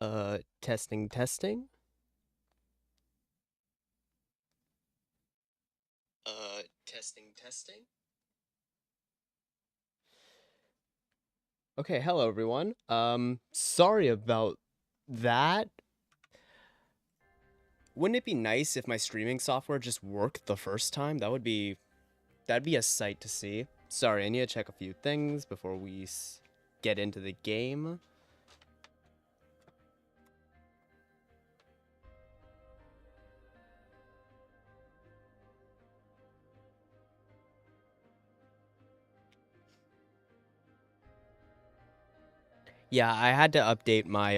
Testing, testing. Testing, testing. Okay, hello everyone. Sorry about that. Wouldn't it be nice if my streaming software just worked the first time? That'd be a sight to see. Sorry, I need to check a few things before we get into the game. Yeah, I had to update my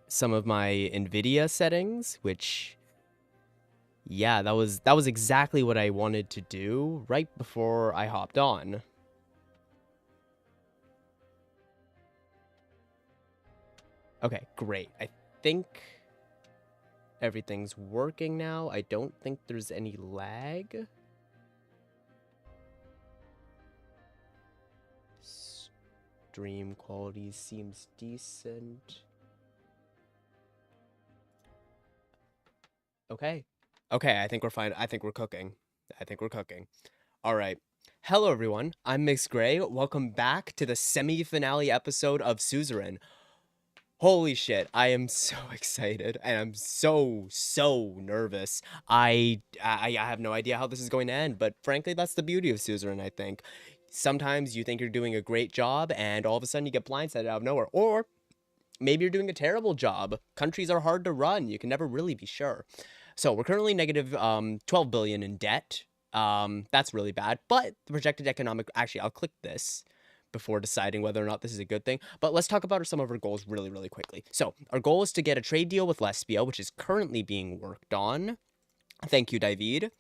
some of my Nvidia settings, which yeah, that was exactly what I wanted to do right before I hopped on. Okay, great. I think everything's working now. I don't think there's any lag. Stream quality seems decent. Okay. Okay, I think we're fine. I think we're cooking. I think we're cooking. All right. Hello, everyone. I'm Mix Gray. Welcome back to the semi-finale episode of Suzerain. Holy shit, I am so excited and I'm so nervous. I have no idea how this is going to end, but frankly, that's the beauty of Suzerain, I think. Sometimes you think you're doing a great job and all of a sudden you get blindsided out of nowhere. Or maybe you're doing a terrible job. Countries are hard to run. You can never really be sure. So we're currently negative 12 billion in debt. That's really bad, but the projected economic, actually, I'll click this before deciding whether or not this is a good thing. But let's talk about some of our goals really quickly. So our goal is to get a trade deal with Lesbia, which is currently being worked on. Thank you, David.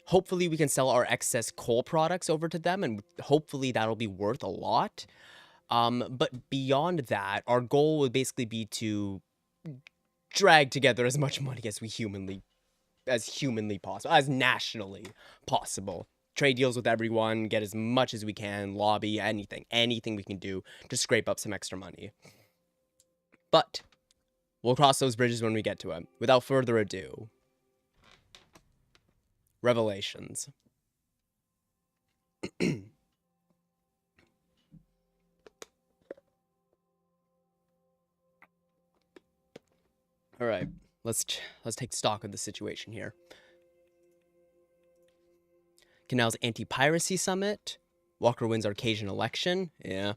Hopefully we can sell our excess coal products over to them, and hopefully that'll be worth a lot. But beyond that, our goal would basically be to drag together as much money as humanly possible, as nationally possible. Trade deals with everyone, get as much as we can, lobby, anything we can do to scrape up some extra money. But we'll cross those bridges when we get to it. Without further ado, revelations. All right, let's take stock of the situation here. Canal's anti-piracy summit. Walker wins Arcasian election. Yeah.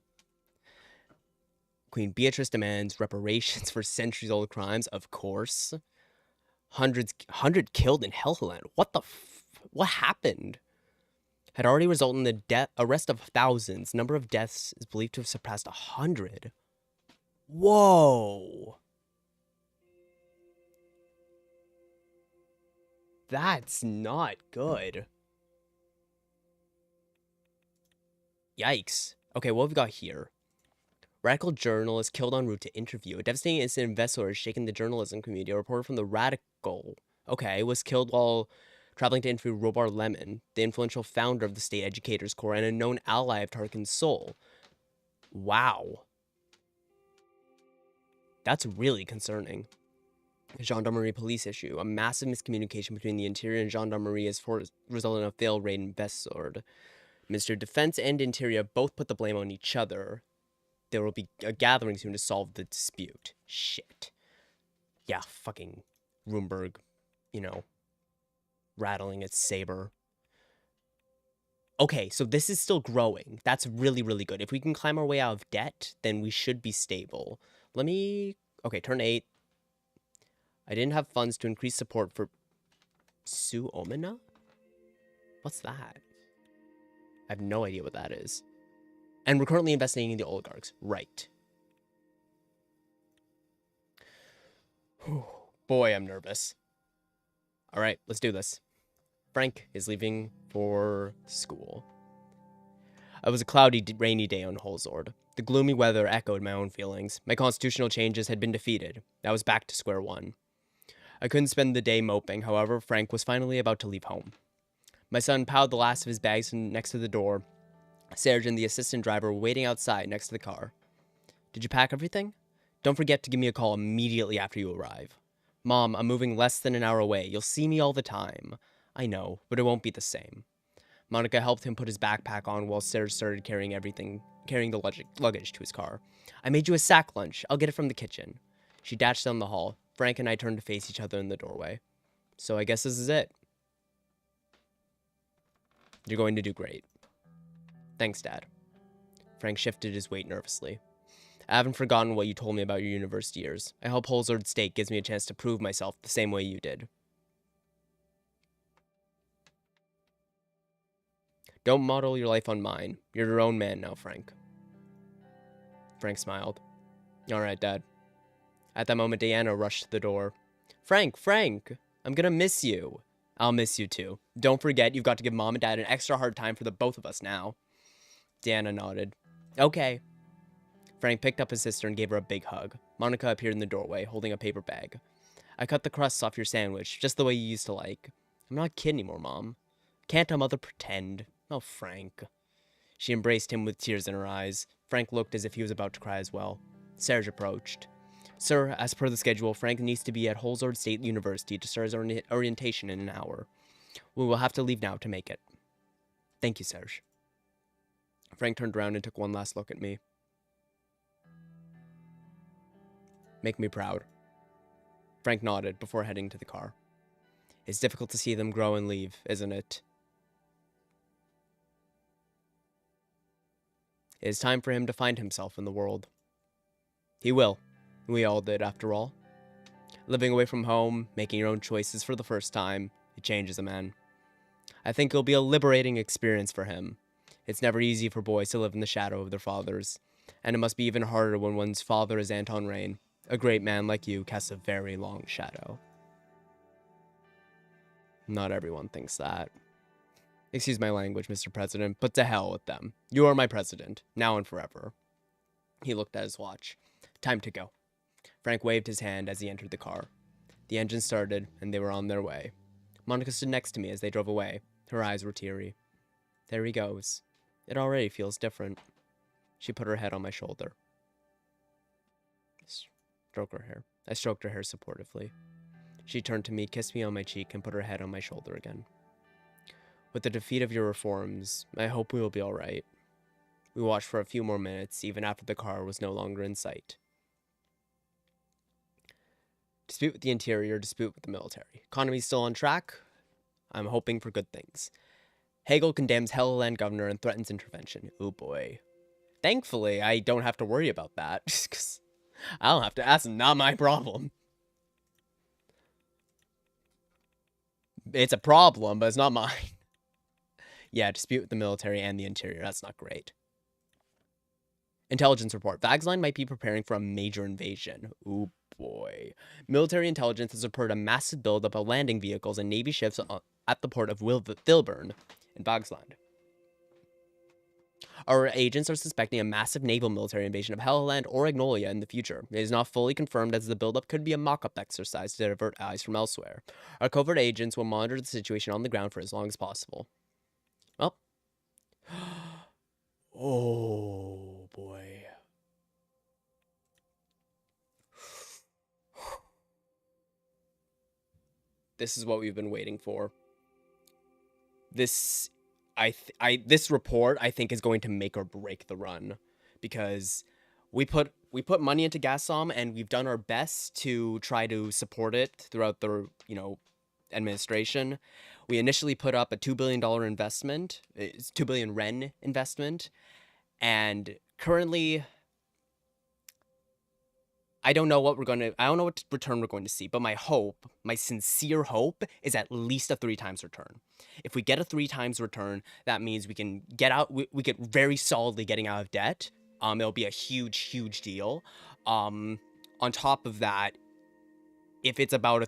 Queen Beatrice demands reparations for centuries-old crimes. Of course. 100 killed in Helheland. What happened? Had already resulted in the arrest of thousands. Number of deaths is believed to have surpassed 100. Whoa. That's not good. Yikes. Okay, what have we got here? Radical journalist killed en route to interview. A devastating incident in Vessor has shaken the journalism community. A reporter from the Radical, was killed while traveling to interview Robar Lemon, the influential founder of the State Educators Corps and a known ally of Tarkin's soul. Wow. That's really concerning. Gendarmerie police issue. A massive miscommunication between the Interior and Gendarmerie has resulted in a failed raid in Vessord. Minister of Defense and Interior both put the blame on each other. There will be a gathering soon to solve the dispute. Shit. Yeah, fucking Roomberg, rattling its saber. Okay, so this is still growing. That's really good. If we can climb our way out of debt, then we should be stable. Okay, turn 8. I didn't have funds to increase support for Su Omina? What's that? I have no idea what that is. And we're currently investigating the oligarchs. Right. Whew. Boy, I'm nervous. All right, let's do this. Frank is leaving for school. It was a cloudy, rainy day on Holzord. The gloomy weather echoed my own feelings. My constitutional changes had been defeated. I was back to square one. I couldn't spend the day moping, however. Frank was finally about to leave home. My son piled the last of his bags next to the door. Serge and the assistant driver were waiting outside next to the car. Did you pack everything? Don't forget to give me a call immediately after you arrive. Mom, I'm moving less than an hour away. You'll see me all the time. I know, but it won't be the same. Monica helped him put his backpack on while Serge started carrying the luggage to his car. I made you a sack lunch. I'll get it from the kitchen. She dashed down the hall. Frank and I turned to face each other in the doorway. So I guess this is it. You're going to do great. Thanks, Dad. Frank shifted his weight nervously. I haven't forgotten what you told me about your university years. I hope Holzard State gives me a chance to prove myself the same way you did. Don't model your life on mine. You're your own man now, Frank. Frank smiled. All right, Dad. At that moment, Diana rushed to the door. Frank, I'm gonna miss you. I'll miss you too. Don't forget, you've got to give Mom and Dad an extra hard time for the both of us now. Diana nodded. Okay. Frank picked up his sister and gave her a big hug. Monica appeared in the doorway, holding a paper bag. I cut the crusts off your sandwich, just the way you used to like. I'm not a kid anymore, Mom. Can't a mother pretend? Oh, Frank. She embraced him with tears in her eyes. Frank looked as if he was about to cry as well. Serge approached. Sir, as per the schedule, Frank needs to be at Holzard State University to start his orientation in an hour. We will have to leave now to make it. Thank you, Serge. Frank turned around and took one last look at me. Make me proud. Frank nodded before heading to the car. It's difficult to see them grow and leave, isn't it? It is time for him to find himself in the world. He will. We all did, after all. Living away from home, making your own choices for the first time, it changes a man. I think it'll be a liberating experience for him. It's never easy for boys to live in the shadow of their fathers, and it must be even harder when one's father is Anton Rain. A great man like you casts a very long shadow. Not everyone thinks that. Excuse my language, Mr. President, but to hell with them. You are my president, now and forever. He looked at his watch. Time to go. Frank waved his hand as he entered the car. The engine started, and they were on their way. Monica stood next to me as they drove away. Her eyes were teary. There he goes. It already feels different. She put her head on my shoulder. I stroked her hair supportively. She turned to me, kissed me on my cheek, and put her head on my shoulder again. With the defeat of your reforms, I hope we will be all right. We watched for a few more minutes, even after the car was no longer in sight. Dispute with the interior, dispute with the military. Economy still on track? I'm hoping for good things. Hegel condemns Helluland governor and threatens intervention. Oh boy. Thankfully, I don't have to worry about that. Because I don't have to ask him, not my problem. It's a problem, but it's not mine. Yeah, dispute with the military and the interior. That's not great. Intelligence report. Vagsline might be preparing for a major invasion. Ooh boy. Military intelligence has reported a massive buildup of landing vehicles and Navy ships at the port of Vilburn in Vagsland. Our agents are suspecting a massive naval military invasion of Helluland or Agnolia in the future. It is not fully confirmed as the buildup could be a mock-up exercise to divert eyes from elsewhere. Our covert agents will monitor the situation on the ground for as long as possible. Well. Oh, boy. This is what we've been waiting for. This report, I think, is going to make or break the run, because we put money into Gasom, and we've done our best to try to support it throughout the administration. We initially put up a $2 billion investment, 2 billion Ren investment, and currently I don't know what return we're going to see, but my sincere hope is at least a 3 times return. If we get a 3 times return, that means we can get out, we get very solidly getting out of debt. It'll be a huge deal. On top of that, if it's about a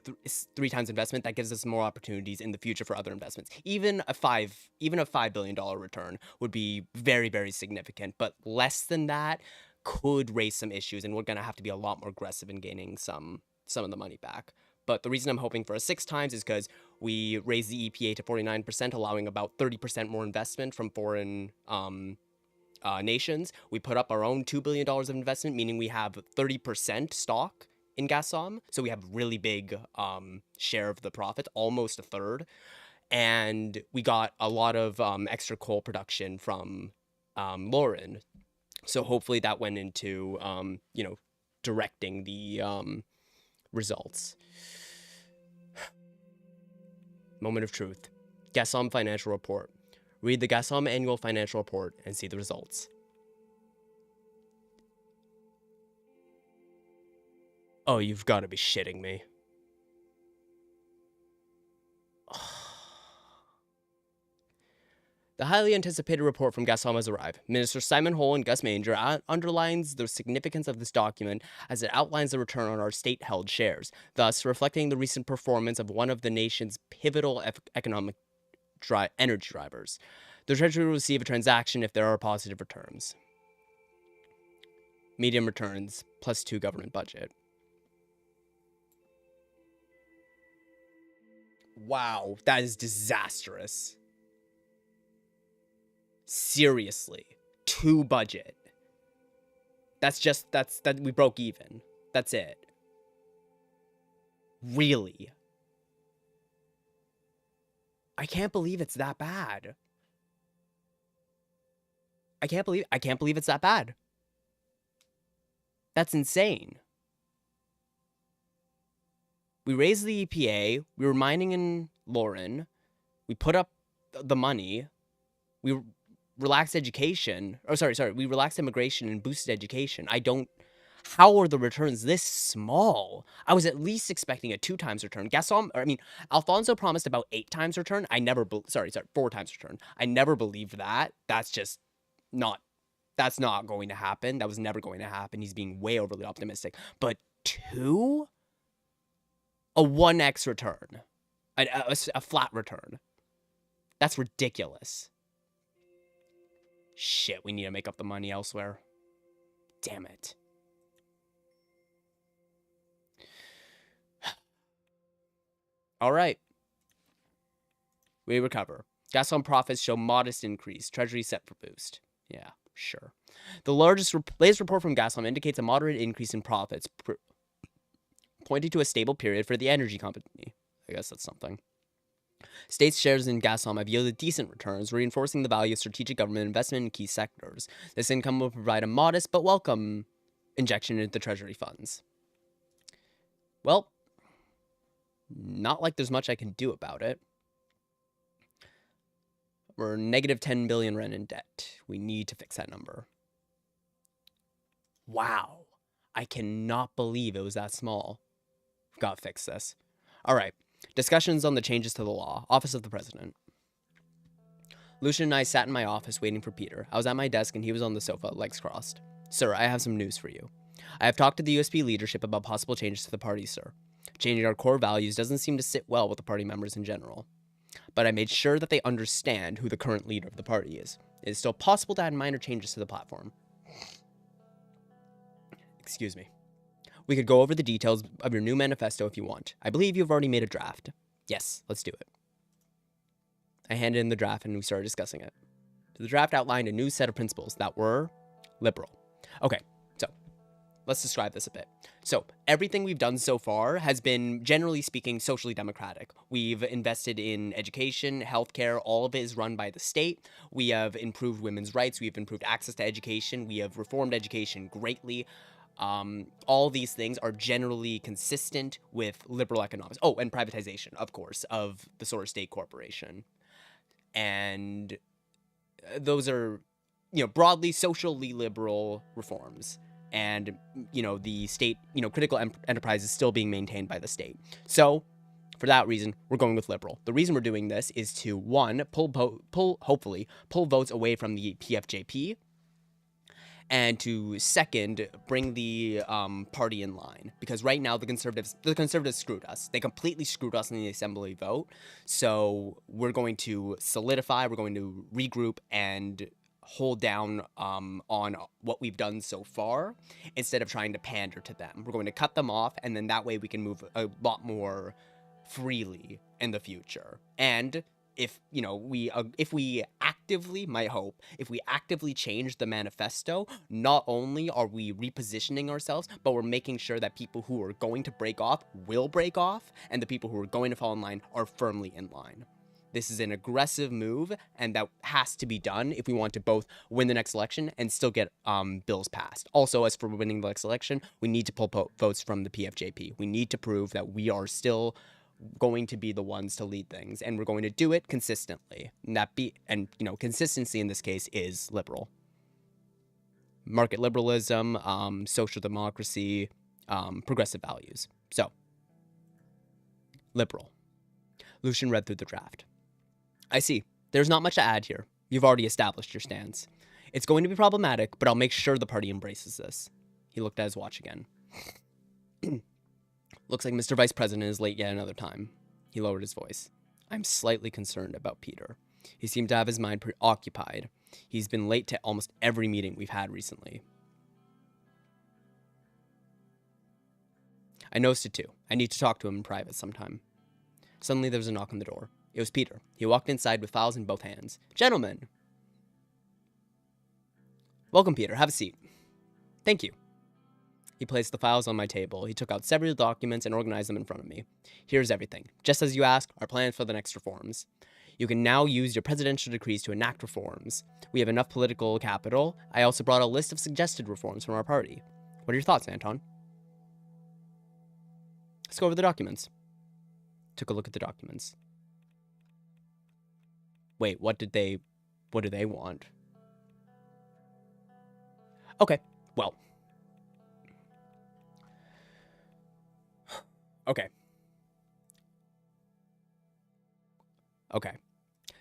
3 times investment, that gives us more opportunities in the future for other investments. Even a $5 billion return would be very significant, but less than that could raise some issues, and we're going to have to be a lot more aggressive in gaining some of the money back. But the reason I'm hoping for a 6 times is because we raised the EPA to 49%, allowing about 30% more investment from foreign nations. We put up our own $2 billion of investment, meaning we have 30% stock in Gazprom. So we have really big share of the profit, almost a third. And we got a lot of extra coal production from Lauren. So hopefully that went into, directing the results. Moment of truth. Gazprom financial report. Read the Gazprom annual financial report and see the results. Oh, you've got to be shitting me. The highly anticipated report from Gazprom has arrived. Minister Simon Hole and Gus Manger underlines the significance of this document as it outlines the return on our state-held shares, thus reflecting the recent performance of one of the nation's pivotal economic energy drivers. The Treasury will receive a transaction if there are positive returns. Medium returns, +2 government budget. Wow, that is disastrous. Seriously, 2 budget. That's we broke even. That's it. Really? I can't believe it's that bad. I can't believe it's that bad. That's insane. We raised the EPA, we were mining in Lauren, we put up the money, we relaxed education, we relaxed immigration and boosted education. How are the returns this small? I was at least expecting a 2 times return. Alfonso promised about 8 times return. 4 times return. I never believed that. That's not going to happen. That was never going to happen. He's being way overly optimistic. But 2? A 1x return. A flat return. That's ridiculous. Shit, we need to make up the money elsewhere. Damn it. All right. We recover. Gazprom profits show modest increase. Treasury set for boost. Yeah, sure. The latest report from Gazprom indicates a moderate increase in profits, pointing to a stable period for the energy company. I guess that's something. States' shares in Gazprom have yielded decent returns, reinforcing the value of strategic government investment in key sectors. This income will provide a modest but welcome injection into the treasury funds. Well, not like there's much I can do about it. We're negative 10 billion ren in debt. We need to fix that number. Wow. I cannot believe it was that small. We've got to fix this. All right. Discussions on the changes to the law. Office of the President. Lucian and I sat in my office waiting for Peter. I was at my desk and he was on the sofa, legs crossed. Sir, I have some news for you. I have talked to the USP leadership about possible changes to the party, sir. Changing our core values doesn't seem to sit well with the party members in general. But I made sure that they understand who the current leader of the party is. It is still possible to add minor changes to the platform. Excuse me. We could go over the details of your new manifesto if you want. I believe you've already made a draft. Yes, let's do it. I handed in the draft and we started discussing it. The draft outlined a new set of principles that were liberal. Okay, so let's describe this a bit. So everything we've done so far has been, generally speaking, socially democratic. We've invested in education, healthcare, all of it is run by the state. We have improved women's rights. We have improved access to education. We have reformed education greatly. All these things are generally consistent with liberal economics. Oh, and privatization, of course, of the sort of state corporation. And those are, broadly socially liberal reforms. And, the state, critical enterprise is still being maintained by the state. So, for that reason, we're going with liberal. The reason we're doing this is to, one, hopefully, pull votes away from the PFJP, and to, second, bring the party in line. Because right now, the conservatives screwed us. They completely screwed us in the assembly vote. So we're going to solidify, we're going to regroup, and hold down on what we've done so far, instead of trying to pander to them. We're going to cut them off, and then that way we can move a lot more freely in the future. And if we actively, my hope, if we actively change the manifesto, not only are we repositioning ourselves, but we're making sure that people who are going to break off will break off, and the people who are going to fall in line are firmly in line. This is an aggressive move, and that has to be done if we want to both win the next election and still get bills passed. Also, as for winning the next election, we need to pull votes from the PFJP. We need to prove that we are still going to be the ones to lead things, and we're going to do it consistently. And consistency in this case is liberal. Market liberalism, social democracy, progressive values. So, liberal. Lucian read through the draft. I see. There's not much to add here. You've already established your stance. It's going to be problematic, but I'll make sure the party embraces this. He looked at his watch again. Looks like Mr. Vice President is late yet another time. He lowered his voice. I'm slightly concerned about Peter. He seemed to have his mind preoccupied. He's been late to almost every meeting we've had recently. I noticed it too. I need to talk to him in private sometime. Suddenly there was a knock on the door. It was Peter. He walked inside with files in both hands. Gentlemen! Welcome, Peter. Have a seat. Thank you. He placed the files on my table. He took out several documents and organized them in front of me. Here's everything. Just as you asked, our plans for the next reforms. You can now use your presidential decrees to enact reforms. We have enough political capital. I also brought a list of suggested reforms from our party. What are your thoughts, Anton? Let's go over the documents. Took a look at the documents. Wait, what do they want? Okay, well. Okay.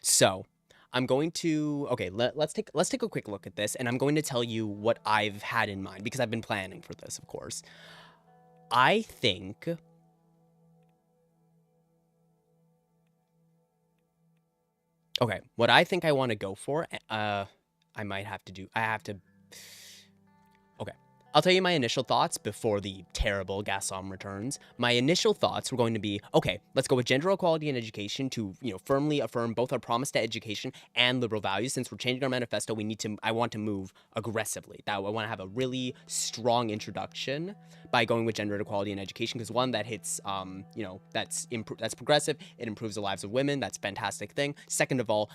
So, I'm going to let's take a quick look at this, and I'm going to tell you what I've had in mind because I've been planning for this, of course. I think what I think I want to go for, I have to okay. I'll tell you my initial thoughts before the terrible Gassom returns. My initial thoughts were going to be, okay, let's go with gender equality in education to, firmly affirm both our promise to education and liberal values. Since we're changing our manifesto, I want to move aggressively. I want to have a really strong introduction by going with gender equality in education, because one, that hits, that's progressive. It improves the lives of women. That's a fantastic thing. Second of all,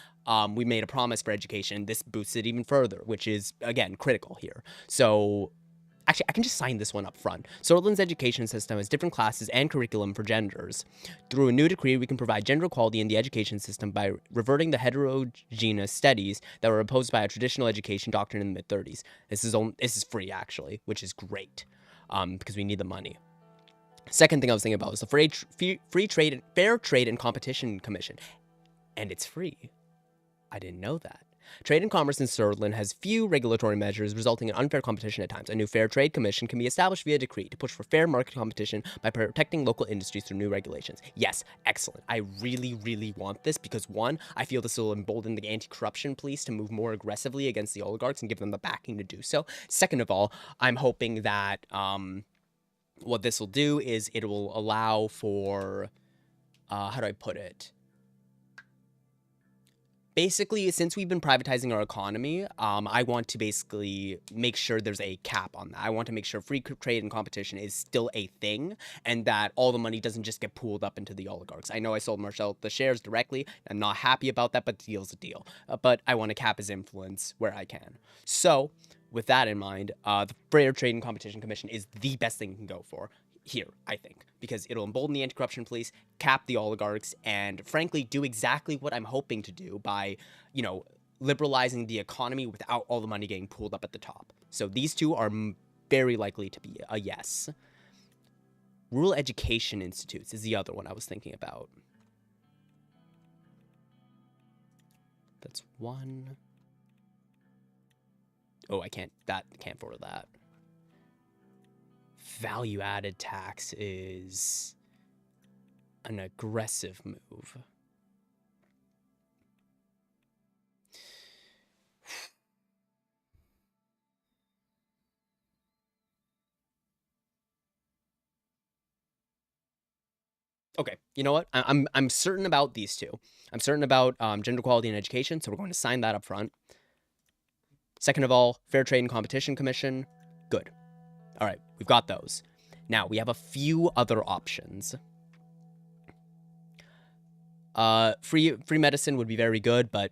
we made a promise for education. This boosts it even further, which is, again, critical here. So, actually, I can just sign this one up front. Sordland's education system has different classes and curriculum for genders. Through a new decree, we can provide gender equality in the education system by reverting the heterogeneous studies that were imposed by a traditional education doctrine in the mid-30s. This is free, actually, which is great, because we need the money. Second thing I was thinking about was the Fair Trade and Competition Commission, and it's free. I didn't know that. Trade and commerce in Sordland has few regulatory measures, resulting in unfair competition at times. A new Fair Trade Commission can be established via decree to push for fair market competition by protecting local industries through new regulations. Yes, excellent. I really, really want this because, one, I feel this will embolden the anti-corruption police to move more aggressively against the oligarchs and give them the backing to do so. Second of all, I'm hoping that what this will do is it will allow for, how do I put it? Basically, since we've been privatizing our economy, I want to basically make sure there's a cap on that. I want to make sure free trade and competition is still a thing, and that all the money doesn't just get pooled up into the oligarchs. I know I sold Marshall the shares directly. I'm not happy about that, but the deal's a deal. But I want to cap his influence where I can. So, with that in mind, the Fair Trade and Competition Commission is the best thing you can go for here, I think, because it'll embolden the anti-corruption police, cap the oligarchs, and frankly do exactly what I'm hoping to do by, liberalizing the economy without all the money getting pooled up at the top. So these two are very likely to be a yes. Rural education institutes is the other one I was thinking about. That's one. Oh, I can't forward that. Value-added tax is an aggressive move. Okay, you know what? I'm certain about these two. I'm certain about gender equality in education, so we're going to sign that up front. Second of all, Fair Trade and Competition Commission. Good. All right, we've got those. Now, we have a few other options. Free medicine would be very good, but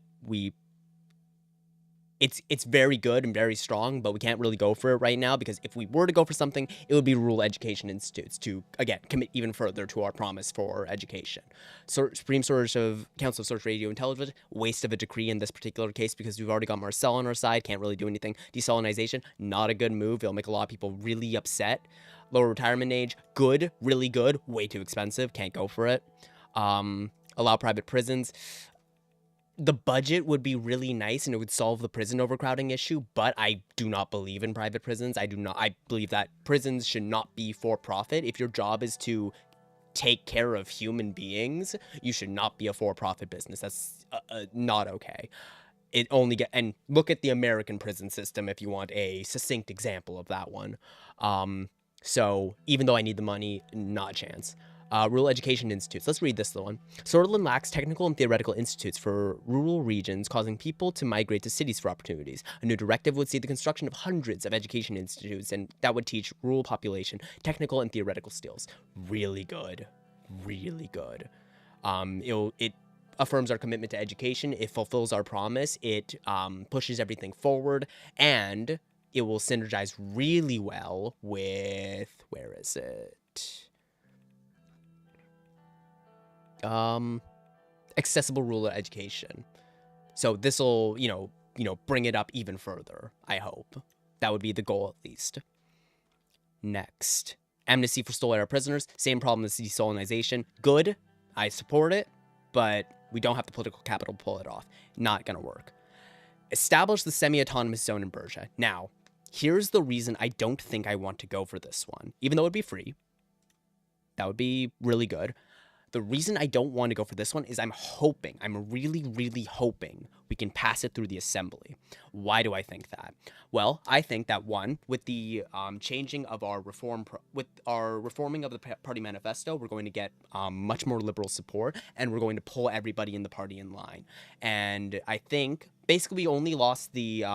it's very good and very strong, but we can't really go for it right now, because if we were to go for something, it would be rural education institutes to, again, commit even further to our promise for education. Supreme Council of Source Radio and Television, waste of a decree in this particular case, because we've already got Marcel on our side, can't really do anything. Desalinization, not a good move. It'll make a lot of people really upset. Lower retirement age, good, really good, way too expensive, can't go for it. Allow private prisons. The budget would be really nice and it would solve the prison overcrowding issue, but I do not believe in private prisons. I believe that prisons should not be for profit. If your job is to take care of human beings, you should not be a for-profit business. That's not okay. And look at the American prison system if you want a succinct example of that one. So even though I need the money, not a chance. Rural education institutes. Let's read this one. Sordland lacks technical and theoretical institutes for rural regions, causing people to migrate to cities for opportunities. A new directive would see the construction of hundreds of education institutes, and that would teach rural population technical and theoretical skills. Really good. Really good. It affirms our commitment to education. It fulfills our promise. It pushes everything forward, and it will synergize really well with, where is it? Accessible rural education. So this will, bring it up even further, I hope. That would be the goal, at least. Next, amnesty for stolen era prisoners. Same problem as desalinization. Good, I support it, but we don't have the political capital to pull it off. Not gonna work. Establish the semi-autonomous zone in Berja. Now, here's the reason I don't think I want to go for this one. Even though it'd be free, that would be really good. The reason I don't want to go for this one is I'm really, really hoping we can pass it through the assembly. Why do I think that? Well, I think that, one, with the changing of our reforming of the party manifesto, we're going to get much more liberal support, and we're going to pull everybody in the party in line. And I think basically we only lost the,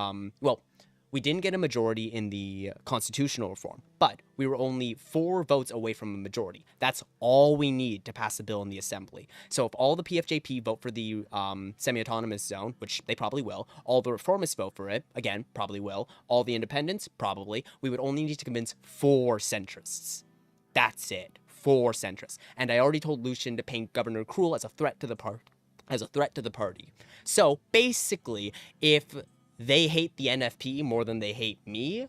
we didn't get a majority in the constitutional reform, but we were only 4 votes away from a majority. That's all we need to pass a bill in the assembly. So if all the PFJP vote for the semi-autonomous zone, which they probably will, all the reformists vote for it, again, probably will, all the independents, probably, we would only need to convince 4 centrists. That's it. 4 centrists. And I already told Lucian to paint Governor Cruel as a threat to the party. So basically, if they hate the NFP more than they hate me,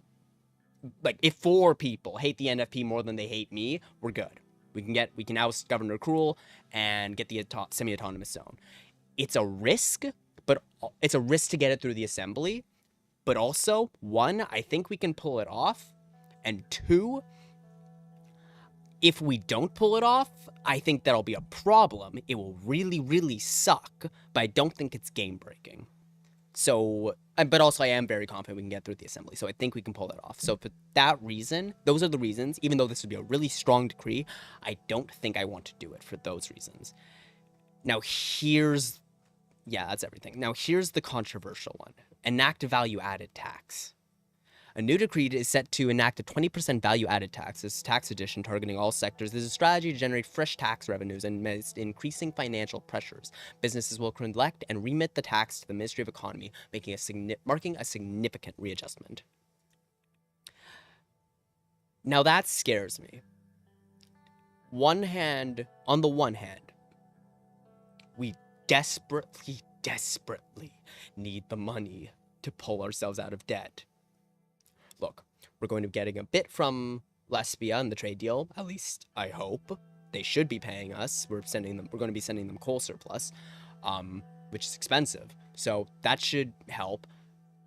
like if 4 people hate the NFP more than they hate me, we're good. We can oust Governor Cruel and get the semi-autonomous zone. It's a risk, but it's a risk to get it through the assembly. But also, 1, I think we can pull it off, and 2, if we don't pull it off, I think that'll be a problem. It will really, really suck, but I don't think it's game-breaking. So, but also I am very confident we can get through the assembly, so I think we can pull that off. So for that reason, those are the reasons, even though this would be a really strong decree, I don't think I want to do it for those reasons. Now that's everything. Now here's the controversial one. Enact a value-added tax. A new decree is set to enact a 20% value-added tax. This tax addition targeting all sectors. This is a strategy to generate fresh tax revenues and amidst increasing financial pressures. Businesses will collect and remit the tax to the Ministry of Economy, marking a significant readjustment. Now that scares me. On the one hand, we desperately need the money to pull ourselves out of debt. Look, we're going to be getting a bit from Lesbia in the trade deal, at least I hope. They should be paying us. We're going to be sending them coal surplus, which is expensive. So that should help.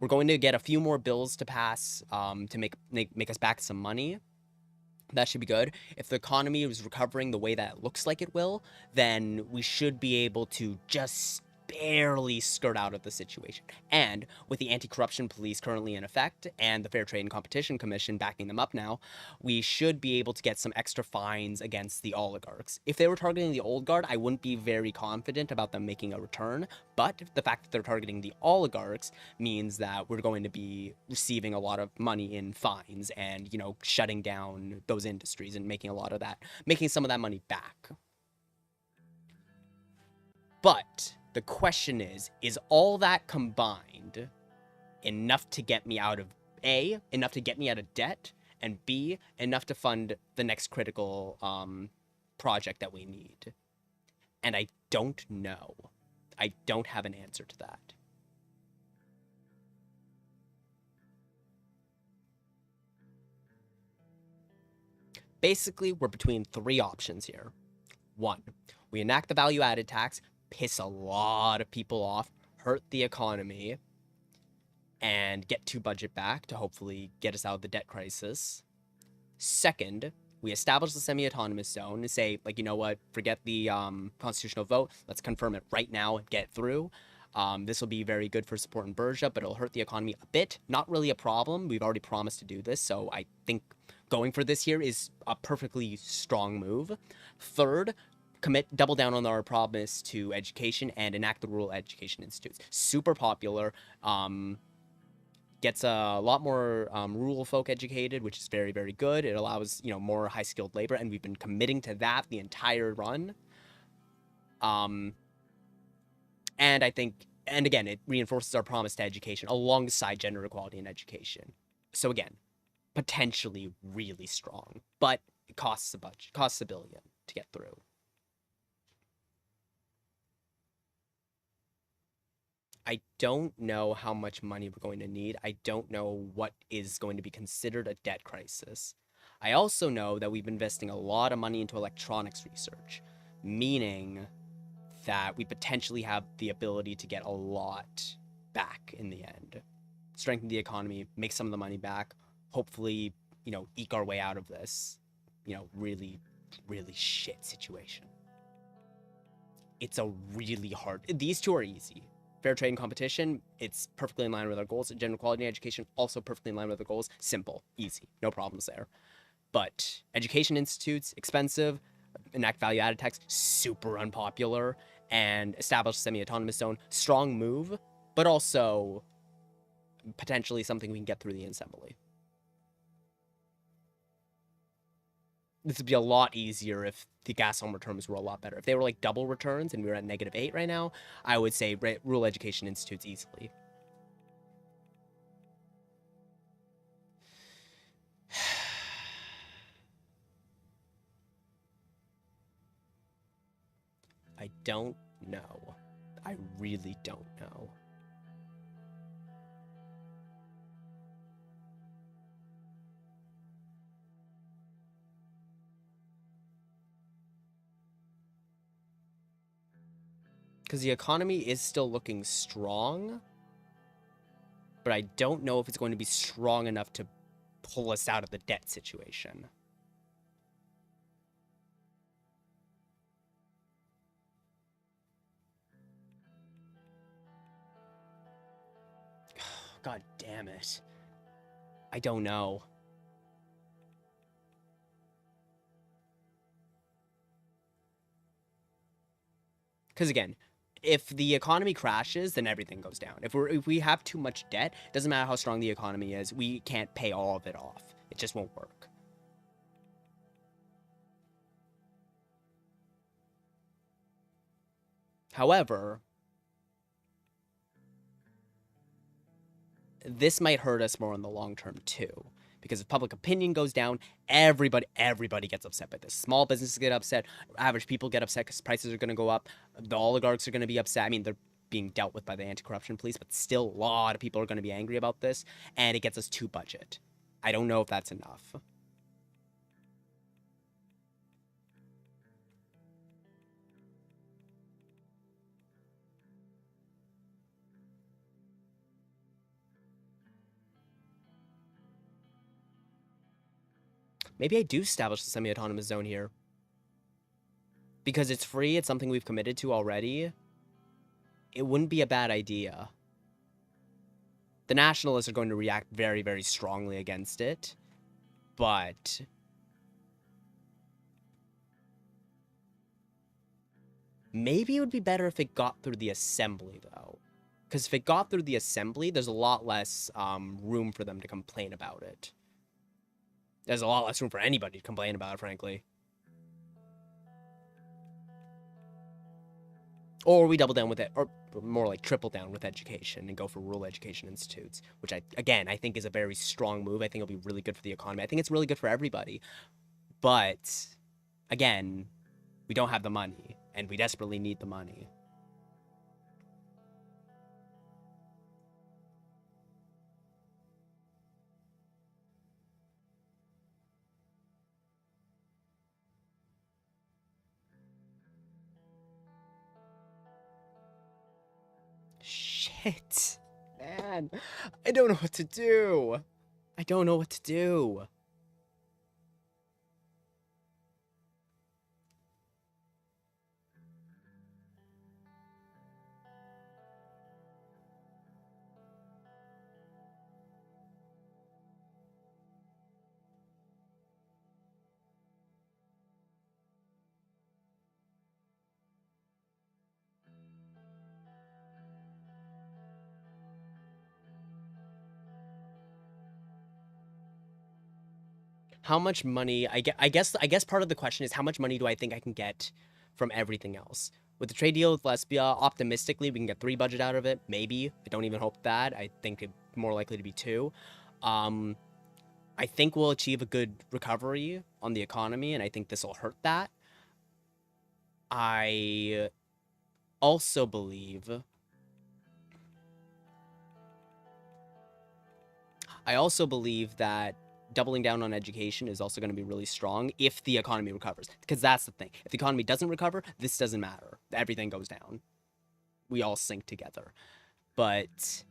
We're going to get a few more bills to pass to make us back some money. That should be good. If the economy is recovering the way that it looks like it will, then we should be able to just barely skirt out of the situation. And with the anti-corruption police currently in effect and the Fair Trade and Competition Commission backing them up now, we should be able to get some extra fines against the oligarchs. If they were targeting the old guard, I wouldn't be very confident about them making a return, but the fact that they're targeting the oligarchs means that we're going to be receiving a lot of money in fines and, you know, shutting down those industries and making some of that money back. But the question is all that combined enough to get me out of enough to get me out of debt, and B, enough to fund the next critical project that we need? And I don't know. I don't have an answer to that. Basically, we're between three options here. 1, we enact the value-added tax, piss a lot of people off, hurt the economy, and get to budget back to hopefully get us out of the debt crisis. 2nd, we establish the semi-autonomous zone and say, like, you know what, forget the constitutional vote, let's confirm it right now and get through. This will be very good for support in Bergia, but it'll hurt the economy a bit. Not really a problem. We've already promised to do this, so I think going for this here is a perfectly strong move. 3rd, double down on our promise to education and enact the rural education institutes. Super popular. Gets a lot more rural folk educated, which is very, very good. It allows, you know, more high-skilled labor, and we've been committing to that the entire run. And I think, and again, it reinforces our promise to education alongside gender equality in education. So again, potentially really strong, but it costs a budget, costs $1 billion to get through. I don't know how much money we're going to need. I don't know what is going to be considered a debt crisis. I also know that we've been investing a lot of money into electronics research, meaning that we potentially have the ability to get a lot back in the end. Strengthen the economy, make some of the money back, hopefully, you know, eke our way out of this, you know, really, really shit situation. It's a really hard, these two are easy. Fair trade and competition, it's perfectly in line with our goals. Gender equality and education, also perfectly in line with our goals. Simple, easy, no problems there. But education institutes, expensive. Enact value-added tax, super unpopular. And establish semi-autonomous zone, strong move, but also potentially something we can get through the assembly. This would be a lot easier if the gas home returns were a lot better. If they were like double returns and we were at -8 right now, I would say rural education institutes easily. I don't know. I really don't know. Because the economy is still looking strong, but I don't know if it's going to be strong enough to pull us out of the debt situation. God damn it. I don't know. Because again, if the economy crashes, then everything goes down. If we have too much debt, it doesn't matter how strong the economy is, we can't pay all of it off. It just won't work. However, this might hurt us more in the long term too. Because if public opinion goes down, everybody gets upset by this. Small businesses get upset, average people get upset because prices are going to go up, the oligarchs are going to be upset. I mean, they're being dealt with by the anti-corruption police, but still a lot of people are going to be angry about this, and it gets us to budget. I don't know if that's enough. Maybe I do establish the semi-autonomous zone here. Because it's free, it's something we've committed to already. it wouldn't be a bad idea. The nationalists are going to react very, very strongly against it, but maybe it would be better if it got through the assembly, though. Because if it got through the assembly, there's a lot less room for them to complain about it. There's a lot less room for anybody to complain about it, frankly. Or we double down with it, or more like triple down with education and go for rural education institutes, which I think is a very strong move. I think it'll be really good for the economy. I think it's really good for everybody. But again, we don't have the money, and we desperately need the money. Shit. Man, I don't know what to do. I don't know what to do. How much money? I guess part of the question is how much money do I think I can get from everything else? With the trade deal with Lesbia, optimistically, we can get 3 budget out of it. Maybe. I don't even hope that. I think it's more likely to be 2. I think we'll achieve a good recovery on the economy, and I think this will hurt that. I also believe that doubling down on education is also going to be really strong if the economy recovers. Because that's the thing. If the economy doesn't recover, this doesn't matter. Everything goes down. We all sink together. But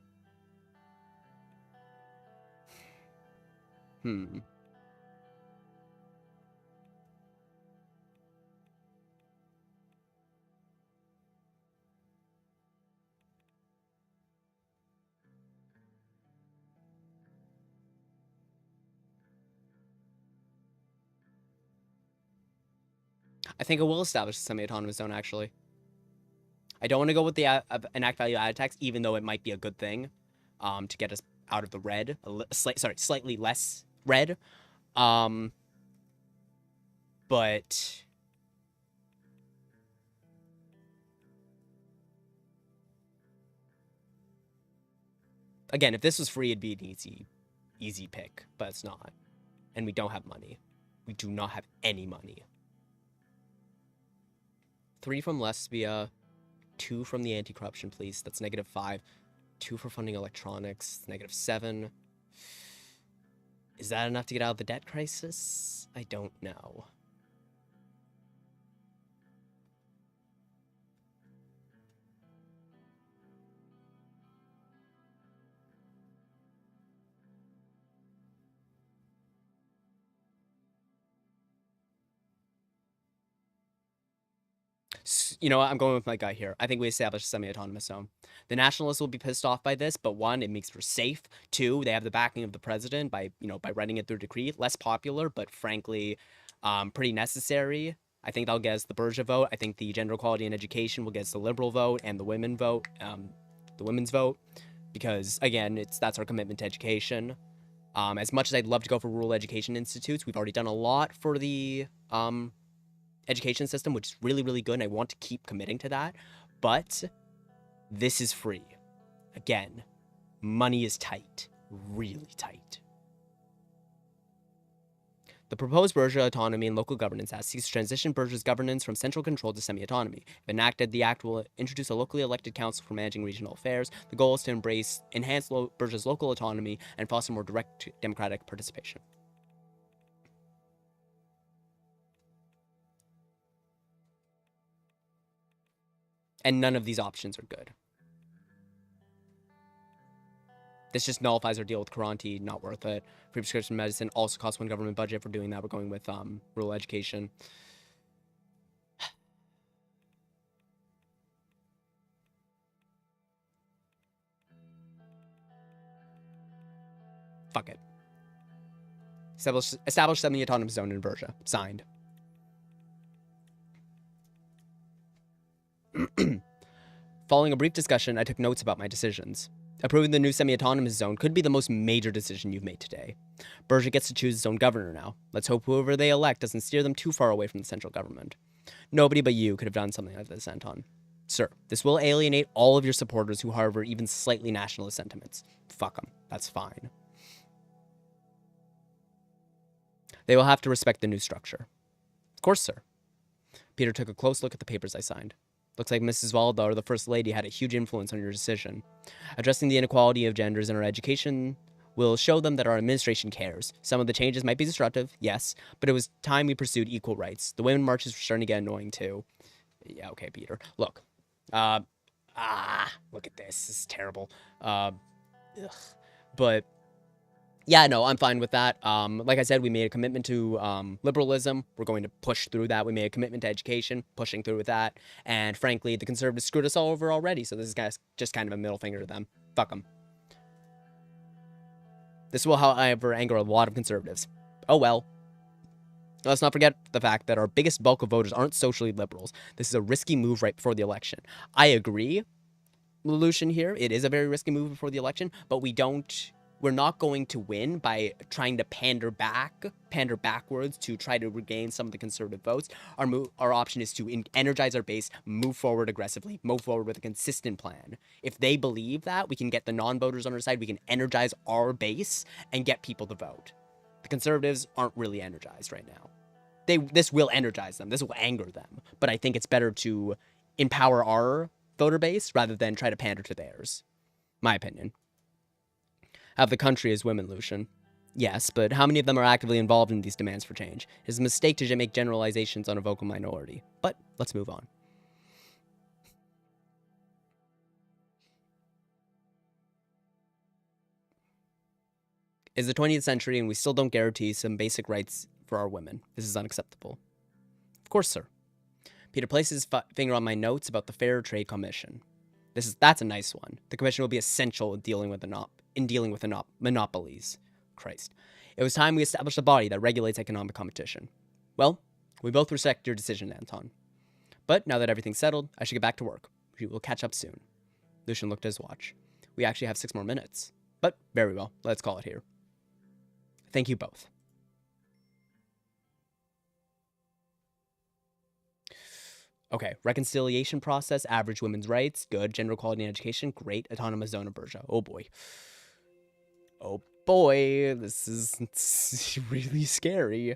I think it will establish a semi-autonomous zone, actually. I don't want to go with the enact value added tax, even though it might be a good thing to get us out of the red. Slightly less red. But again, if this was free, it'd be an easy pick, but it's not. And we don't have money. We do not have any money. 3 from Lesbia, 2 from the anti-corruption police. That's -5. 2 for funding electronics. -7. Is that enough to get out of the debt crisis? I don't know. You know what? I'm going with my guy here. I think we establish a semi-autonomous zone. The nationalists will be pissed off by this, but 1, it makes for safe. 2, they have the backing of the president by writing it through decree. Less popular, but frankly, pretty necessary. I think that'll get us the Bourgeois vote. I think the gender equality in education will get us the liberal vote and the women's vote, because again, that's our commitment to education. As much as I'd love to go for rural education institutes, we've already done a lot for the education system, which is really, really good, and I want to keep committing to that. But this is free. Again, money is tight. Really tight. The proposed Bourgeois Autonomy and Local Governance Act seeks to transition Bourgeois governance from central control to semi-autonomy. If enacted, the act will introduce a locally elected council for managing regional affairs. The goal is to enhance Bourgeois local autonomy and foster more direct democratic participation. And none of these options are good. This just nullifies our deal with Karanti. Not worth it. Free prescription medicine also costs 1 government budget. For doing that, we're going with rural education. Fuck it. Establish semi-autonomous zone in Berja. Signed. Following a brief discussion, I took notes about my decisions. Approving the new semi-autonomous zone could be the most major decision you've made today. Berja gets to choose its own governor now. Let's hope whoever they elect doesn't steer them too far away from the central government. Nobody but you could have done something like this, Anton. Sir, this will alienate all of your supporters who harbor even slightly nationalist sentiments. Fuck them. That's fine. They will have to respect the new structure. Of course, sir. Peter took a close look at the papers I signed. Looks like Mrs. Valdar, the First Lady, had a huge influence on your decision. Addressing the inequality of genders in our education will show them that our administration cares. Some of the changes might be disruptive, yes, but it was time we pursued equal rights. The women marches were starting to get annoying, too. Yeah, okay, Peter. Look. Look at this. This is terrible. But... yeah, no, I'm fine with that. Like I said, we made a commitment to liberalism. We're going to push through that. We made a commitment to education, pushing through with that. And frankly, the conservatives screwed us all over already, so this is just kind of a middle finger to them. Fuck them. This will, however, anger a lot of conservatives. Oh well. Let's not forget the fact that our biggest bulk of voters aren't socially liberals. This is a risky move right before the election. I agree, Lelouch here. It is a very risky move before the election, but we're not going to win by trying to pander backwards to try to regain some of the conservative votes. Our option is to energize our base, move forward aggressively, move forward with a consistent plan. If they believe that, we can get the non-voters on our side, we can energize our base and get people to vote. The conservatives aren't really energized right now. This will energize them, this will anger them, but I think it's better to empower our voter base rather than try to pander to theirs. My opinion. Half the country is women, Lucian. Yes, but how many of them are actively involved in these demands for change? It is a mistake to make generalizations on a vocal minority. But let's move on. It's the 20th century and we still don't guarantee some basic rights for our women. This is unacceptable. Of course, sir. Peter places his finger on my notes about the Fair Trade Commission. That's a nice one. The commission will be essential in dealing with monopolies. Christ. It was time we established a body that regulates economic competition. Well, we both respect your decision, Anton. But now that everything's settled, I should get back to work. We will catch up soon. Lucian looked at his watch. We actually have 6 more minutes. But very well, let's call it here. Thank you both. Okay, reconciliation process, average women's rights, good, gender equality in education, great, autonomous zone of Berja. Oh boy. Oh boy, this is really scary.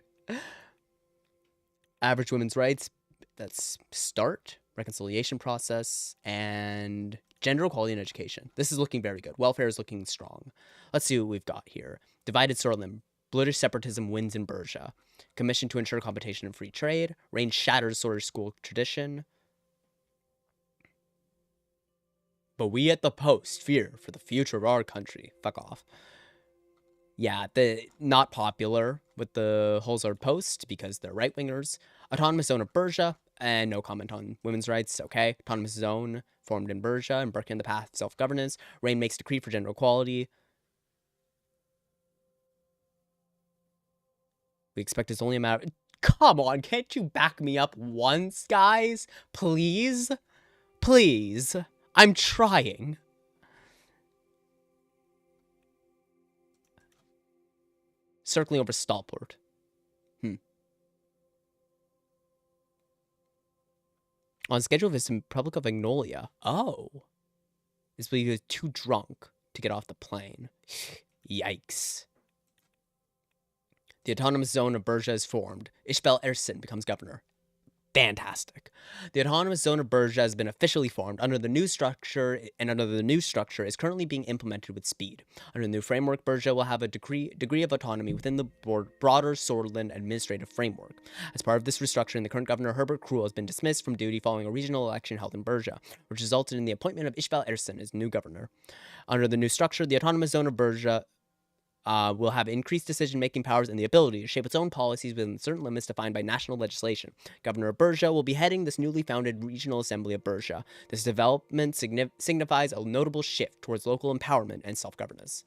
Average women's rights, that's start, reconciliation process, and gender equality in education. This is looking very good. Welfare is looking strong. Let's see what we've got here. Divided Sordland. British separatism wins in Berja. Commission to ensure competition and free trade. Reign shatters Swordfish school tradition. But we at the Post fear for the future of our country. Fuck off. Yeah, not popular with the Holzard Post because they're right-wingers. Autonomous zone of Berja. And no comment on women's rights. Okay. Autonomous zone formed in Berja and embarking on the path of self-governance. Reign makes decree for gender equality. We expect it's only a matter of... Come on, can't you back me up once, guys? Please? Please. I'm trying. Circling over Stalport. On schedule of his Republic of Magnolia. Oh. This because he was too drunk to get off the plane. Yikes. The autonomous zone of Berja is formed. Ishbel Ersin becomes governor. Fantastic. The autonomous zone of Berja has been officially formed under the new structure, and under the new structure is currently being implemented with speed. Under the new framework, Berja will have a degree of autonomy within the broader Sordland administrative framework. As part of this restructuring, the current governor, Herbert Krul, has been dismissed from duty following a regional election held in Berja, which resulted in the appointment of Ishbel Ersin as new governor. Under the new structure, the autonomous zone of Berja will have increased decision-making powers and the ability to shape its own policies within certain limits defined by national legislation. Governor of Berja will be heading this newly founded Regional Assembly of Berja. This development signifies a notable shift towards local empowerment and self-governance.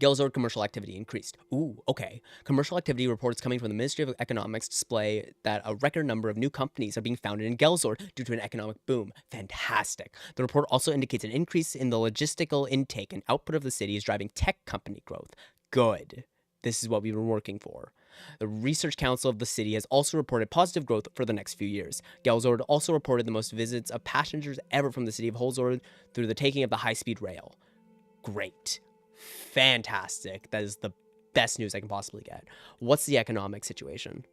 Gelzord commercial activity increased. Ooh, okay. Commercial activity reports coming from the Ministry of Economics display that a record number of new companies are being founded in Gelzord due to an economic boom. Fantastic. The report also indicates an increase in the logistical intake and output of the city is driving tech company growth. Good. This is what we've been working for. The Research Council of the city has also reported positive growth for the next few years. Gelzord also reported the most visits of passengers ever from the city of Holzord through the taking of the high-speed rail. Great. Fantastic. That is the best news I can possibly get. What's the economic situation?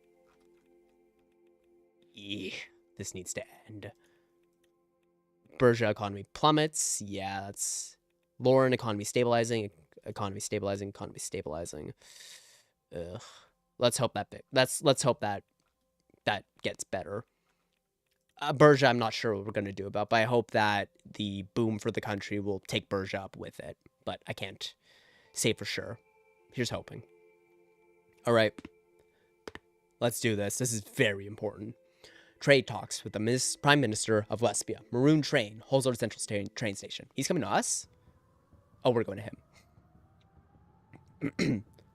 This needs to end. Berja economy plummets. Yeah, that's... Lauren economy stabilizing. Economy stabilizing. Economy stabilizing. Ugh. Let's hope that that gets better. Berja, I'm not sure what we're going to do about, but I hope that the boom for the country will take Berja up with it. But I can't say for sure. Here's hoping. All right. Let's do this. This is very important. Trade talks with the Prime Minister of Lesbia. Maroon train, Holzard Central train station. He's coming to us? Oh, we're going to him.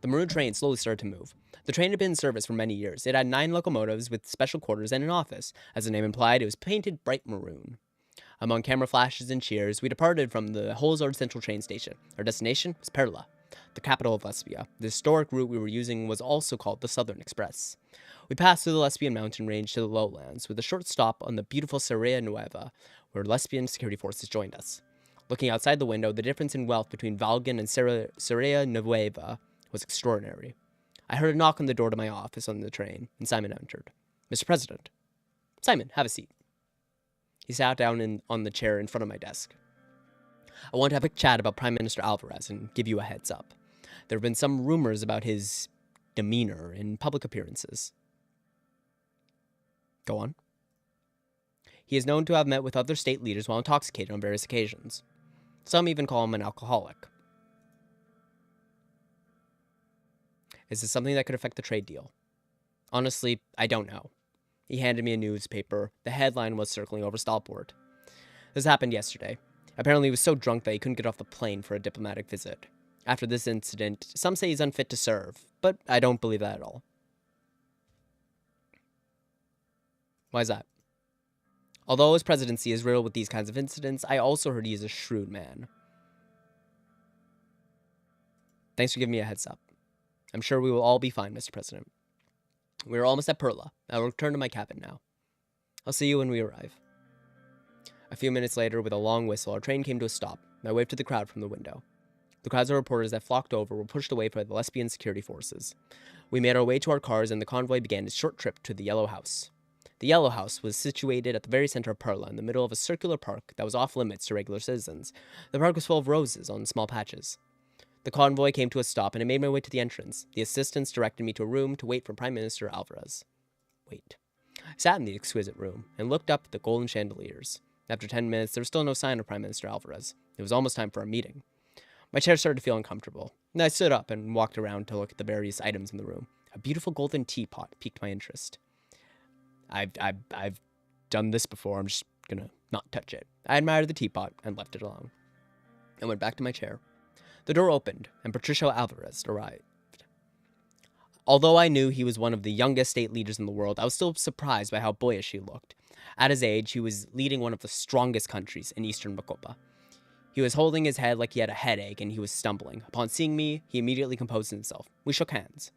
The maroon train slowly started to move. The train had been in service for many years. It had 9 locomotives with special quarters and an office. As the name implied, it was painted bright maroon. Among camera flashes and cheers, we departed from the Holzard Central train station. Our destination was Perla, the capital of Lesbia. The historic route we were using was also called the Southern Express. We passed through the Lesbian mountain range to the lowlands, with a short stop on the beautiful Sordland Nueva, where Lesbian security forces joined us. Looking outside the window, the difference in wealth between Valgan and Sordland Nueva was extraordinary. I heard a knock on the door to my office on the train, and Simon entered. Mr. President. Simon, have a seat. He sat down on the chair in front of my desk. I want to have a quick chat about Prime Minister Alvarez and give you a heads up. There have been some rumors about his demeanor in public appearances. Go on. He is known to have met with other state leaders while intoxicated on various occasions. Some even call him an alcoholic. Is this something that could affect the trade deal? Honestly, I don't know. He handed me a newspaper. The headline was circling over Stalport. This happened yesterday. Apparently he was so drunk that he couldn't get off the plane for a diplomatic visit. After this incident, some say he's unfit to serve, but I don't believe that at all. Why is that? Although his presidency is riddled with these kinds of incidents, I also heard he is a shrewd man. Thanks for giving me a heads up. I'm sure we will all be fine, Mr. President. We are almost at Perla. I will return to my cabin now. I'll see you when we arrive. A few minutes later, with a long whistle, our train came to a stop. I waved to the crowd from the window. The crowds of reporters that flocked over were pushed away by the Lesbian security forces. We made our way to our cars, and the convoy began its short trip to the Yellow House. The Yellow House was situated at the very center of Perla, in the middle of a circular park that was off limits to regular citizens. The park was full of roses on small patches. The convoy came to a stop, and I made my way to the entrance. The assistants directed me to a room to wait for Prime Minister Alvarez. Wait. I sat in the exquisite room and looked up at the golden chandeliers. After 10 minutes, there was still no sign of Prime Minister Alvarez. It was almost time for our meeting. My chair started to feel uncomfortable, and I stood up and walked around to look at the various items in the room. A beautiful golden teapot piqued my interest. I've done this before. I'm just gonna not touch it. I admired the teapot and left it alone. I went back to my chair. The door opened, and Patricio Alvarez arrived. Although I knew he was one of the youngest state leaders in the world, I was still surprised by how boyish he looked. At his age, he was leading one of the strongest countries in Eastern Bacopa. He was holding his head like he had a headache, and he was stumbling. Upon seeing me, he immediately composed himself. We shook hands.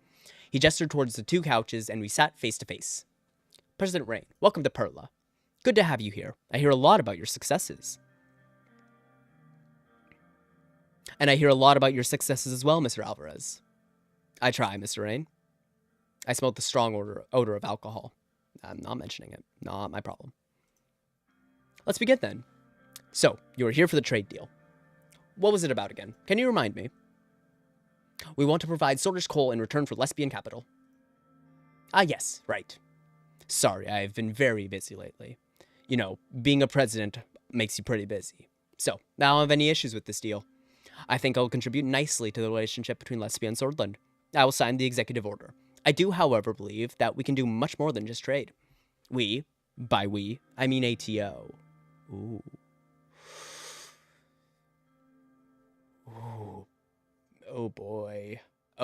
He gestured towards the 2 couches, and we sat face to face. President Rain, welcome to Perla. Good to have you here. I hear a lot about your successes. And I hear a lot about your successes as well, Mr. Alvarez. I try, Mr. Rain. I smelled the strong odor of alcohol. I'm not mentioning it. Not my problem. Let's begin then. So, you are here for the trade deal. What was it about again? Can you remind me? We want to provide Sordish coal in return for Lesbian capital. Ah, yes, right. Sorry, I've been very busy lately. You know, being a president makes you pretty busy. So, I don't have any issues with this deal. I think I'll contribute nicely to the relationship between Lesbia and Sordland. I will sign the executive order. I do, however, believe that we can do much more than just trade. By we, I mean ATO. Ooh. Ooh. Oh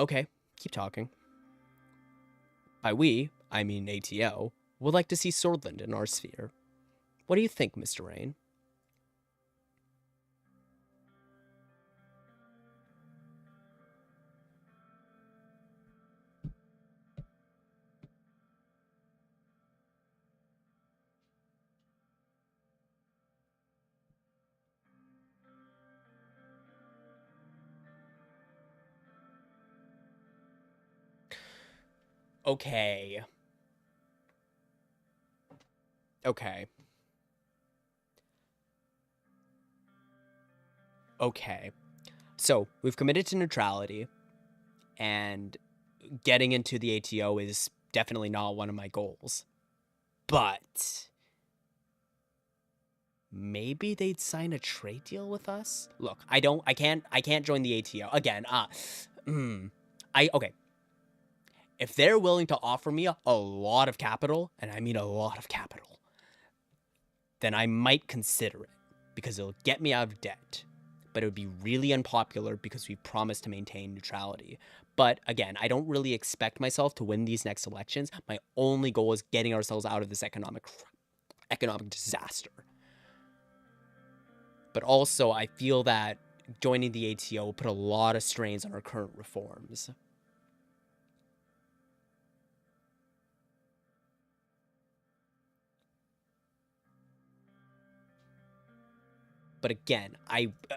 Okay, keep talking. By we, I mean ATO, would like to see Sordland in our sphere. What do you think, Mr. Rain? Okay. Okay. Okay. So, we've committed to neutrality, and getting into the ATO is definitely not one of my goals. But maybe they'd sign a trade deal with us? Look, I can't join the ATO. Again, okay. If they're willing to offer me a lot of capital, and I mean a lot of capital, then I might consider it, because it'll get me out of debt. But it would be really unpopular because we promised to maintain neutrality. But again, I don't really expect myself to win these next elections. My only goal is getting ourselves out of this economic disaster. But also, I feel that joining the ATO will put a lot of strains on our current reforms. But again,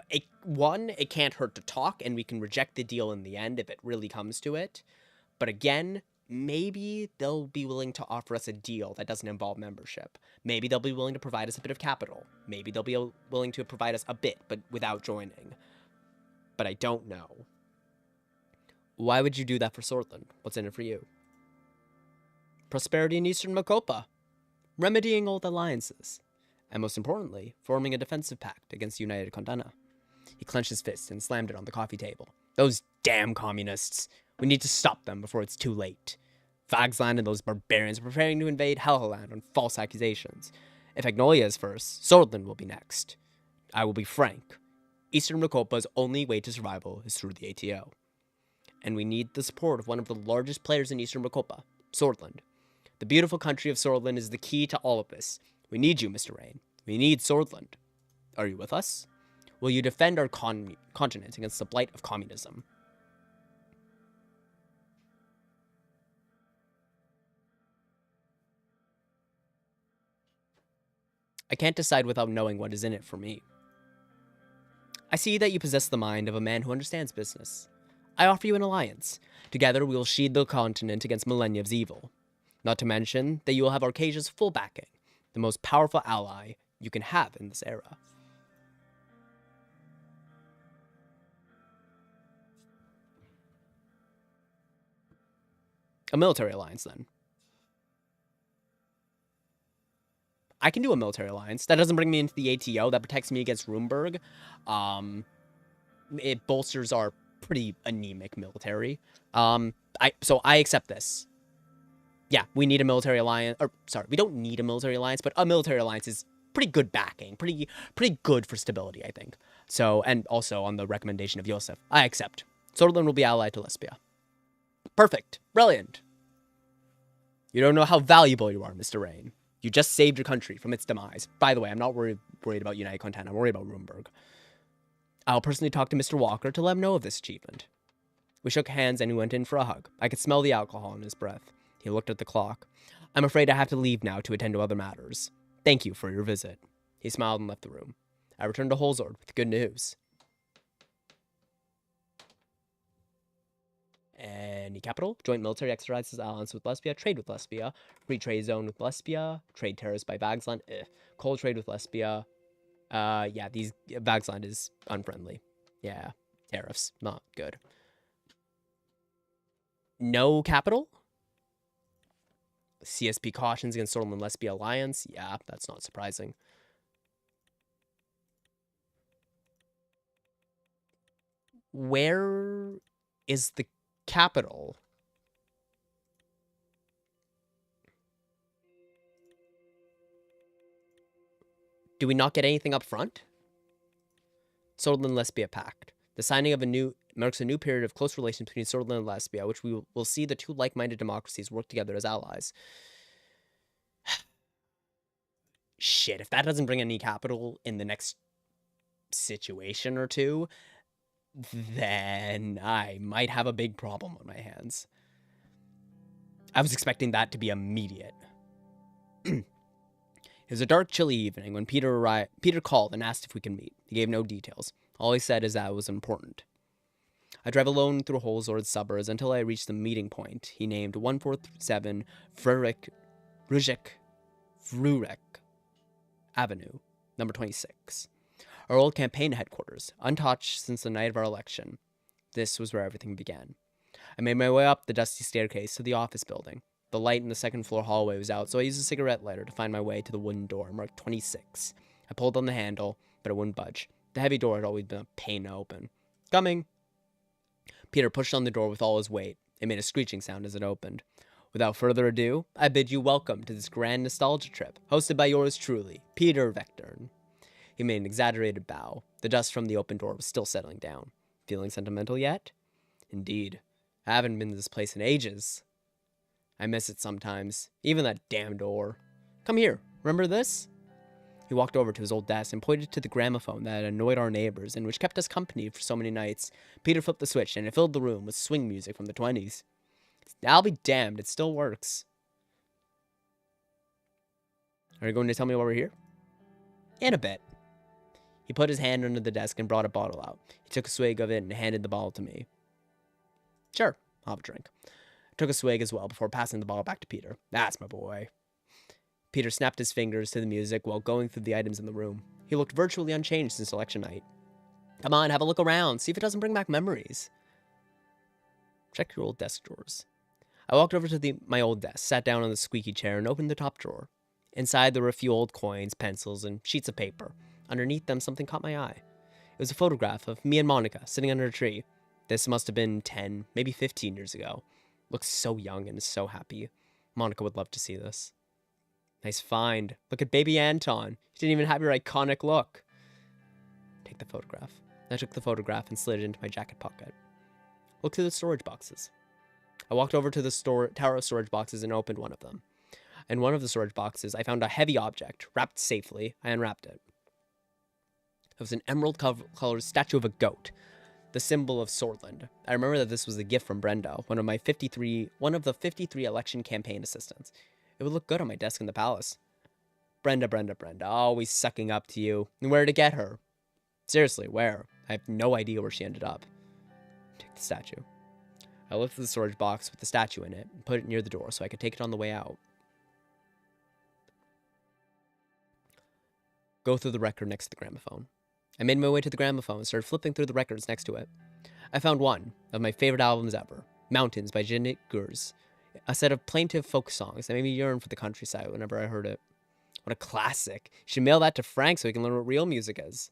it can't hurt to talk, and we can reject the deal in the end if it really comes to it. But again, maybe they'll be willing to offer us a deal that doesn't involve membership. Maybe they'll be willing to provide us a bit of capital. Maybe they'll be willing to provide us a bit, but without joining. But I don't know. Why would you do that for Sordland? What's in it for you? Prosperity in Eastern Makopa. Remedying old alliances. And most importantly, forming a defensive pact against United Condana. He clenched his fist and slammed it on the coffee table. Those damn communists. We need to stop them before it's too late. Vagsland and those barbarians are preparing to invade Helheland on false accusations. If Agnolia is first, Sordland will be next. I will be frank. Eastern Makopa's only way to survival is through the ATO. And we need the support of one of the largest players in Eastern Makopa, Sordland. The beautiful country of Sordland is the key to all of this. We need you, Mr. Rain. We need Sordland. Are you with us? Will you defend our continent against the blight of communism? I can't decide without knowing what is in it for me. I see that you possess the mind of a man who understands business. I offer you an alliance. Together we will shield the continent against millennia of evil. Not to mention that you will have Arcasia's full backing, the most powerful ally you can have in this era. A military alliance, then. I can do a military alliance. That doesn't bring me into the ATO. That protects me against Rumberg. It bolsters our pretty anemic military. So I accept this. Yeah, we need a military alliance. Or, sorry, we don't need a military alliance, but a military alliance is pretty good backing. Pretty good for stability, I think. So, and also on the recommendation of Yosef, I accept. Sordland will be allied to Lesbia. Perfect. Brilliant. You don't know how valuable you are, Mr. Rain. You just saved your country from its demise. By the way, I'm not worried about United Content. I'm worried about Rumberg. I'll personally talk to Mr. Walker to let him know of this achievement. We shook hands and he went in for a hug. I could smell the alcohol in his breath. He looked at the clock. I'm afraid I have to leave now to attend to other matters. Thank you for your visit. He smiled and left the room. I returned to Holzord with good news. Any capital? Joint military exercises, alliance with Lesbia, trade with Lesbia, free trade zone with Lesbia, trade terrace by Vagsland, coal trade with Lesbia. Yeah, Vagsland is unfriendly. Yeah, tariffs, not good. No capital? CSP cautions against Sordland Lesbia alliance. Yeah, that's not surprising. Where is the capital? Do we not get anything up front? Sordland Lesbia Pact. The signing of a new marks a new period of close relations between Sordland and Lesbia, which we will see the two like-minded democracies work together as allies. Shit, if that doesn't bring any capital in the next situation or two, then I might have a big problem on my hands. I was expecting that to be immediate. It was a dark, chilly evening when Peter arrived. Peter called and asked if we could meet. He gave no details. All he said is that it was important. I drive alone through Holzord's suburbs until I reached the meeting point he named 147 Frurek Avenue, number 26. Our old campaign headquarters, untouched since the night of our election. This was where everything began. I made my way up the dusty staircase to the office building. The light in the second-floor hallway was out, so I used a cigarette lighter to find my way to the wooden door marked 26. I pulled on the handle, but it wouldn't budge. The heavy door had always been a pain to open. Coming! Peter pushed on the door with all his weight. It made a screeching sound as it opened. Without further ado, I bid you welcome to this grand nostalgia trip, hosted by yours truly, Peter Vectern. He made an exaggerated bow. The dust from the open door was still settling down. Feeling sentimental yet? Indeed. I haven't been to this place in ages. I miss it sometimes. Even that damn door. Come here. Remember this? He walked over to his old desk and pointed to the gramophone that had annoyed our neighbors and which kept us company for so many nights. Peter flipped the switch and it filled the room with swing music from the 20s. I'll be damned, it still works. Are you going to tell me why we're here? In a bit. He put his hand under the desk and brought a bottle out. He took a swig of it and handed the bottle to me. Sure, I'll have a drink. I took a swig as well before passing the bottle back to Peter. That's my boy. Peter snapped his fingers to the music while going through the items in the room. He looked virtually unchanged since election night. Come on, have a look around. See if it doesn't bring back memories. Check your old desk drawers. I walked over to my old desk, sat down on the squeaky chair, and opened the top drawer. Inside there were a few old coins, pencils, and sheets of paper. Underneath them, something caught my eye. It was a photograph of me and Monica sitting under a tree. This must have been 10, maybe 15 years ago. Looks so young and so happy. Monica would love to see this. Nice find. Look at baby Anton. You didn't even have your iconic look. Take the photograph. I took the photograph and slid it into my jacket pocket. Look through the storage boxes. I walked over to the tower of storage boxes and opened one of them. In one of the storage boxes, I found a heavy object, wrapped safely. I unwrapped it. It was an emerald-colored statue of a goat, the symbol of Sordland. I remember that this was a gift from Brenda, one of the 53 election campaign assistants. It would look good on my desk in the palace. Brenda, always sucking up to you. And where to get her? Seriously, where? I have no idea where she ended up. Take the statue. I lifted the storage box with the statue in it and put it near the door so I could take it on the way out. Go through the record next to the gramophone. I made my way to the gramophone and started flipping through the records next to it. I found one of my favorite albums ever, Mountains by Janet Gers, a set of plaintive folk songs that made me yearn for the countryside whenever I heard it. What a classic. You should mail that to Frank so he can learn what real music is.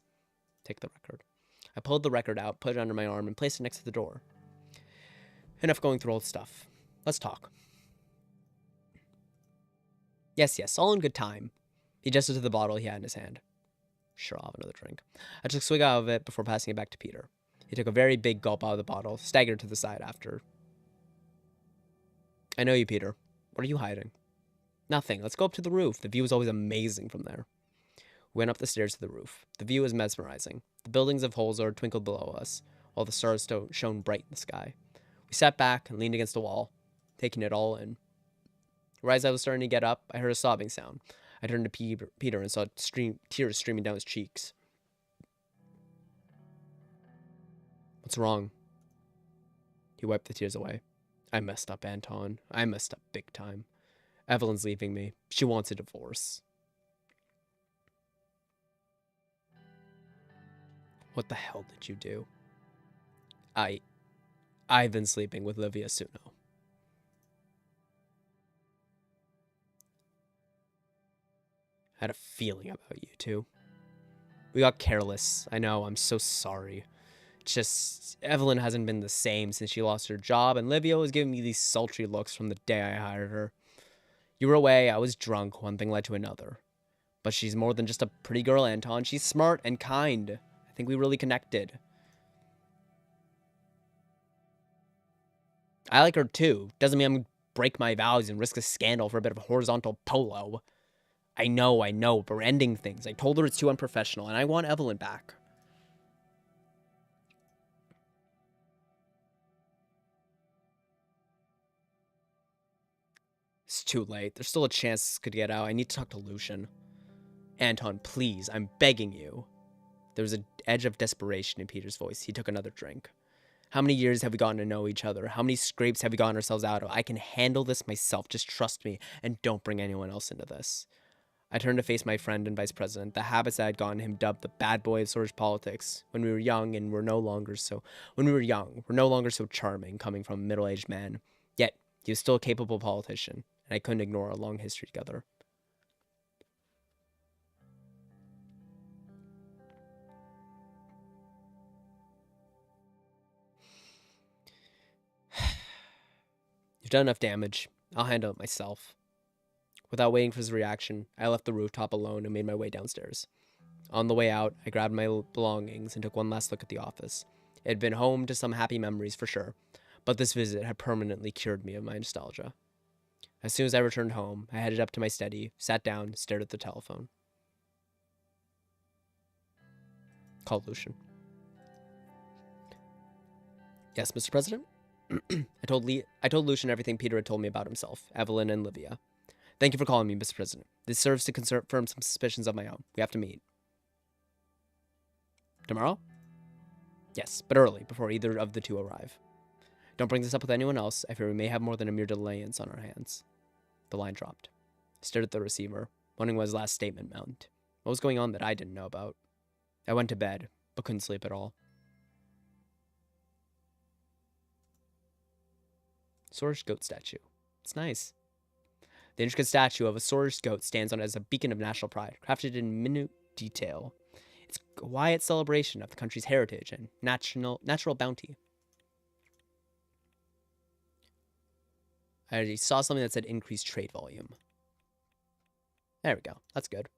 Take the record. I pulled the record out, put it under my arm, and placed it next to the door. Enough going through old stuff. Let's talk. Yes, all in good time. He gestured to the bottle he had in his hand. Sure, I'll have another drink. I took a swig out of it before passing it back to Peter. He took a very big gulp out of the bottle, staggered to the side after. I know you, Peter. What are you hiding? Nothing. Let's go up to the roof. The view is always amazing from there. We went up the stairs to the roof. The view was mesmerizing. The buildings of Holzord twinkled below us, while the stars shone bright in the sky. We sat back and leaned against the wall, taking it all in. Right as I was starting to get up, I heard a sobbing sound. I turned to Peter and saw tears streaming down his cheeks. What's wrong? He wiped the tears away. I messed up, Anton. I messed up big time. Evelyn's leaving me. She wants a divorce. What the hell did you do? I've been sleeping with Livia Suno. I had a feeling about you two. We got careless. I know, I'm so sorry. Just, Evelyn hasn't been the same since she lost her job, and Livia was giving me these sultry looks from the day I hired her. You were away, I was drunk, one thing led to another. But she's more than just a pretty girl, Anton. She's smart and kind. I think we really connected. I like her too. Doesn't mean I'm gonna break my vows and risk a scandal for a bit of horizontal polo. I know, but we're ending things. I told her it's too unprofessional, and I want Evelyn back. It's too late. There's still a chance this could get out. I need to talk to Lucian. Anton, please, I'm begging you. There was an edge of desperation in Peter's voice. He took another drink. How many years have we gotten to know each other? How many scrapes have we gotten ourselves out of? I can handle this myself. Just trust me, and don't bring anyone else into this. I turned to face my friend and vice president. The habits that had gotten him dubbed the bad boy of Sorge politics. When we were young, we're no longer so charming, coming from a middle-aged man. Yet he was still a capable politician, and I couldn't ignore our long history together. You've done enough damage. I'll handle it myself. Without waiting for his reaction, I left the rooftop alone and made my way downstairs. On the way out, I grabbed my belongings and took one last look at the office. It had been home to some happy memories for sure, but this visit had permanently cured me of my nostalgia. As soon as I returned home, I headed up to my study, sat down, stared at the telephone. Called Lucian. Yes, Mr. President? I told Lucian everything Peter had told me about himself, Evelyn, and Livia. Thank you for calling me, Mr. President. This serves to confirm some suspicions of my own. We have to meet. Tomorrow? Yes, but early, before either of the two arrive. Don't bring this up with anyone else. I fear we may have more than a mere delayance on our hands. The line dropped. I stared at the receiver, wondering what his last statement meant. What was going on that I didn't know about? I went to bed, but couldn't sleep at all. Sorge goat statue. It's nice. The intricate statue of a Sorge goat stands on as a beacon of national pride, crafted in minute detail. It's a quiet celebration of the country's heritage and natural bounty. I already saw something that said increased trade volume. There we go. That's good.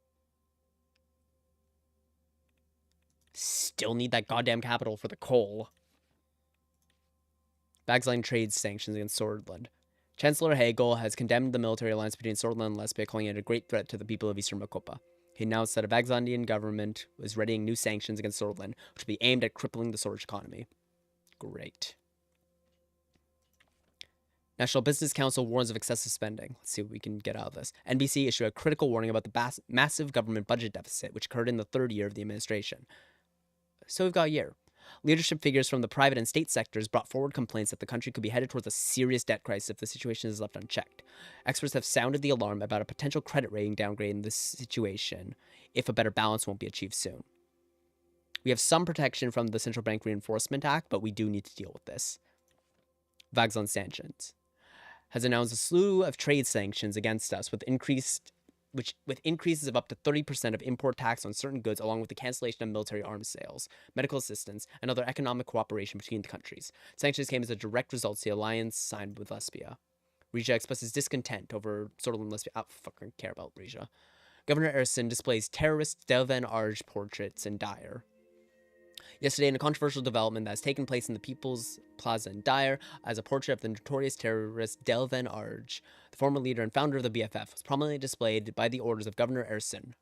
Still need that goddamn capital for the coal. Bagsline trade sanctions against Sordland. Chancellor Hegel has condemned the military alliance between Sordland and Lesbia, calling it a great threat to the people of Eastern Makopa. He announced that a Bagzlandian government was readying new sanctions against Sordland, which would be aimed at crippling the Sorge economy. Great. National Business Council warns of excessive spending. Let's see what we can get out of this. NBC issued a critical warning about the massive government budget deficit, which occurred in the third year of the administration. So we've got a year. Leadership figures from the private and state sectors brought forward complaints that the country could be headed towards a serious debt crisis if the situation is left unchecked. Experts have sounded the alarm about a potential credit rating downgrade in this situation if a better balance won't be achieved soon. We have some protection from the Central Bank Reinforcement Act, but we do need to deal with this. Vagzon Sanctions has announced a slew of trade sanctions against us with increases of up to 30% of import tax on certain goods, along with the cancellation of military arms sales, medical assistance, and other economic cooperation between the countries. Sanctions came as a direct result of the alliance signed with Lesbia. Riga expresses discontent over Sordland and Lesbia. I don't fucking care about Riga. Governor Erson displays terrorist Delven Arge portraits in Dyer. Yesterday, in a controversial development that has taken place in the People's Plaza in Dyer, as a portrait of the notorious terrorist Delven Arge, the former leader and founder of the BFF, was prominently displayed by the orders of Governor Erson.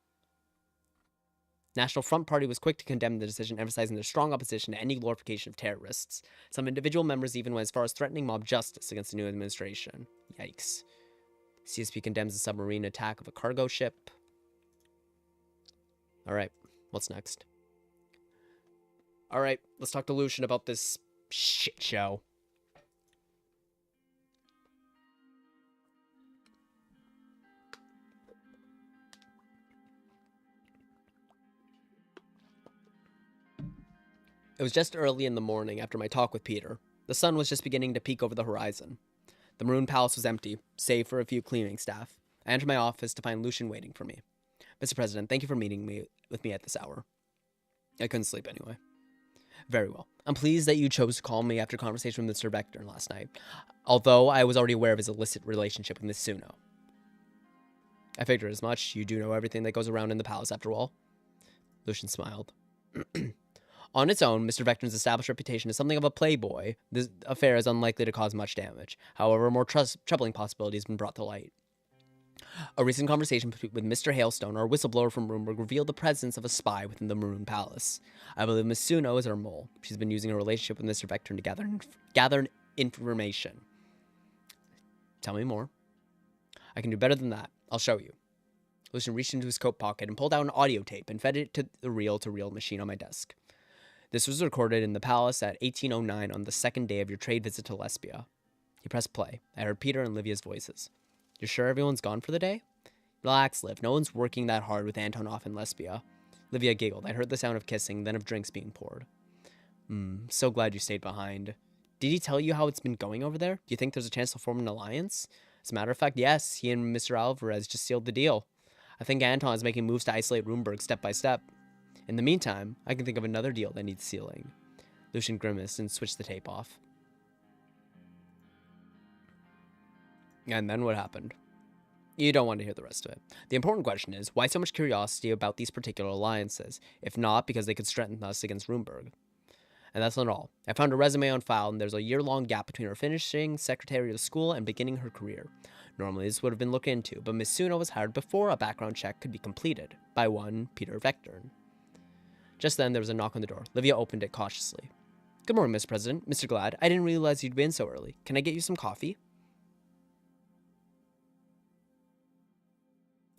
National Front Party was quick to condemn the decision, emphasizing their strong opposition to any glorification of terrorists. Some individual members even went as far as threatening mob justice against the new administration. Yikes. CSP condemns the submarine attack of a cargo ship. Alright, what's next? Alright, let's talk to Lucian about this shit show. It was just early in the morning after my talk with Peter. The sun was just beginning to peek over the horizon. The Maroon Palace was empty, save for a few cleaning staff. I entered my office to find Lucian waiting for me. Mr. President, thank you for meeting with me at this hour. I couldn't sleep anyway. Very well. I'm pleased that you chose to call me after conversation with Mr. Vector last night, although I was already aware of his illicit relationship with Miss Suno. I figured as much. You do know everything that goes around in the palace, after all. Lucian smiled. On its own, Mr. Vectron's established reputation as something of a playboy. This affair is unlikely to cause much damage. However, a more troubling possibility has been brought to light. A recent conversation with Mr. Hailstone, our whistleblower from Roomberg, revealed the presence of a spy within the Maroon Palace. I believe Miss Suno is our mole. She's been using her relationship with Mr. Vectron to gather information. Tell me more. I can do better than that. I'll show you. Lucian reached into his coat pocket and pulled out an audio tape and fed it to the reel-to-reel machine on my desk. This was recorded in the palace at 1809 on the second day of your trade visit to Lesbia. He pressed play. I heard Peter and Livia's voices. You're sure everyone's gone for the day? Relax, Liv. No one's working that hard with Anton off in Lesbia. Livia giggled. I heard the sound of kissing, then of drinks being poured. So glad you stayed behind. Did he tell you how it's been going over there? Do you think there's a chance to form an alliance? As a matter of fact, yes. He and Mr. Alvarez just sealed the deal. I think Anton is making moves to isolate Roomberg step by step. In the meantime, I can think of another deal that needs sealing. Lucian grimaced and switched the tape off. And then what happened? You don't want to hear the rest of it. The important question is, why so much curiosity about these particular alliances, if not because they could strengthen us against Roomberg? And that's not all. I found a resume on file, and there's a year-long gap between her finishing secretary of school and beginning her career. Normally, this would have been looked into, but Miss Suno was hired before a background check could be completed by one Peter Vectron. Just then, there was a knock on the door. Livia opened it cautiously. Good morning, Miss President. Mr. Glad. I didn't realize you'd be in so early. Can I get you some coffee?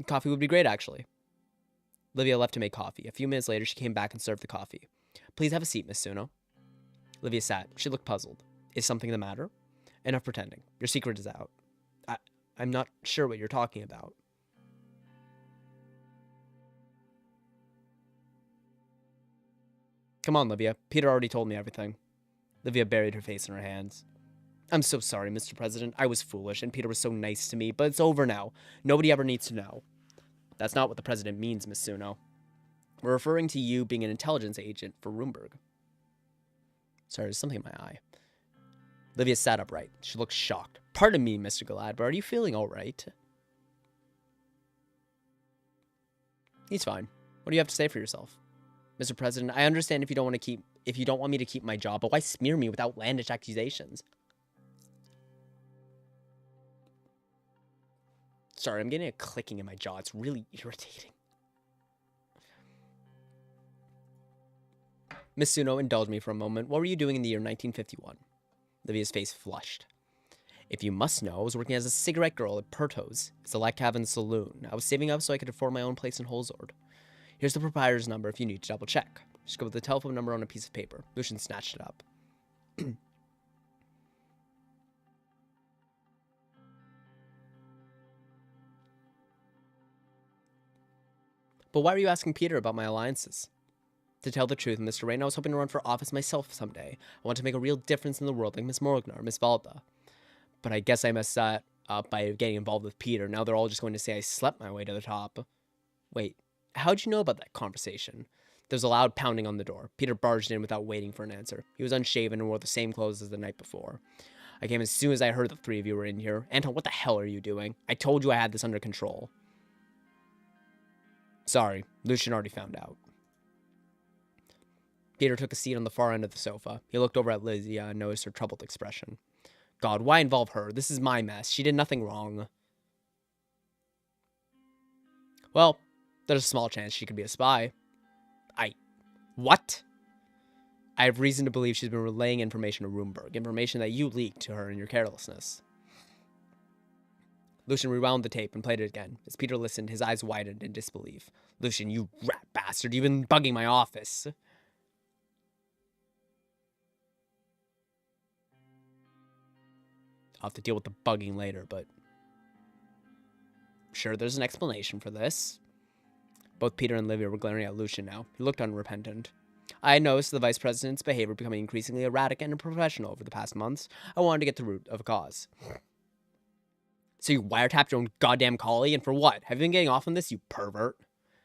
Coffee would be great, actually. Livia left to make coffee. A few minutes later, she came back and served the coffee. Please have a seat, Miss Suno. Livia sat. She looked puzzled. Is something the matter? Enough pretending. Your secret is out. I'm not sure what you're talking about. Come on, Livia. Peter already told me everything. Livia buried her face in her hands. I'm so sorry, Mr. President. I was foolish, and Peter was so nice to me, but it's over now. Nobody ever needs to know. That's not what the President means, Miss Suno. We're referring to you being an intelligence agent for Roomberg. Sorry, there's something in my eye. Livia sat upright. She looked shocked. Pardon me, Mr. Galad, but are you feeling all right? He's fine. What do you have to say for yourself? Mr. President, I understand if you don't want me to keep my job, but why smear me with outlandish accusations? Sorry, I'm getting a clicking in my jaw. It's really irritating. Miss Suno indulged me for a moment. What were you doing in the year 1951? Livia's face flushed. If you must know, I was working as a cigarette girl at Perto's. It's a Lac Cabin saloon. I was saving up so I could afford my own place in Holzord. Here's the proprietor's number if you need to double check. Just go with the telephone number on a piece of paper. Lucian snatched it up. But why are you asking Peter about my alliances? To tell the truth, Mr. Rain, I was hoping to run for office myself someday. I want to make a real difference in the world like Miss Morgna or Miss Valda. But I guess I messed that up by getting involved with Peter. Now they're all just going to say I slept my way to the top. Wait, how'd you know about that conversation? There was a loud pounding on the door. Peter barged in without waiting for an answer. He was unshaven and wore the same clothes as the night before. I came as soon as I heard the three of you were in here. Anton, what the hell are you doing? I told you I had this under control. Sorry, Lucian already found out. Peter took a seat on the far end of the sofa. He looked over at Lydia and noticed her troubled expression. God, why involve her? This is my mess. She did nothing wrong. Well, there's a small chance she could be a spy. What? I have reason to believe she's been relaying information to Roomberg, information that you leaked to her in your carelessness. Lucian rewound the tape and played it again. As Peter listened, his eyes widened in disbelief. Lucian, you rat bastard, you've been bugging my office. I'll have to deal with the bugging later, but I'm sure there's an explanation for this. Both Peter and Livia were glaring at Lucian now. He looked unrepentant. I had noticed the vice president's behavior becoming increasingly erratic and unprofessional over the past months. I wanted to get to the root of a cause. So you wiretapped your own goddamn collie, and for what? Have you been getting off on this, you pervert?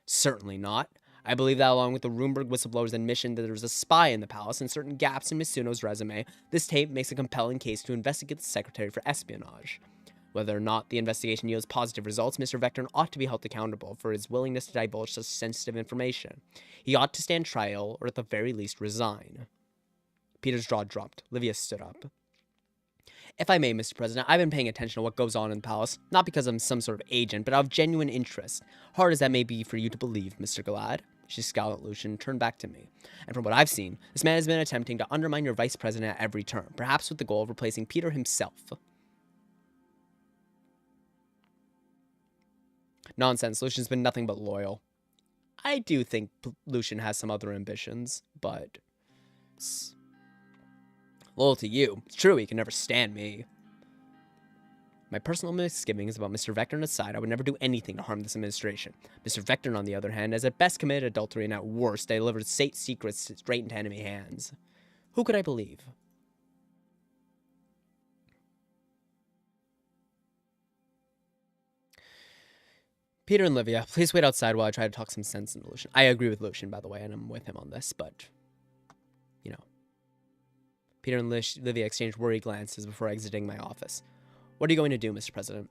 Certainly not. I believe that along with the Roomberg whistleblower's admission that there was a spy in the palace and certain gaps in Miss Suno's resume, this tape makes a compelling case to investigate the secretary for espionage. Whether or not the investigation yields positive results, Mr. Vectorn ought to be held accountable for his willingness to divulge such sensitive information. He ought to stand trial, or at the very least resign. Peter's jaw dropped. Livia stood up. If I may, Mr. President, I've been paying attention to what goes on in the palace, not because I'm some sort of agent, but out of genuine interest. Hard as that may be for you to believe, Mr. Galad. She scowled at Lucian and turned back to me. And from what I've seen, this man has been attempting to undermine your vice president at every turn, perhaps with the goal of replacing Peter himself. Nonsense. Lucian's been nothing but loyal. I do think Lucian has some other ambitions, but it's loyal to you. It's true, he can never stand me. My personal misgivings about Mr. Vectorn aside, I would never do anything to harm this administration. Mr. Vectorn, on the other hand, has at best committed adultery and at worst delivered state secrets straight into enemy hands. Who could I believe? Peter and Livia, please wait outside while I try to talk some sense into Lucian. I agree with Lucian, by the way, and I'm with him on this, but, you know. Peter and Livia exchanged worried glances before exiting my office. What are you going to do, Mr. President?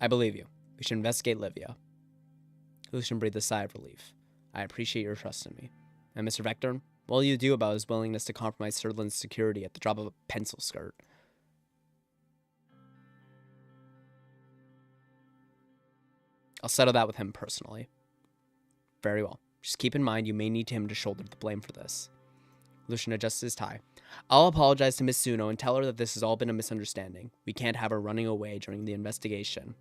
I believe you. We should investigate Livia. Lucian breathed a sigh of relief. I appreciate your trust in me. And Mr. Vectorn, what will you do about his willingness to compromise Sordland's security at the drop of a pencil skirt? I'll settle that with him personally. Very well. Just keep in mind you may need him to shoulder the blame for this. Lucian adjusted his tie. I'll apologize to Miss Suno and tell her that this has all been a misunderstanding. We can't have her running away during the investigation.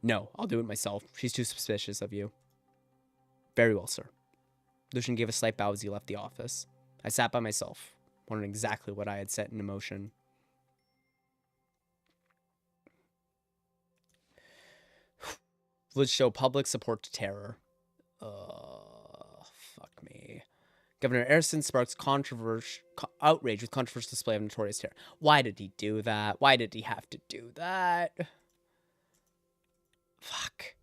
No, I'll do it myself. She's too suspicious of you. Very well, sir. Lucian gave a slight bow as he left the office. I sat by myself, wondering exactly what I had set in motion. Let's show public support to terror. Fuck me. Governor Erson sparks outrage with controversial display of notorious terror. Why did he do that? Why did he have to do that? Fuck.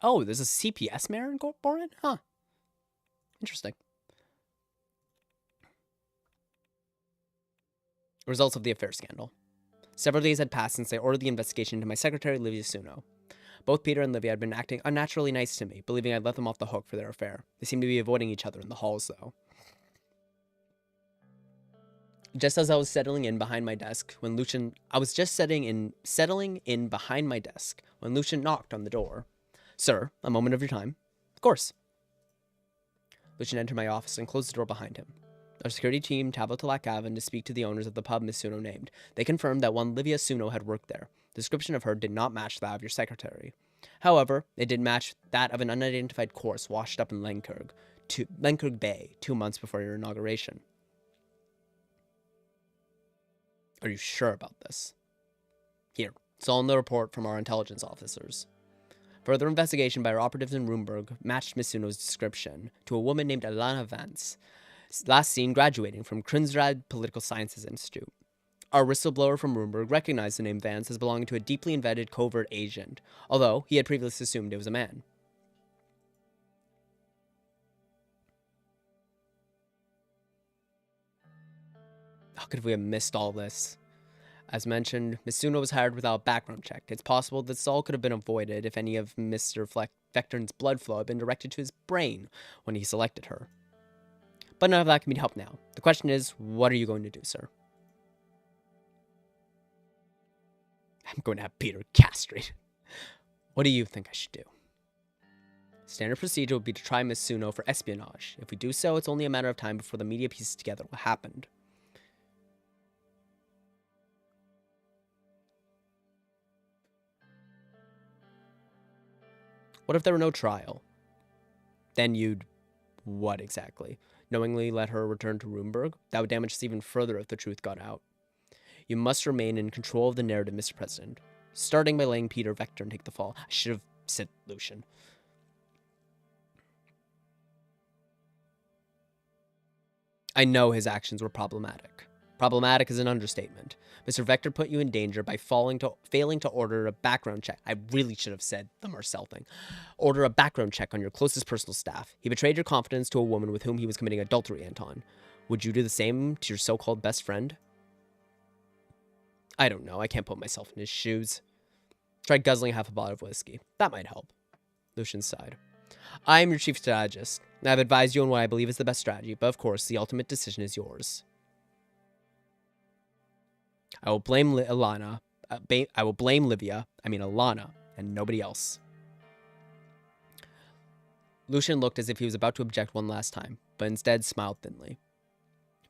Oh, there's a CPS mayor in Boren? Huh. Interesting. Results of the affair scandal. Several days had passed since I ordered the investigation into my secretary, Livia Suno. Both Peter and Livia had been acting unnaturally nice to me, believing I'd let them off the hook for their affair. They seemed to be avoiding each other in the halls, though. Just as I was settling in behind my desk, when Lucian... settling in behind my desk, when Lucian knocked on the door. Sir, a moment of your time. Of course. Lucian entered my office and closed the door behind him. Our security team traveled to Lac Avon to speak to the owners of the pub Miss Suno named. They confirmed that one Livia Suno had worked there. The description of her did not match that of your secretary. However, it did match that of an unidentified corpse washed up in Lenkirk Bay 2 months before your inauguration. Are you sure about this? Here, it's all in the report from our intelligence officers. Further investigation by our operatives in Rumburg matched Miss Suno's description to a woman named Alana Vance, last seen graduating from Krunsrad Political Sciences Institute. Our whistleblower from Rumburg recognized the name Vance as belonging to a deeply embedded covert agent, although he had previously assumed it was a man. How could we have missed all this? As mentioned, Miss Suno was hired without a background check. It's possible this all could have been avoided if any of Mr. Vectorn's blood flow had been directed to his brain when he selected her. But none of that can be helped now. The question is, what are you going to do, sir? I'm going to have Peter castrated. What do you think I should do? Standard procedure would be to try Miss Suno for espionage. If we do so, it's only a matter of time before the media pieces together what happened. What if there were no trial? Then you'd... what exactly? Knowingly let her return to Rumburg? That would damage us even further if the truth got out. You must remain in control of the narrative, Mr. President. Starting by letting Peter Vectorn take the fall. I should have said Lucian. I know his actions were problematic, Problematic is an understatement. Mr. Vector put you in danger by failing to order a background check. I really should have said the Marcel thing. Order a background check on your closest personal staff. He betrayed your confidence to a woman with whom he was committing adultery, Anton. Would you do the same to your so-called best friend? I don't know. I can't put myself in his shoes. Try guzzling half a bottle of whiskey. That might help. Lucian sighed. I am your chief strategist. I've advised you on what I believe is the best strategy, but of course, the ultimate decision is yours. I will blame Alana. I will blame Livia. I mean Alana, and nobody else. Lucian looked as if he was about to object one last time, but instead smiled thinly.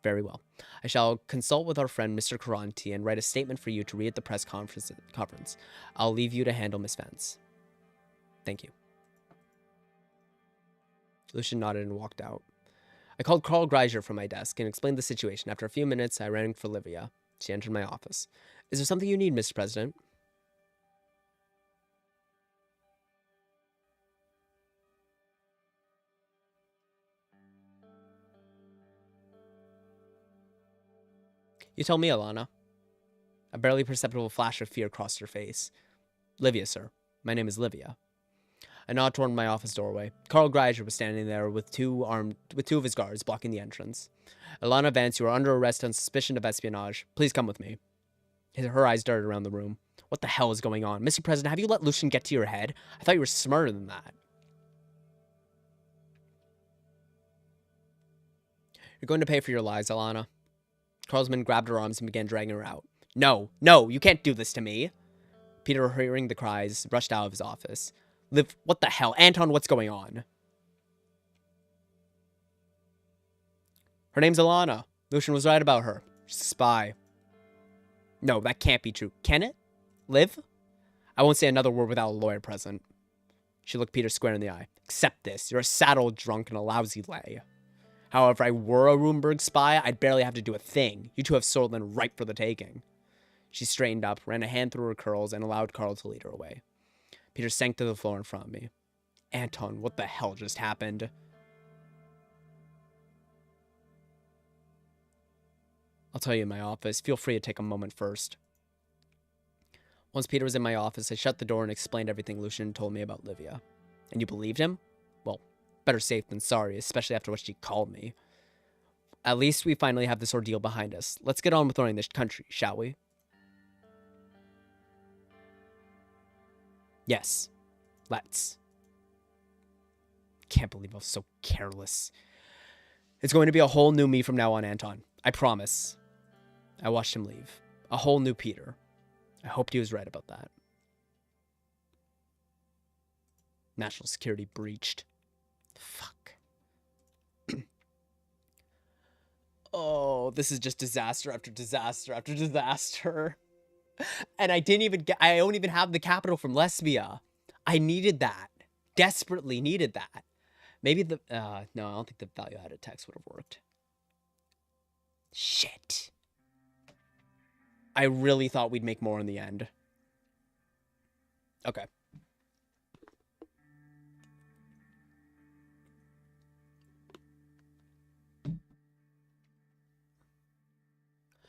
Very well. I shall consult with our friend Mr. Caranti and write a statement for you to read at the press conference. I'll leave you to handle Miss Vance. Thank you. Lucian nodded and walked out. I called Carl Greiser from my desk and explained the situation. After a few minutes, I rang for Livia. She entered my office. Is there something you need, Mr. President? You tell me, Alana. A barely perceptible flash of fear crossed her face. Livia, sir. My name is Livia. I nodded toward my office doorway. Carl Greiser was standing there with two of his guards blocking the entrance. Alana Vance, you are under arrest on suspicion of espionage. Please come with me. Her eyes darted around the room. What the hell is going on? Mr. President, have you let Lucian get to your head? I thought you were smarter than that. You're going to pay for your lies, Alana. Carlsman grabbed her arms and began dragging her out. No, you can't do this to me. Peter, hearing the cries, rushed out of his office. Liv, what the hell? Anton, what's going on? Her name's Alana. Lucian was right about her. She's a spy. No, that can't be true. Can it? Liv? I won't say another word without a lawyer present. She looked Peter square in the eye. Accept this. You're a sad old drunk and a lousy lay. However, if I were a Roomberg spy, I'd barely have to do a thing. You two have Sordland ripe for the taking. She straightened up, ran a hand through her curls, and allowed Carl to lead her away. Peter sank to the floor in front of me. Anton, what the hell just happened? I'll tell you in my office. Feel free to take a moment first. Once Peter was in my office, I shut the door and explained everything Lucian told me about Livia. And you believed him? Well, better safe than sorry, especially after what she called me. At least we finally have this ordeal behind us. Let's get on with running this country, shall we? Yes. Let's. Can't believe I was so careless. It's going to be a whole new me from now on, Anton. I promise. I watched him leave. A whole new Peter. I hoped he was right about that. National security breached. Fuck. Oh, this is just disaster after disaster after disaster. And I don't even have the capital from Lesbia. I needed that. Desperately needed that. Maybe no, I don't think the value added text would have worked. Shit. I really thought we'd make more in the end. Okay.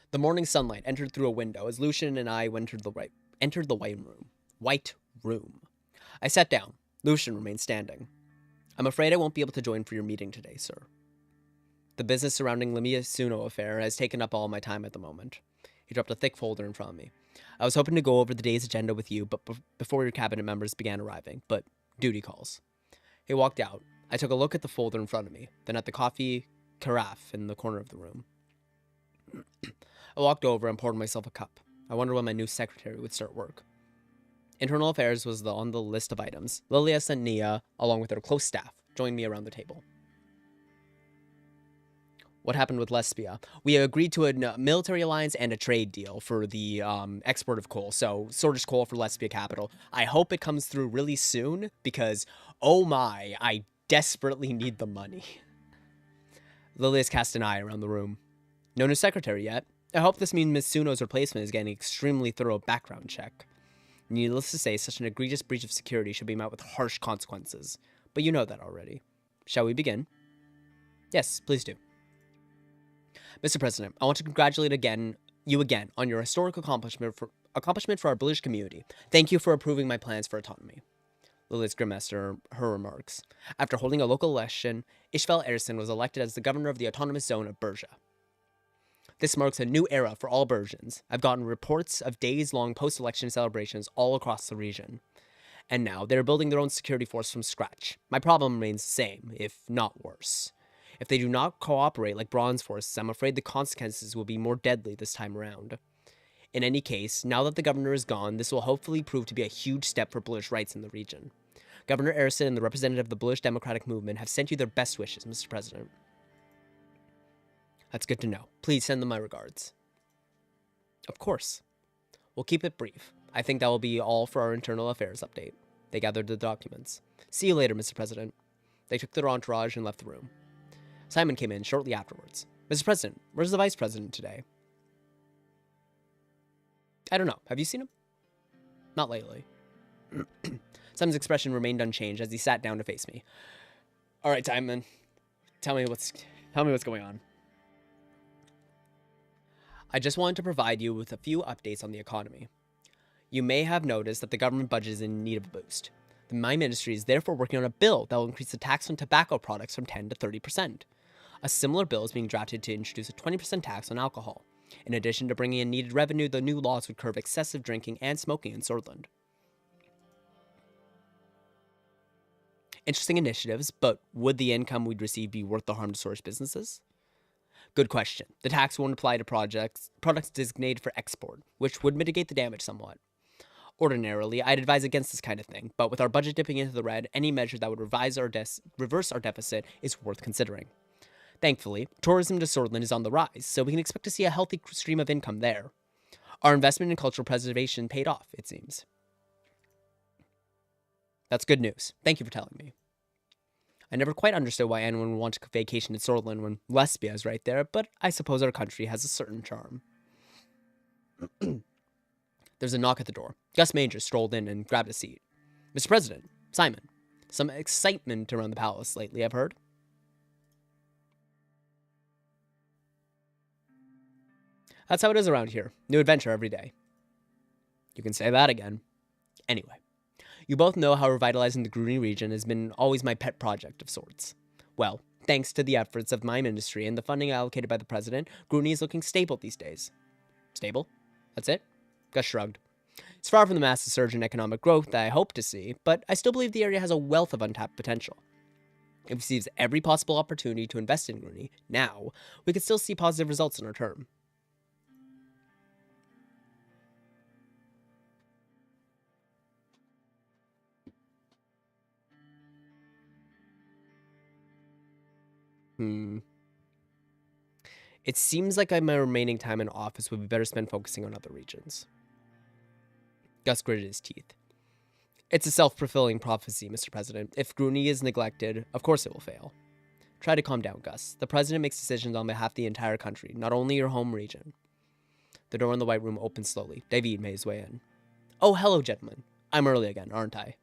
The morning sunlight entered through a window as Lucian and I entered the white room. I sat down. Lucian remained standing. I'm afraid I won't be able to join for your meeting today, sir. The business surrounding Limia Suno affair has taken up all my time at the moment. He dropped a thick folder in front of me. I was hoping to go over the day's agenda with you, but before your cabinet members began arriving, but duty calls. He walked out. I took a look at the folder in front of me, then at the coffee carafe in the corner of the room. I walked over and poured myself a cup. I wondered when my new secretary would start work. Internal affairs was on the list of items. Lilias and Nia, along with her close staff, joined me around the table. What happened with Lesbia? We agreed to a military alliance and a trade deal for the export of coal. So, Sordish coal for Lesbia capital. I hope it comes through really soon because, oh my, I desperately need the money. Lilias cast an eye around the room. No new secretary yet. I hope this means Ms. Suno's replacement is getting an extremely thorough background check. Needless to say, such an egregious breach of security should be met with harsh consequences. But you know that already. Shall we begin? Yes, please do. Mr. President, I want to congratulate you again on your historic accomplishment for our British community. Thank you for approving my plans for autonomy. Lilith grimaced her remarks. After holding a local election, Ishval Ersin was elected as the governor of the autonomous zone of Berja. This marks a new era for all Bersians. I've gotten reports of days-long post-election celebrations all across the region. And now, they're building their own security force from scratch. My problem remains the same, if not worse. If they do not cooperate like Bronze forces, I'm afraid the consequences will be more deadly this time around. In any case, now that the governor is gone, this will hopefully prove to be a huge step for British rights in the region. Governor Erison and the representative of the British Democratic Movement have sent you their best wishes, Mr. President. That's good to know. Please send them my regards. Of course. We'll keep it brief. I think that will be all for our internal affairs update. They gathered the documents. See you later, Mr. President. They took their entourage and left the room. Simon came in shortly afterwards. Mr. President, where's the Vice President today? I don't know. Have you seen him? Not lately. Simon's expression remained unchanged as he sat down to face me. All right, Simon. Tell me what's going on. I just wanted to provide you with a few updates on the economy. You may have noticed that the government budget is in need of a boost. My ministry is therefore working on a bill that will increase the tax on tobacco products from 10 to 30%. A similar bill is being drafted to introduce a 20% tax on alcohol. In addition to bringing in needed revenue, the new laws would curb excessive drinking and smoking in Sordland. Interesting initiatives, but would the income we'd receive be worth the harm to source businesses? Good question. The tax won't apply to products designated for export, which would mitigate the damage somewhat. Ordinarily, I'd advise against this kind of thing, but with our budget dipping into the red, any measure that would reverse our deficit is worth considering. Thankfully, tourism to Sordland is on the rise, so we can expect to see a healthy stream of income there. Our investment in cultural preservation paid off, it seems. That's good news. Thank you for telling me. I never quite understood why anyone would want to vacation in Sordland when Lesbia is right there, but I suppose our country has a certain charm. There's a knock at the door. Gus Major strolled in and grabbed a seat. Mr. President, Simon. Some excitement around the palace lately, I've heard. That's how it is around here. New adventure every day. You can say that again. Anyway, you both know how revitalizing the Gruni region has been always my pet project of sorts. Well, thanks to the efforts of my ministry and the funding allocated by the president, Gruni is looking stable these days. Stable? That's it? Gus shrugged. It's far from the massive surge in economic growth that I hope to see, but I still believe the area has a wealth of untapped potential. It receives every possible opportunity to invest in Gruni. Now, we could still see positive results in our term. It seems like my remaining time in office would be better spent focusing on other regions. Gus gritted his teeth. It's a self-fulfilling prophecy, Mr. President. If Gruni is neglected, of course it will fail. Try to calm down, Gus. The president makes decisions on behalf of the entire country, not only your home region. The door in the White Room opened slowly. David made his way in. Oh, hello, gentlemen. I'm early again, aren't I?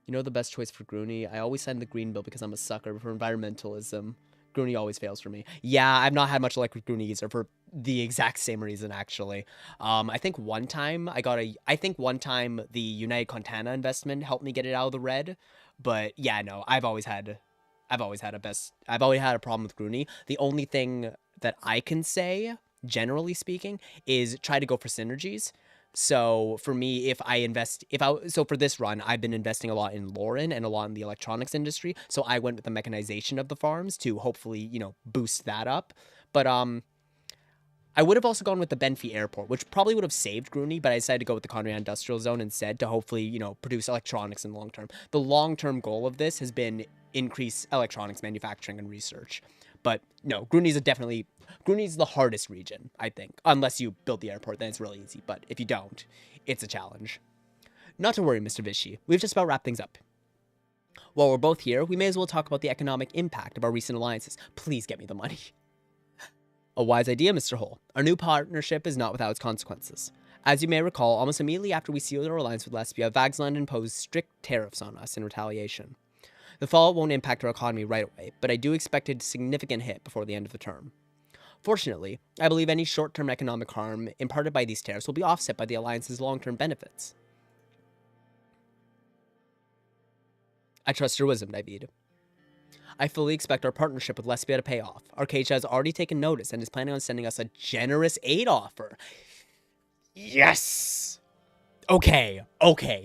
You know the best choice for Gruni? I always sign the green bill because I'm a sucker for environmentalism. Gruni always fails for me. Yeah, I've not had much luck with Gruni either for the exact same reason, actually. I think one time the United Contana investment helped me get it out of the red. But yeah, no, I've always had a problem with Gruni. The only thing that I can say, generally speaking, is try to go for synergies. So for me, so for this run, I've been investing a lot in Lauren and a lot in the electronics industry. So I went with the mechanization of the farms to hopefully, boost that up. But I would have also gone with the Benfey Airport, which probably would have saved Gruni, but I decided to go with the Conrail Industrial Zone instead to hopefully, produce electronics in the long term. The long-term goal of this has been increase electronics manufacturing and research. But no, Gruni's the hardest region, I think. Unless you build the airport, then it's really easy. But if you don't, it's a challenge. Not to worry, Mr. Vichy. We've just about wrapped things up. While we're both here, we may as well talk about the economic impact of our recent alliances. Please get me the money. A wise idea, Mr. Hole. Our new partnership is not without its consequences. As you may recall, almost immediately after we sealed our alliance with Lesbia, Vagsland imposed strict tariffs on us in retaliation. The fallout won't impact our economy right away, but I do expect a significant hit before the end of the term. Fortunately, I believe any short-term economic harm imparted by these tariffs will be offset by the Alliance's long-term benefits. I trust your wisdom, David. I fully expect our partnership with Lesbia to pay off. Arcadia has already taken notice and is planning on sending us a generous aid offer. Yes! Okay,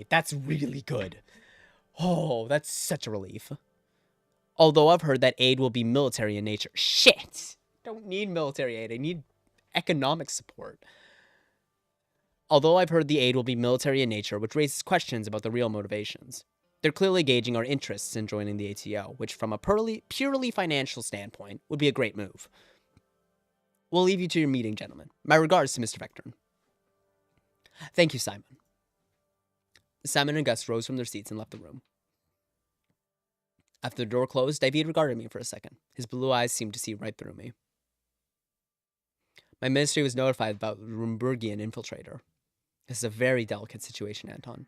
that's really good. Oh, that's such a relief. Although I've heard that aid will be military in nature. Shit! Don't need military aid, I need economic support. Although I've heard the aid will be military in nature, which raises questions about the real motivations. They're clearly gauging our interests in joining the ATO, which from a purely financial standpoint would be a great move. We'll leave you to your meeting, gentlemen. My regards to Mr. Vectorn. Thank you, Simon. Simon and Gus rose from their seats and left the room. After the door closed, David regarded me for a second. His blue eyes seemed to see right through me. My ministry was notified about the Rumburgian infiltrator. This is a very delicate situation, Anton.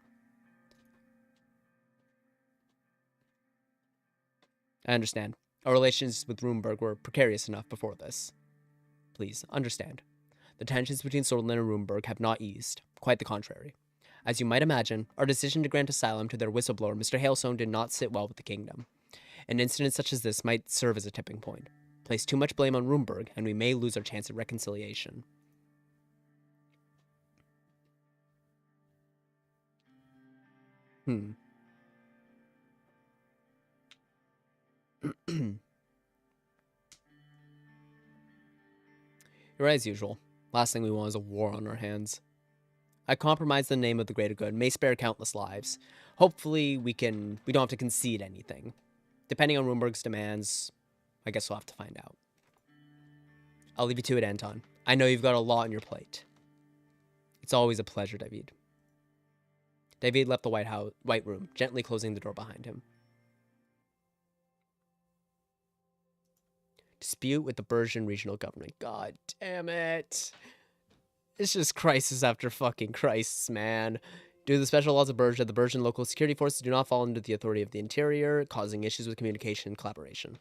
I understand. Our relations with Rumburg were precarious enough before this. Please, understand. The tensions between Sordland and Rumburg have not eased. Quite the contrary. As you might imagine, our decision to grant asylum to their whistleblower, Mr. Hailstone, did not sit well with the kingdom. An incident such as this might serve as a tipping point. Place too much blame on Rumburg, and we may lose our chance at reconciliation. You're right as usual. Last thing we want is a war on our hands. I compromise the name of the greater good, may spare countless lives. Hopefully we don't have to concede anything. Depending on Rumburg's demands, I guess we'll have to find out. I'll leave you to it, Anton. I know you've got a lot on your plate. It's always a pleasure, David. David left the White Room, gently closing the door behind him. Dispute with the Bergen regional government. God damn it. It's just crisis after fucking crisis, man. Due to the special laws of Bergen, the Bergen local security forces do not fall under the authority of the interior, causing issues with communication and collaboration.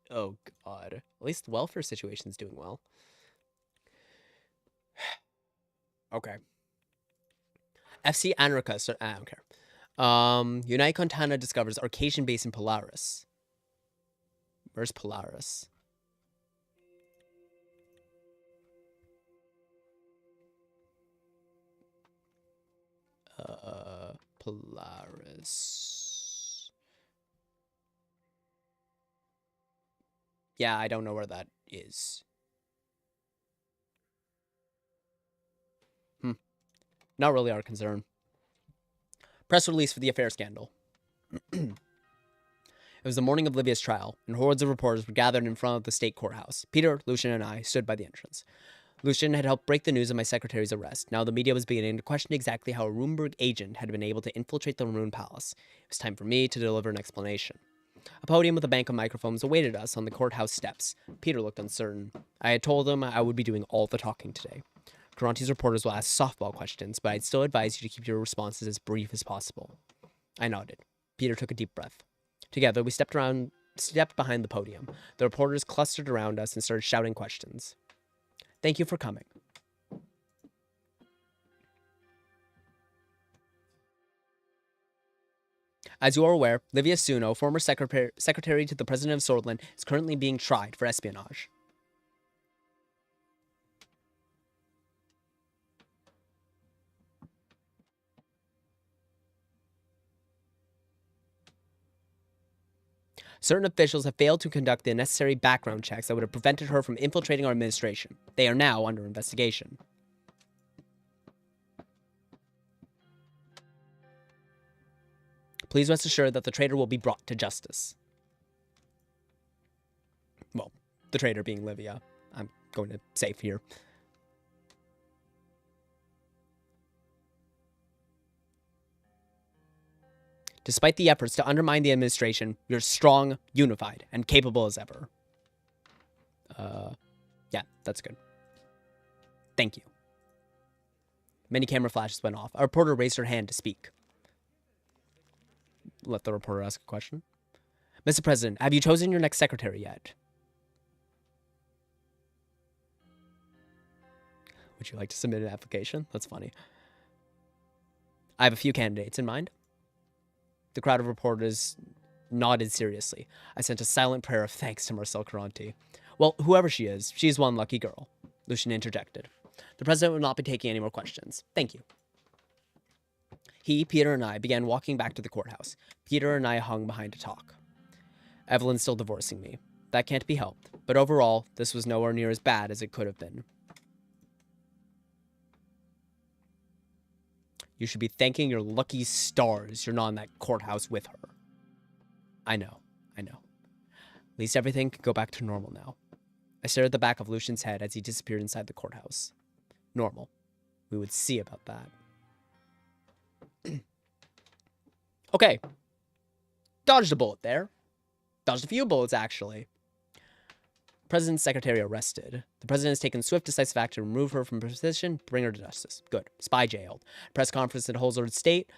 Oh, God. At least the welfare situation's doing well. Okay. FC Anarchus. I don't care. Unite Contana discovers Arcasian base in Polaris. Where's Polaris? Polaris. Yeah, I don't know where that is. Not really our concern. Press release for the affair scandal. It was the morning of Livia's trial, and hordes of reporters were gathered in front of the state courthouse. Peter, Lucian, and I stood by the entrance. Lucian had helped break the news of my secretary's arrest. Now the media was beginning to question exactly how a Rumburg agent had been able to infiltrate the Maroon Palace. It was time for me to deliver an explanation. A podium with a bank of microphones awaited us on the courthouse steps. Peter looked uncertain. I had told him I would be doing all the talking today. Garanti's reporters will ask softball questions, but I'd still advise you to keep your responses as brief as possible. I nodded. Peter took a deep breath. Together, we stepped behind the podium. The reporters clustered around us and started shouting questions. Thank you for coming. As you are aware, Livia Suno, former secretary to the president of Sordland, is currently being tried for espionage. Certain officials have failed to conduct the necessary background checks that would have prevented her from infiltrating our administration. They are now under investigation. Please rest assured that the traitor will be brought to justice. Well, the traitor being Livia. I'm going to save here. Despite the efforts to undermine the administration, you're strong, unified, and capable as ever. Yeah, that's good. Thank you. Many camera flashes went off. A reporter raised her hand to speak. Let the reporter ask a question. Mr. President, have you chosen your next secretary yet? Would you like to submit an application? That's funny. I have a few candidates in mind. The crowd of reporters nodded seriously. I sent a silent prayer of thanks to Marcel Caronti. Well, whoever she is, she's one lucky girl. Lucian interjected. The president will not be taking any more questions. Thank you. He, Peter, and I began walking back to the courthouse. Peter and I hung behind to talk. Evelyn's still divorcing me. That can't be helped. But overall, this was nowhere near as bad as it could have been. You should be thanking your lucky stars you're not in that courthouse with her. I know. At least everything can go back to normal now. I stared at the back of Lucian's head as he disappeared inside the courthouse. Normal. We would see about that. Okay. Dodged a bullet there. Dodged a few bullets, actually. President's secretary arrested. The president has taken swift, decisive action to remove her from her position, bring her to justice. Good. Spy jailed. Press conference at Holzard State.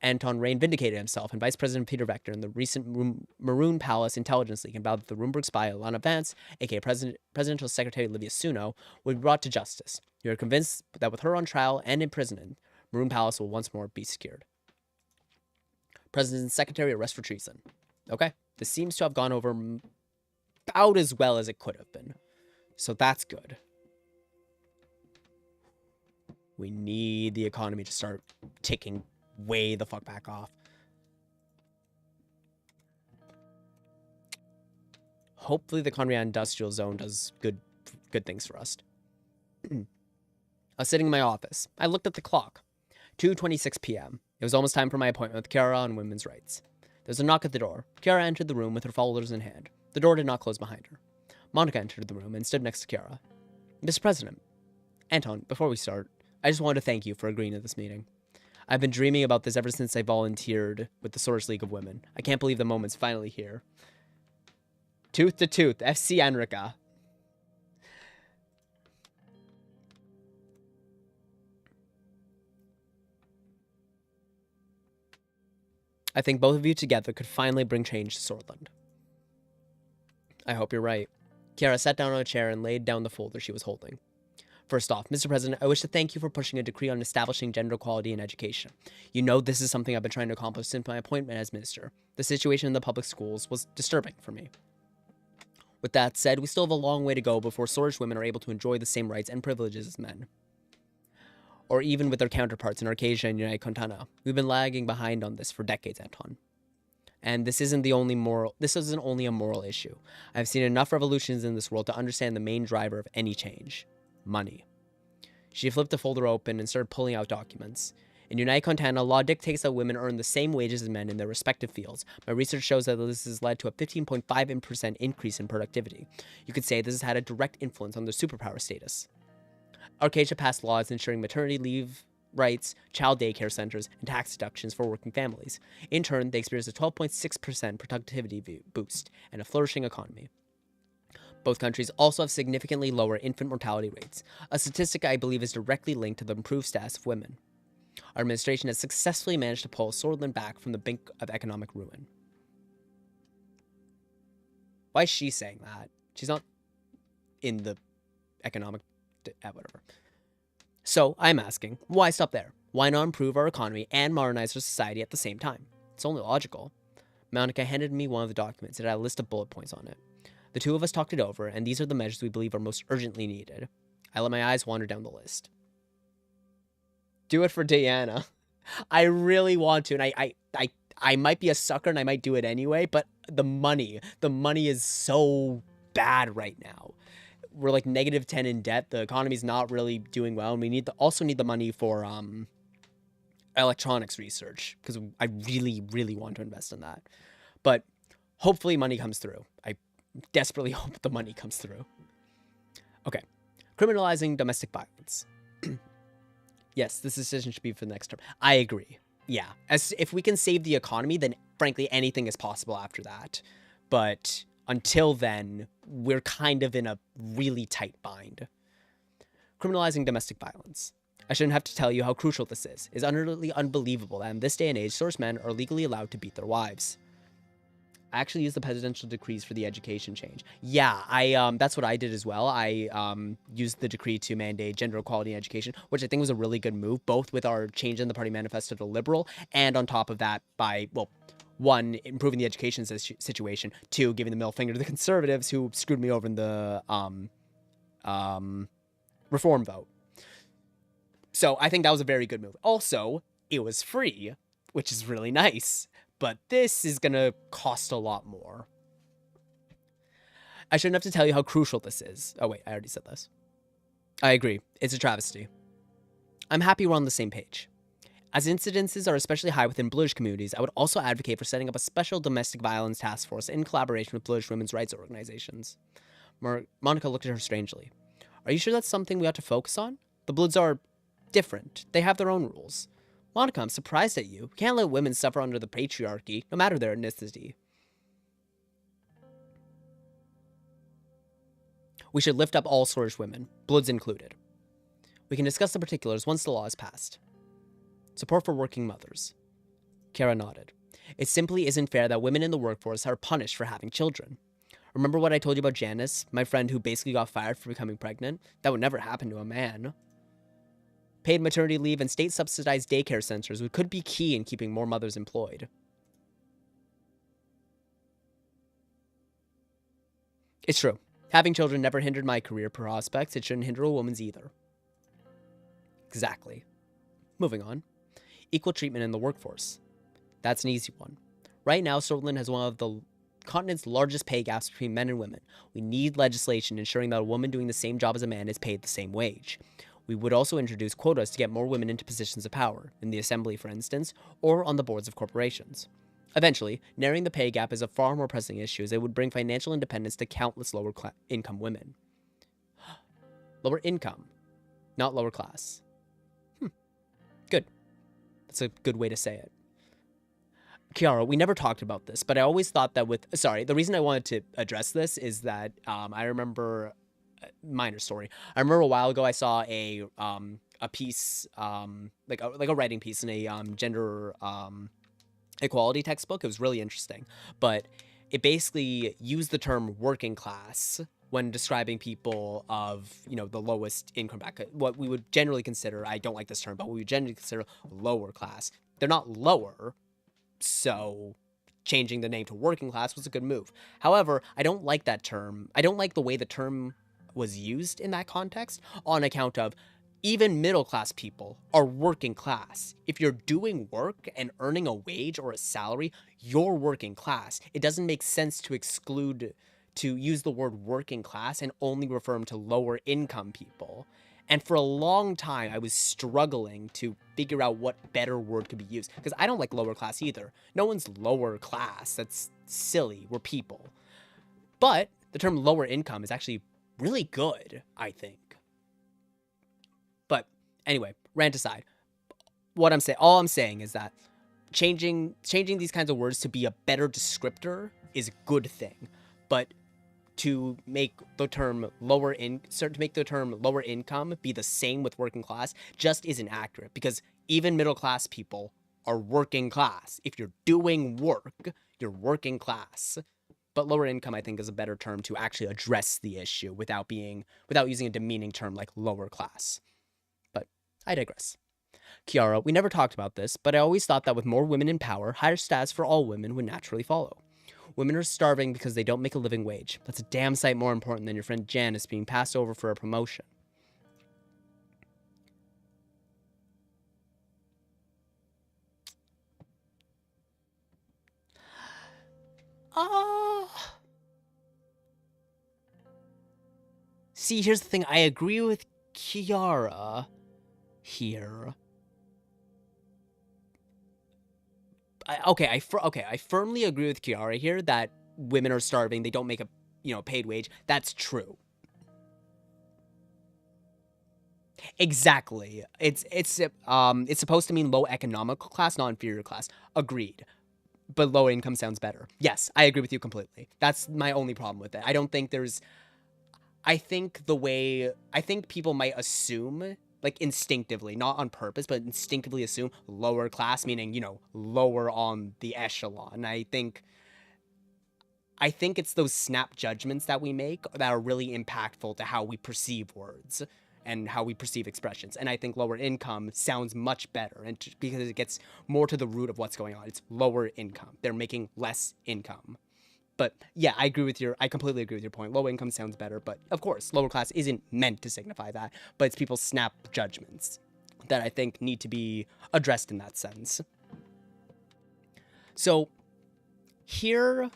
Anton Rain vindicated himself, and Vice President Peter Vector in the recent Maroon Palace intelligence leak avowed that the Rumberg spy Alana Vance, aka Presidential Secretary Livia Suno, would be brought to justice. You are convinced that with her on trial and imprisonment, Maroon Palace will once more be secured. President's secretary arrest for treason. Okay, this seems to have gone over about as well as it could have been. So that's good. We need the economy to start ticking way the fuck back off. Hopefully the Conrail Industrial Zone does good things for us. I was sitting in my office. I looked at the clock. 2:26 p.m. It was almost time for my appointment with Kiara on women's rights. There was a knock at the door. Kiara entered the room with her folders in hand. The door did not close behind her. Monica entered the room and stood next to Kiara. Mr. President. Anton, before we start, I just wanted to thank you for agreeing to this meeting. I've been dreaming about this ever since I volunteered with the Source League of Women. I can't believe the moment's finally here. Tooth to tooth, FC Enrica. I think both of you together could finally bring change to Sordland. I hope you're right. Kiara sat down on a chair and laid down the folder she was holding. First off, Mr. President, I wish to thank you for pushing a decree on establishing gender equality in education. You know this is something I've been trying to accomplish since my appointment as minister. The situation in the public schools was disturbing for me. With that said, we still have a long way to go before Sorge women are able to enjoy the same rights and privileges as men. Or even with their counterparts in Arcadia and United Contana. We've been lagging behind on this for decades, Anton. And this isn't only a moral issue. I've seen enough revolutions in this world to understand the main driver of any change. Money. She flipped the folder open and started pulling out documents. In United Contana, law dictates that women earn the same wages as men in their respective fields. My research shows that this has led to a 15.5% increase in productivity. You could say this has had a direct influence on their superpower status. Arcadia passed laws ensuring maternity leave rights, child daycare centers, and tax deductions for working families. In turn, they experienced a 12.6% productivity boost and a flourishing economy. Both countries also have significantly lower infant mortality rates, a statistic I believe is directly linked to the improved status of women. Our administration has successfully managed to pull Sordland back from the brink of economic ruin. Why is she saying that? She's not in the economic... whatever. So, I'm asking, why stop there? Why not improve our economy and modernize our society at the same time? It's only logical. Monica handed me one of the documents. It had a list of bullet points on it. The two of us talked it over, and these are the measures we believe are most urgently needed. I let my eyes wander down the list. Do it for Diana. I really want to, and I might be a sucker and I might do it anyway, but the money is so bad right now. We're like -10 in debt. The economy's not really doing well, and we also need the money for electronics research, because I really, really want to invest in that. But hopefully money comes through. I desperately hope the money comes through. Okay. Criminalizing domestic violence. Yes, this decision should be for the next term. I agree. Yeah. As if we can save the economy, then frankly anything is possible after that. But until then, we're kind of in a really tight bind. Criminalizing domestic violence. I shouldn't have to tell you how crucial this is. It's utterly unbelievable that in this day and age, source men are legally allowed to beat their wives. I actually used the presidential decrees for the education change. Yeah, I that's what I did as well. I used the decree to mandate gender equality in education, which I think was a really good move, both with our change in the party manifesto to liberal, and on top of that by, well, one, improving the education situation, two, giving the middle finger to the conservatives who screwed me over in the reform vote. So I think that was a very good move. Also, it was free, which is really nice. But this is gonna cost a lot more. I shouldn't have to tell you how crucial this is. Oh wait, I already said this. I agree. It's a travesty. I'm happy we're on the same page. As incidences are especially high within Bluish communities, I would also advocate for setting up a special domestic violence task force in collaboration with Bluish women's rights organizations. Monica looked at her strangely. Are you sure that's something we ought to focus on? The Bloods are different. They have their own rules. Monica, I'm surprised at you. We can't let women suffer under the patriarchy, no matter their ethnicity. We should lift up all Sordish women, Bloods included. We can discuss the particulars once the law is passed. Support for working mothers. Kara nodded. It simply isn't fair that women in the workforce are punished for having children. Remember what I told you about Janice, my friend who basically got fired for becoming pregnant? That would never happen to a man. Paid maternity leave and state-subsidized daycare centers could be key in keeping more mothers employed. It's true. Having children never hindered my career prospects. It shouldn't hinder a woman's either. Exactly. Moving on. Equal treatment in the workforce. That's an easy one. Right now, Sordland has one of the continent's largest pay gaps between men and women. We need legislation ensuring that a woman doing the same job as a man is paid the same wage. We would also introduce quotas to get more women into positions of power, in the assembly for instance, or on the boards of corporations. Eventually, narrowing the pay gap is a far more pressing issue as it would bring financial independence to countless lower income women. Lower income, not lower class. Good. That's a good way to say it. Kiara, we never talked about this, but I always thought that the reason I wanted to address this is that I remember, minor story. I remember a while ago I saw a piece, like a writing piece in a gender equality textbook. It was really interesting, but it basically used the term working class when describing people of, the lowest income bracket, what we would generally consider, I don't like this term, but what we would generally consider lower class. They're not lower, so changing the name to working class was a good move. However, I don't like that term. I don't like the way the term was used in that context on account of even middle class people are working class. If you're doing work and earning a wage or a salary, you're working class. It doesn't make sense to use the word working class and only refer to lower income people. And for a long time, I was struggling to figure out what better word could be used. Because I don't like lower class either. No one's lower class. That's silly. We're people. But the term lower income is actually really good, I think. But anyway, rant aside. All I'm saying is that changing these kinds of words to be a better descriptor is a good thing. But to make the term lower income be the same with working class just isn't accurate, because even middle class people are working class. If you're doing work, you're working class. But lower income, I think, is a better term to actually address the issue without using a demeaning term like lower class. But I digress. Kiara, we never talked about this, but I always thought that with more women in power, higher status for all women would naturally follow. Women are starving because they don't make a living wage. That's a damn sight more important than your friend Janice being passed over for a promotion. See, here's the thing. I agree with Kiara here. I firmly agree with Kiara here that women are starving. They don't make a, paid wage. That's true. Exactly. It's supposed to mean low economical class, not inferior class. Agreed. But low income sounds better. Yes, I agree with you completely. That's my only problem with it. I think people might assume, like instinctively, not on purpose, but instinctively assume lower class, meaning, lower on the echelon. I think I think it's those snap judgments that we make that are really impactful to how we perceive words and how we perceive expressions. And I think lower income sounds much better, and because it gets more to the root of what's going on. It's lower income. They're making less income. But yeah, I completely agree with your point. Low income sounds better, but of course, lower class isn't meant to signify that, but it's people's snap judgments that I think need to be addressed in that sense. So here,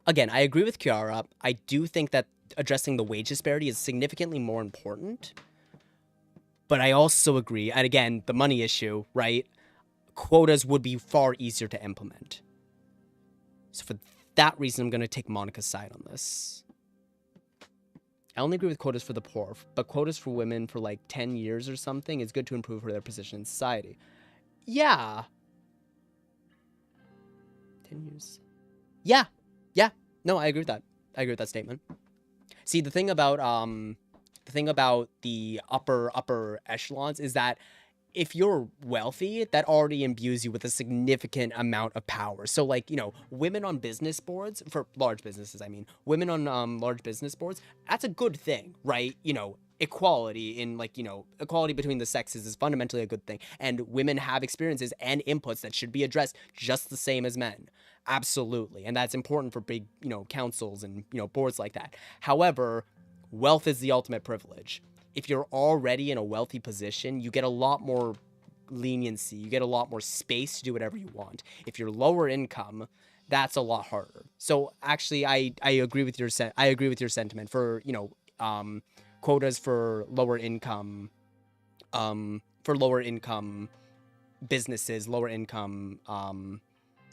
again, I agree with Kiara. I do think that addressing the wage disparity is significantly more important. But I also agree, and again, the money issue, right? Quotas would be far easier to implement. So for that reason, I'm going to take Monica's side on this. I only agree with quotas for the poor, but quotas for women for like 10 years or something is good to improve their position in society. Yeah. 10 years. Yeah. Yeah. No, I agree with that. I agree with that statement. See, the thing about the upper echelons is that if you're wealthy, that already imbues you with a significant amount of power. So, like, you know, women on business boards, for large businesses, I mean, women on large business boards, that's a good thing, right? You know, equality in, like, you know, equality between the sexes is fundamentally a good thing. And women have experiences and inputs that should be addressed just the same as men. Absolutely. And that's important for big, you know, councils and, you know, boards like that. However, wealth is the ultimate privilege. If you're already in a wealthy position, you get a lot more leniency. You get a lot more space to do whatever you want. If you're lower income, that's a lot harder. So actually, I agree with your sentiment for, you know, quotas for lower income businesses, lower income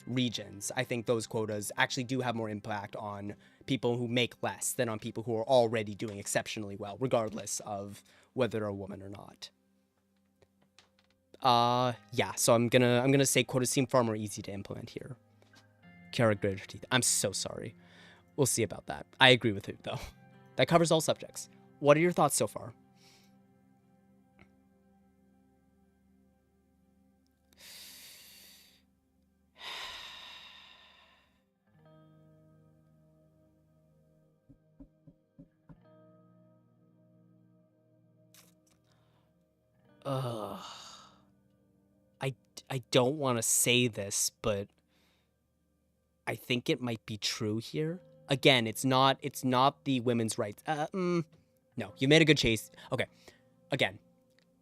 regions. I think those quotas actually do have more impact on people who make less than on people who are already doing exceptionally well, regardless of whether they're a woman or not. Yeah, so I'm gonna say quotas seem far more easy to implement here. Kiara gritted her teeth. I'm so sorry. We'll see about that. I agree with you, though. That covers all subjects. What are your thoughts so far? I don't want to say this, but I think it might be true here. Again, it's not the women's rights. No, you made a good chase. Okay. Again,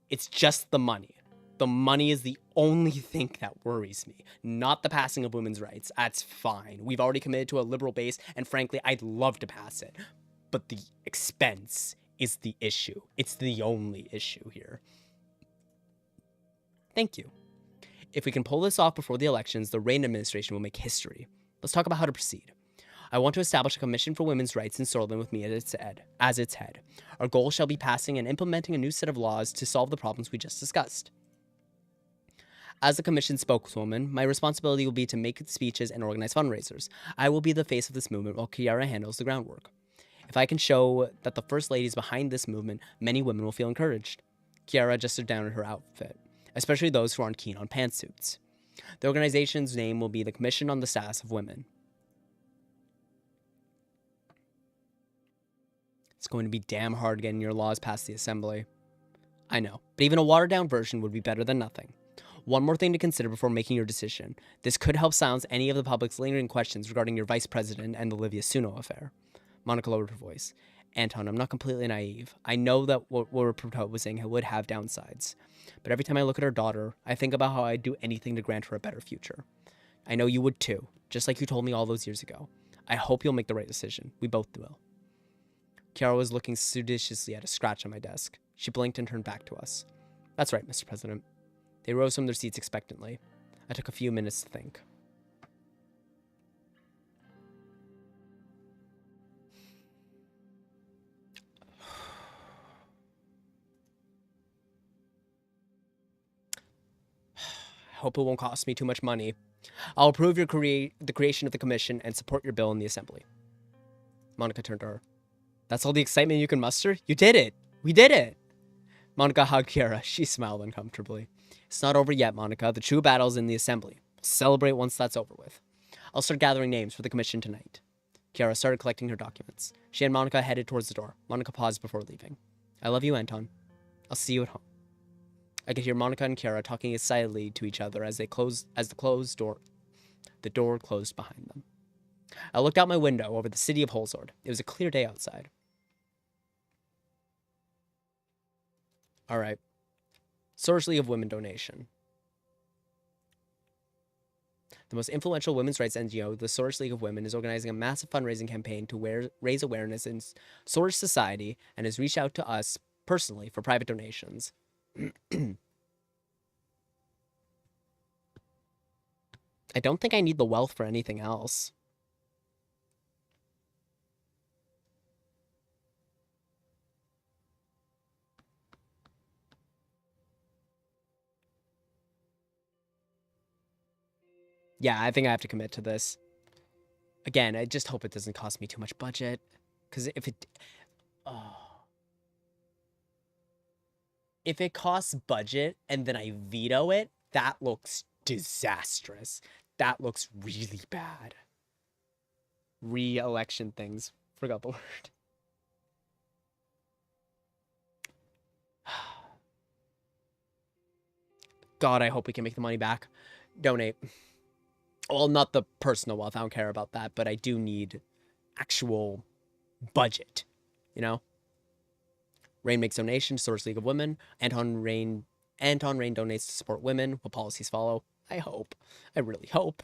it's just the money. The money is the only thing that worries me, not the passing of women's rights. That's fine. We've already committed to a liberal base, and frankly, I'd love to pass it. But the expense is the issue. It's the only issue here. Thank you. If we can pull this off before the elections, the Reign administration will make history. Let's talk about how to proceed. I want to establish a commission for women's rights in Sordland with me as its head. Our goal shall be passing and implementing a new set of laws to solve the problems we just discussed. As the commission spokeswoman, my responsibility will be to make speeches and organize fundraisers. I will be the face of this movement while Kiara handles the groundwork. If I can show that the First Lady is behind this movement, many women will feel encouraged. Kiara adjusted down at her outfit, especially those who aren't keen on pantsuits. The organization's name will be the Commission on the Status of Women. It's going to be damn hard getting your laws past the Assembly. I know, but even a watered-down version would be better than nothing. One more thing to consider before making your decision. This could help silence any of the public's lingering questions regarding your vice president and the Livia Suno affair. Monica lowered her voice. Anton, I'm not completely naive. I know that what we're proposing would have downsides. But every time I look at her daughter, I think about how I'd do anything to grant her a better future. I know you would too, just like you told me all those years ago. I hope you'll make the right decision. We both will. Kiara was looking judiciously at a scratch on my desk. She blinked and turned back to us. That's right, Mr. President. They rose from their seats expectantly. I took a few minutes to think. I hope it won't cost me too much money. I'll approve the creation of the commission and support your bill in the Assembly. Monica turned to her. That's all the excitement you can muster? You did it! We did it! Monica hugged Kiara. She smiled uncomfortably. It's not over yet, Monica. The true battle's in the Assembly. We'll celebrate once that's over with. I'll start gathering names for the commission tonight. Kiara started collecting her documents. She and Monica headed towards the door. Monica paused before leaving. I love you, Anton. I'll see you at home. I could hear Monica and Kiara talking excitedly to each other as the door closed behind them. I looked out my window over the city of Holzord. It was a clear day outside. All right. Source League of Women donation. The most influential women's rights NGO, the Source League of Women, is organizing a massive fundraising campaign to raise awareness in Source society and has reached out to us personally for private donations. I don't think I need the wealth for anything else. Yeah, I think I have to commit to this. Again, I just hope it doesn't cost me too much budget. Because if it... Oh. If it costs budget and then I veto it, that looks disastrous. That looks really bad. Re-election things. Forgot the word. God, I hope we can make the money back. Donate. Well, not the personal wealth. I don't care about that. But I do need actual budget. You know? Rain makes donations to Source League of Women. Anton Rain donates to support women. What policies follow? I hope. I really hope.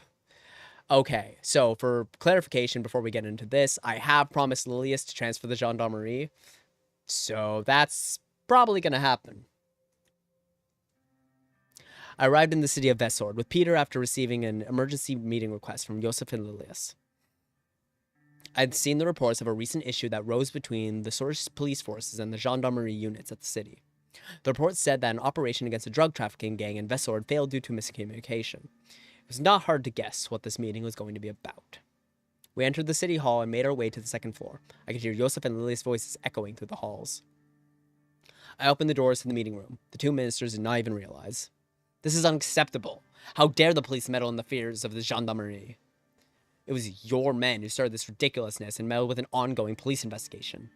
Okay, so for clarification before we get into this, I have promised Lilius to transfer the gendarmerie. So that's probably going to happen. I arrived in the city of Vesord with Peter after receiving an emergency meeting request from Joseph and Lilius. I'd seen the reports of a recent issue that rose between the Source police forces and the gendarmerie units at the city. The report said that an operation against a drug trafficking gang in Vesord failed due to miscommunication. It was not hard to guess what this meeting was going to be about. We entered the city hall and made our way to the second floor. I could hear Joseph and Lilius' voices echoing through the halls. I opened the doors to the meeting room. The two ministers did not even realize. This is unacceptable. How dare the police meddle in the affairs of the gendarmerie? It was your men who started this ridiculousness and meddled with an ongoing police investigation.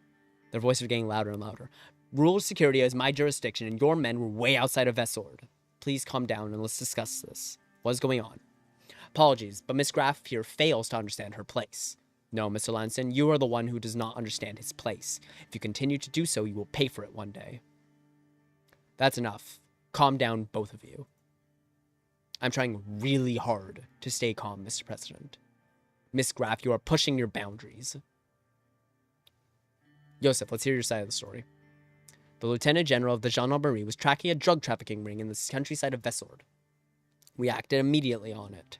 Their voices were getting louder and louder. Rural security is my jurisdiction, and your men were way outside of Vesord. Please calm down and let's discuss this. What is going on? Apologies, but Miss Graff here fails to understand her place. No, Mr. Lanston, you are the one who does not understand his place. If you continue to do so, you will pay for it one day. That's enough. Calm down, both of you. I'm trying really hard to stay calm, Mr. President. Miss Graff, you are pushing your boundaries. Joseph, let's hear your side of the story. The Lieutenant General of the Gendarmerie was tracking a drug trafficking ring in the countryside of Vesord. We acted immediately on it.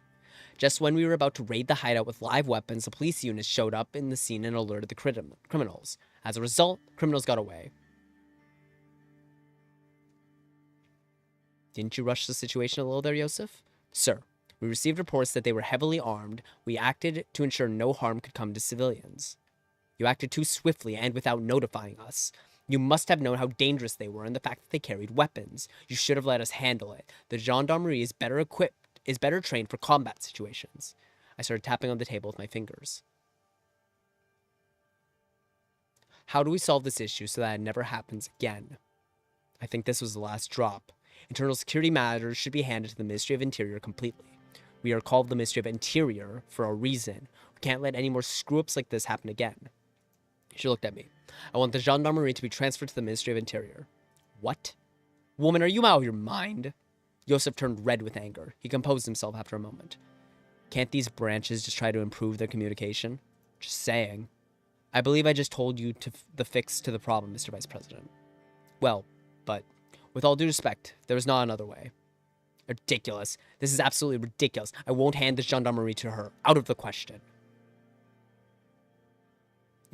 Just when we were about to raid the hideout with live weapons, the police unit showed up in the scene and alerted the criminals. As a result, criminals got away. Didn't you rush the situation a little there, Joseph? Sir, we received reports that they were heavily armed. We acted to ensure no harm could come to civilians. You acted too swiftly and without notifying us. You must have known how dangerous they were and the fact that they carried weapons. You should have let us handle it. The gendarmerie is better equipped, is better trained for combat situations. I started tapping on the table with my fingers. How do we solve this issue so that it never happens again? I think this was the last drop. Internal security matters should be handed to the Ministry of Interior completely. We are called the Ministry of Interior for a reason. We can't let any more screw-ups like this happen again. She looked at me. I want the gendarmerie to be transferred to the Ministry of Interior. What? Woman, are you out of your mind? Joseph turned red with anger. He composed himself after a moment. Can't these branches just try to improve their communication? Just saying. I believe I just told you the fix to the problem, Mr. Vice President. Well, but with all due respect, there is not another way. Ridiculous. This is absolutely ridiculous. I won't hand the gendarmerie to her. Out of the question.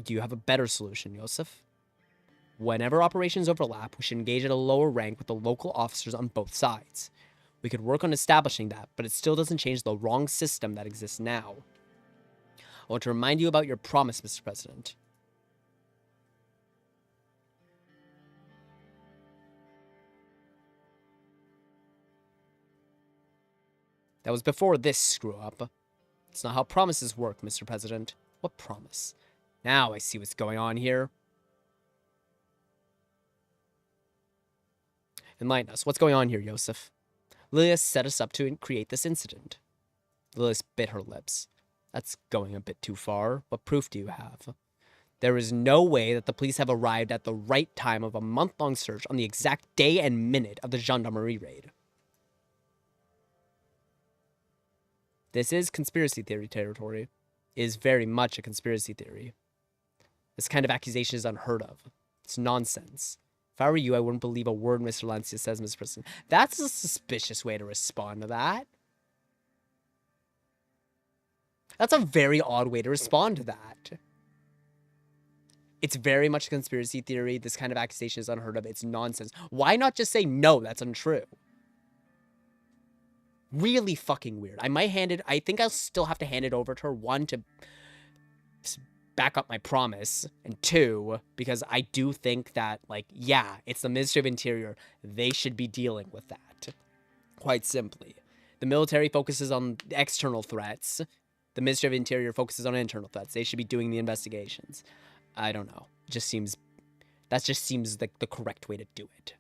Do you have a better solution, Joseph? Whenever operations overlap, we should engage at a lower rank with the local officers on both sides. We could work on establishing that, but it still doesn't change the wrong system that exists now. I want to remind you about your promise, Mr. President. That was before this screw-up. It's not how promises work, Mr. President. What promise? Now I see what's going on here. Enlighten us. What's going on here, Yosef? Lilius set us up to create this incident. Lilius bit her lips. That's going a bit too far. What proof do you have? There is no way that the police have arrived at the right time of a month-long search on the exact day and minute of the gendarmerie raid. This is conspiracy theory territory. It is very much a conspiracy theory. This kind of accusation is unheard of. It's nonsense. If I were you, I wouldn't believe a word Mr. Lancia says, Mr. President. That's a suspicious way to respond to that. That's a very odd way to respond to that. It's very much a conspiracy theory. This kind of accusation is unheard of. It's nonsense. Why not just say, no, that's untrue? Really fucking weird. I think I'll still have to hand it over to her. One, to back up my promise. And two, because I do think that, like, yeah, it's the Ministry of Interior. They should be dealing with that. Quite simply. The military focuses on external threats. The Ministry of Interior focuses on internal threats. They should be doing the investigations. I don't know. That just seems like the correct way to do it.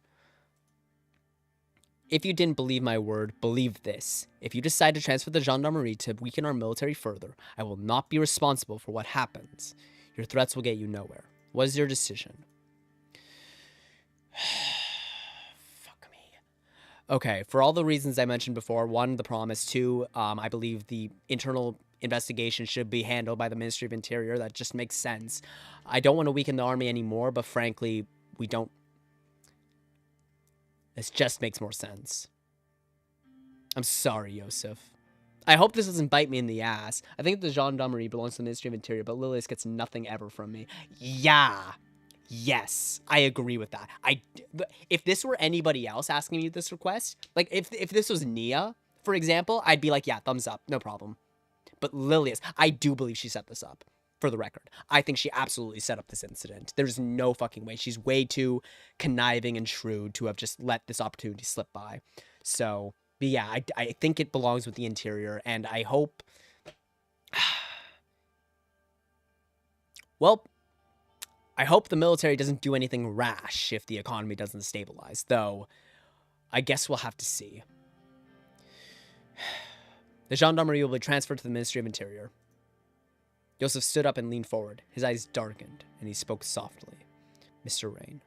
If you didn't believe my word, believe this. If you decide to transfer the gendarmerie to weaken our military further, I will not be responsible for what happens. Your threats will get you nowhere. What is your decision? Fuck me. Okay, for all the reasons I mentioned before, one, the promise, two, I believe the internal investigation should be handled by the Ministry of Interior. That just makes sense. I don't want to weaken the army anymore, but frankly, we don't. This just makes more sense. I'm sorry, Yosef. I hope this doesn't bite me in the ass. I think the gendarmerie belongs to the Ministry of Interior, but Lilius gets nothing ever from me. Yeah. Yes, I agree with that. If this were anybody else asking me this request, like if this was Nia, for example, I'd be like, yeah, thumbs up, no problem. But Lilius, I do believe she set this up, for the record. I think she absolutely set up this incident. There's no fucking way. She's way too conniving and shrewd to have just let this opportunity slip by. So, but yeah, I think it belongs with the Interior, and I hope... Well, I hope the military doesn't do anything rash if the economy doesn't stabilize, though I guess we'll have to see. The gendarmerie will be transferred to the Ministry of Interior. Yosef stood up and leaned forward. His eyes darkened, and he spoke softly. Mr. Rain,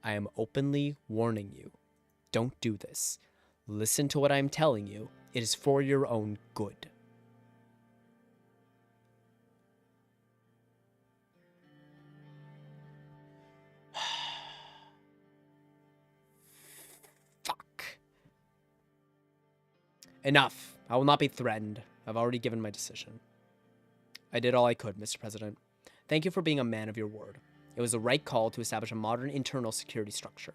I am openly warning you. Don't do this. Listen to what I am telling you. It is for your own good. Fuck. Enough. I will not be threatened. I've already given my decision. I did all I could, Mr. President. Thank you for being a man of your word. It was the right call to establish a modern internal security structure.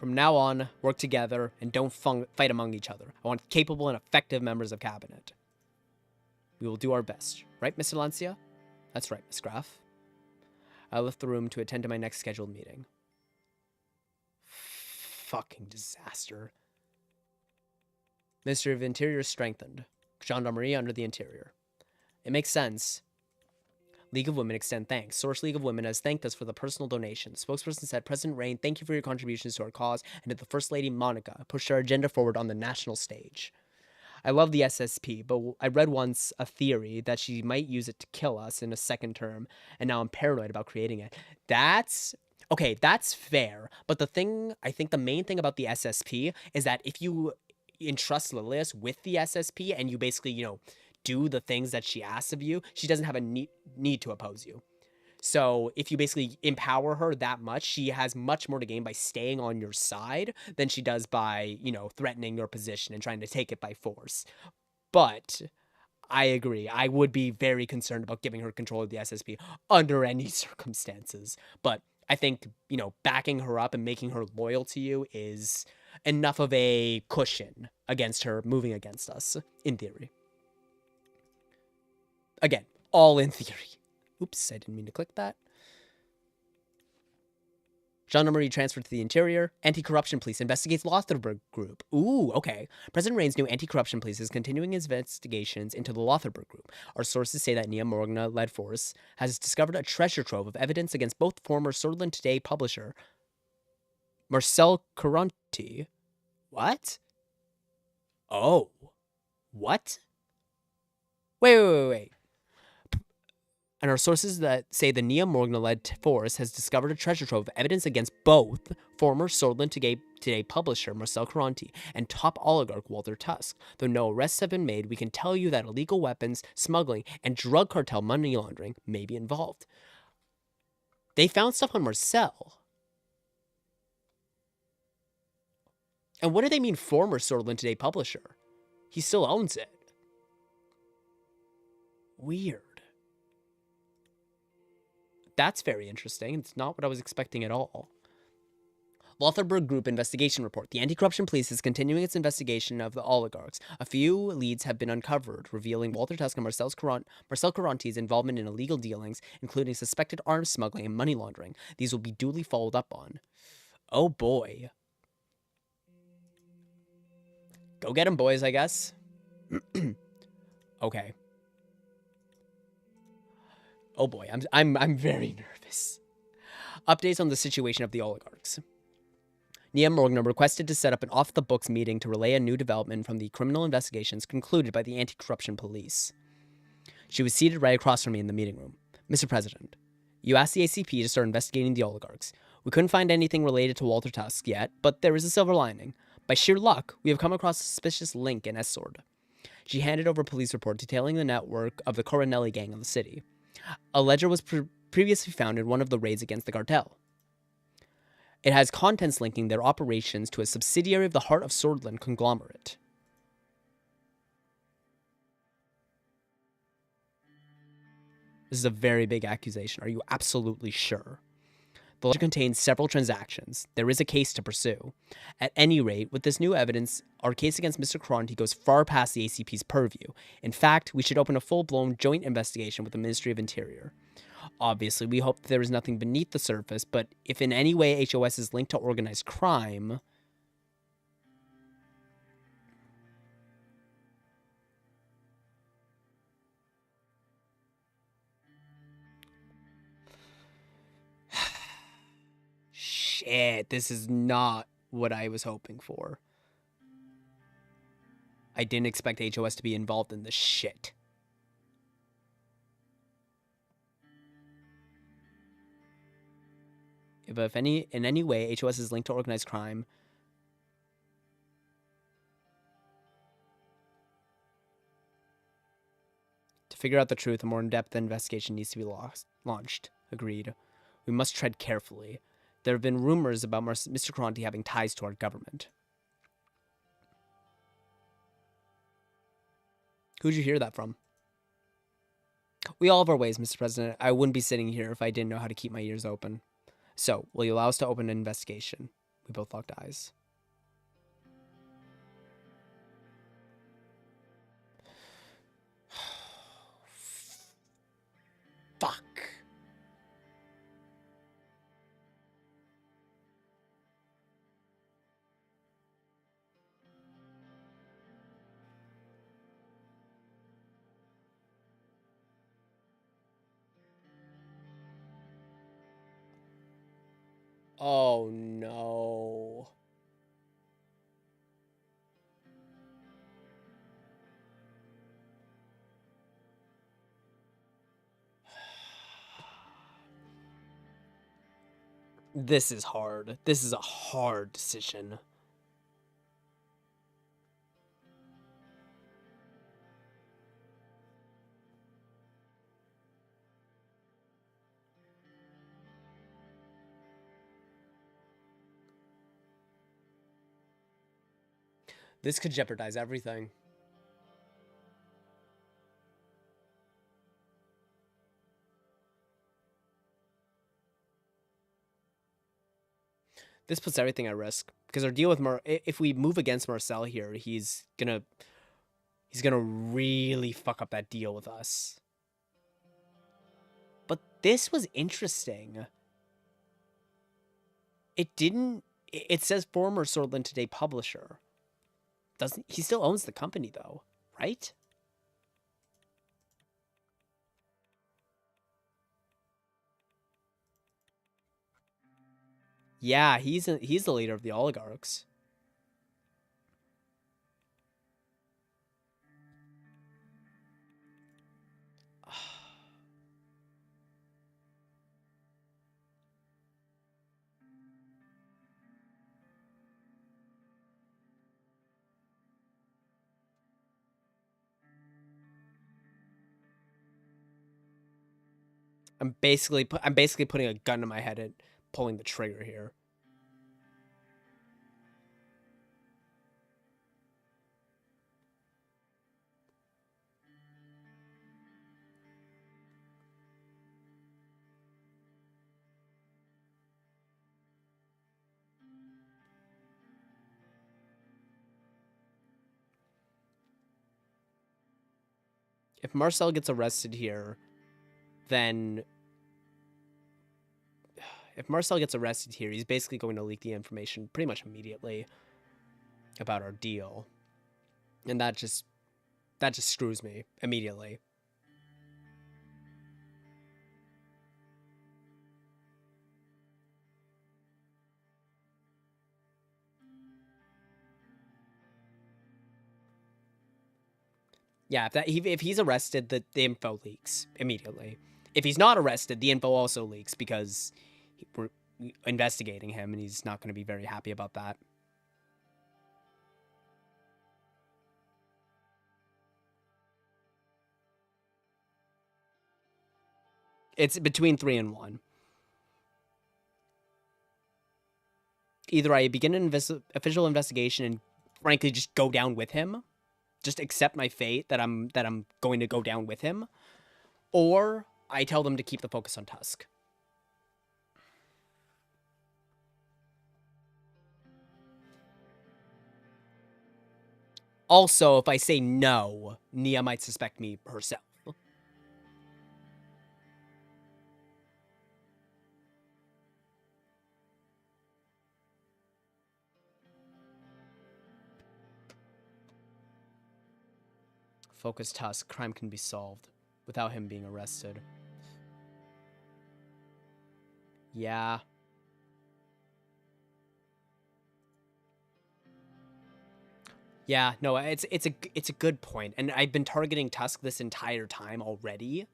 From now on, work together and don't fight among each other. I want capable and effective members of cabinet. We will do our best. Right, Mr. Lancia? That's right, Miss Graf. I left the room to attend to my next scheduled meeting. Fucking disaster. Ministry of Interior strengthened. Gendarmerie under the Interior. It makes sense. League of Women extend thanks. Source League of Women has thanked us for the personal donation. Spokesperson said, President Rain, thank you for your contributions to our cause, and to the First Lady Monica, pushed our agenda forward on the national stage. I love the SSP, but I read once a theory that she might use it to kill us in a second term, and now I'm paranoid about creating it. Okay, that's fair, but I think the main thing about the SSP is that if you entrust Lilius with the SSP and you basically, do the things that she asks of you, she doesn't have a need to oppose you. So if you basically empower her that much, she has much more to gain by staying on your side than she does by, threatening your position and trying to take it by force. But I agree. I would be very concerned about giving her control of the SSP under any circumstances. But I think, backing her up and making her loyal to you is enough of a cushion against her moving against us, in theory. Again, all in theory. Oops, I didn't mean to click that. Gendarmerie transferred to the interior. Anti-corruption police investigates Lotharbrook group. Ooh, okay. President Rain's new anti-corruption police is continuing investigations into the Lotharbrook group. Our sources say that Nia Morgna-led force has discovered a treasure trove of evidence against both former Sordland Today publisher Marcel Caronti. What? Oh. What? Wait. And our sources that say the Nia Morgna-led force has discovered a treasure trove of evidence against both former Sordland Today publisher Marcel Caronti and top oligarch Walter Tusk. Though no arrests have been made, we can tell you that illegal weapons, smuggling, and drug cartel money laundering may be involved. They found stuff on Marcel. And what do they mean former Sordland Today publisher? He still owns it. Weird. That's very interesting. It's not what I was expecting at all. Lotharbrook Group investigation report. The anti-corruption police is continuing its investigation of the oligarchs. A few leads have been uncovered, revealing Walter Tusk and Marcel Caronti's involvement in illegal dealings, including suspected arms smuggling and money laundering. These will be duly followed up on. Oh boy. Go get him, boys, I guess. Okay. Oh boy, I'm very nervous. Updates on the situation of the oligarchs. Nia Morgna requested to set up an off-the-books meeting to relay a new development from the criminal investigations concluded by the anti-corruption police. She was seated right across from me in the meeting room. Mr. President, you asked the ACP to start investigating the oligarchs. We couldn't find anything related to Walter Tusk yet, but there is a silver lining. By sheer luck, we have come across a suspicious link in Sord. She handed over a police report detailing the network of the Coronelli gang in the city. A ledger was previously found in one of the raids against the cartel. It has contents linking their operations to a subsidiary of the Heart of Sordland conglomerate. This is a very big accusation. Are you absolutely sure? The ledger contains several transactions. There is a case to pursue. At any rate, with this new evidence, our case against Mr. Caronti goes far past the ACP's purview. In fact, we should open a full-blown joint investigation with the Ministry of Interior. Obviously, we hope that there is nothing beneath the surface, but if in any way HOS is linked to organized crime... Shit, this is not what I was hoping for. I didn't expect HOS to be involved in this shit. But if in any way HOS is linked to organized crime, to figure out the truth, a more in-depth investigation needs to be launched. Agreed. We must tread carefully. There have been rumors about Mr. Caronti having ties to our government. Who'd you hear that from? We all have our ways, Mr. President. I wouldn't be sitting here if I didn't know how to keep my ears open. So, will you allow us to open an investigation? We both locked eyes. Fuck. Oh no. This is hard. This is a hard decision. This could jeopardize everything. This puts everything at risk because our deal with if we move against Marcel here, he's gonna really fuck up that deal with us. But this was interesting. It didn't. It says former Sordland Today publisher. Doesn't he still owns the company though, right? Yeah, he's the leader of the oligarchs. I'm basically putting a gun to my head and pulling the trigger here. If Marcel gets arrested here, then he's basically going to leak the information pretty much immediately about our deal. And that just screws me immediately. Yeah, if he's arrested, the info leaks immediately. If he's not arrested, the info also leaks because we're investigating him, and he's not going to be very happy about that. It's between 3 and 1. Either I begin an official investigation and frankly just go down with him, just accept my fate that I'm going to go down with him, or I tell them to keep the focus on Tusk. Also, if I say no, Nia might suspect me herself. Focus Tusk. Crime can be solved without him being arrested. Yeah. Yeah, no, it's a good point. And I've been targeting Tusk this entire time already.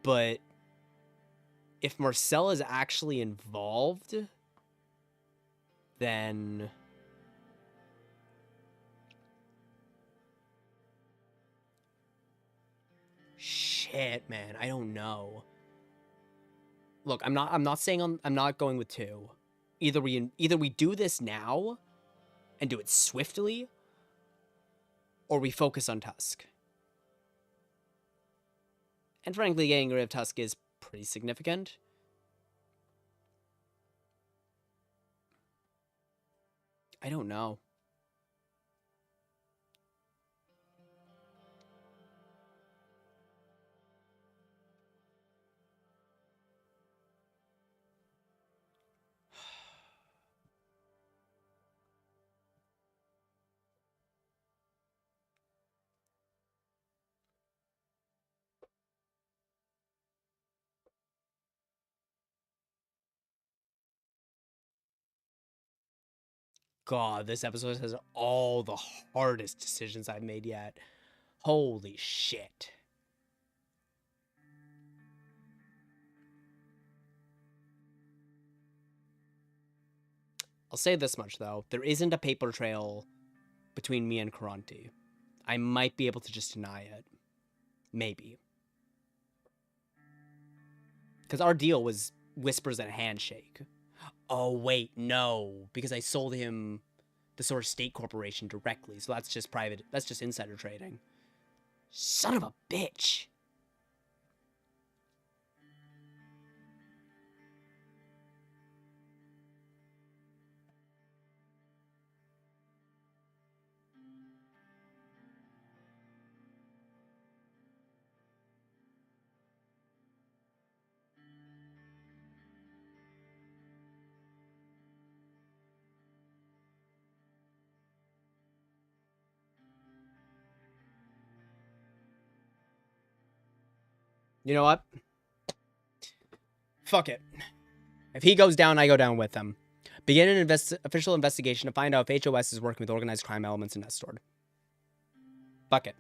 But if Marcel is actually involved, then shit, man, I don't know. Look, I'm not saying I'm not going with 2. Either we do this now and do it swiftly, or we focus on Tusk. And frankly, getting rid of Tusk is pretty significant. I don't know. God, this episode has all the hardest decisions I've made yet. Holy shit. I'll say this much, though. There isn't a paper trail between me and Karanti. I might be able to just deny it. Maybe. Because our deal was whispers and a handshake. Oh, wait, no. Because I sold him the Source State Corporation directly, so that's just private. That's just insider trading. Son of a bitch. You know what? Fuck it. If he goes down, I go down with him. Begin an official investigation to find out if HOS is working with organized crime elements in Sordland. Fuck it.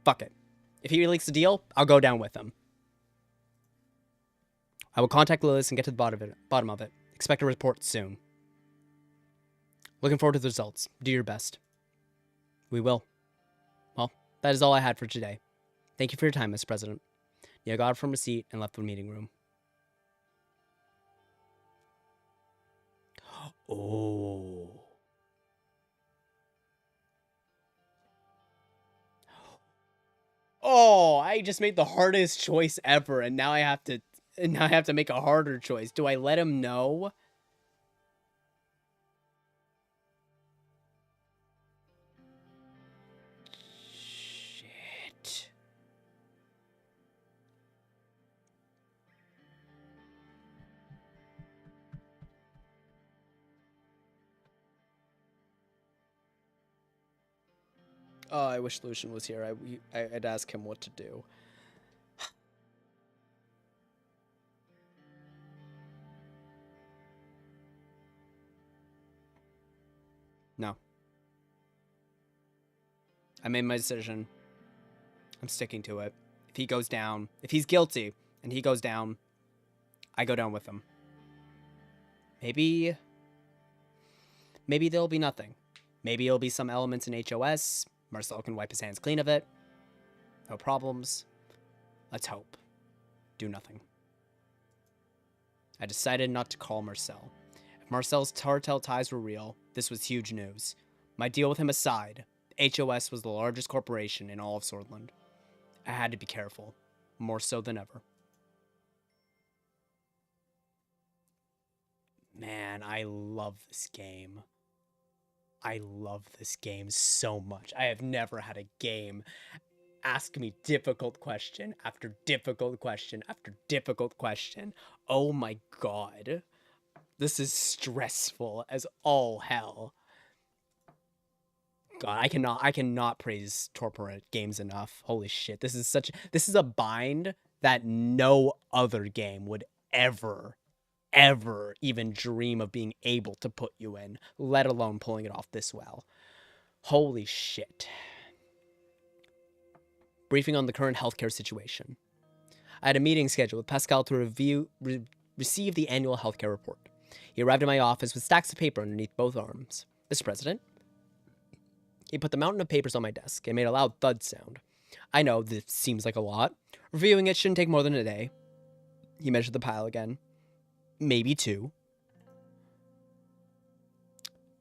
Fuck it. If he leaks the deal, I'll go down with him. I will contact Lilith and get to the bottom of it. Expect a report soon. Looking forward to the results. Do your best. We will. Well, that is all I had for today. Thank you for your time, Mr. President. I got up from a seat and left the meeting room. Oh. Oh, I just made the hardest choice ever, and now I have to make a harder choice. Do I let him know? Shit. Oh, I wish Lucian was here. I'd ask him what to do. No. I made my decision. I'm sticking to it. If he goes down, if he's guilty and he goes down, I go down with him. Maybe there'll be nothing. Maybe it'll be some elements in HOS. Marcel can wipe his hands clean of it. No problems. Let's hope. Do nothing. I decided not to call Marcel. If Marcel's cartel ties were real, this was huge news. My deal with him aside, HOS was the largest corporation in all of Sordland. I had to be careful, more so than ever. Man, I love this game. I love this game so much. I have never had a game ask me difficult question after difficult question after difficult question. Oh my god. This is stressful as all hell. God, I cannot praise Torpor games enough. Holy shit. This is a bind that no other game would ever even dream of being able to put you in, let alone pulling it off this well. Holy shit. Briefing on the current healthcare situation. I had a meeting scheduled with Pascal to receive the annual healthcare report. He arrived in my office with stacks of paper underneath both arms. Mr. President? He put the mountain of papers on my desk and made a loud thud sound. I know, this seems like a lot. Reviewing it shouldn't take more than a day. He measured the pile again. Maybe 2.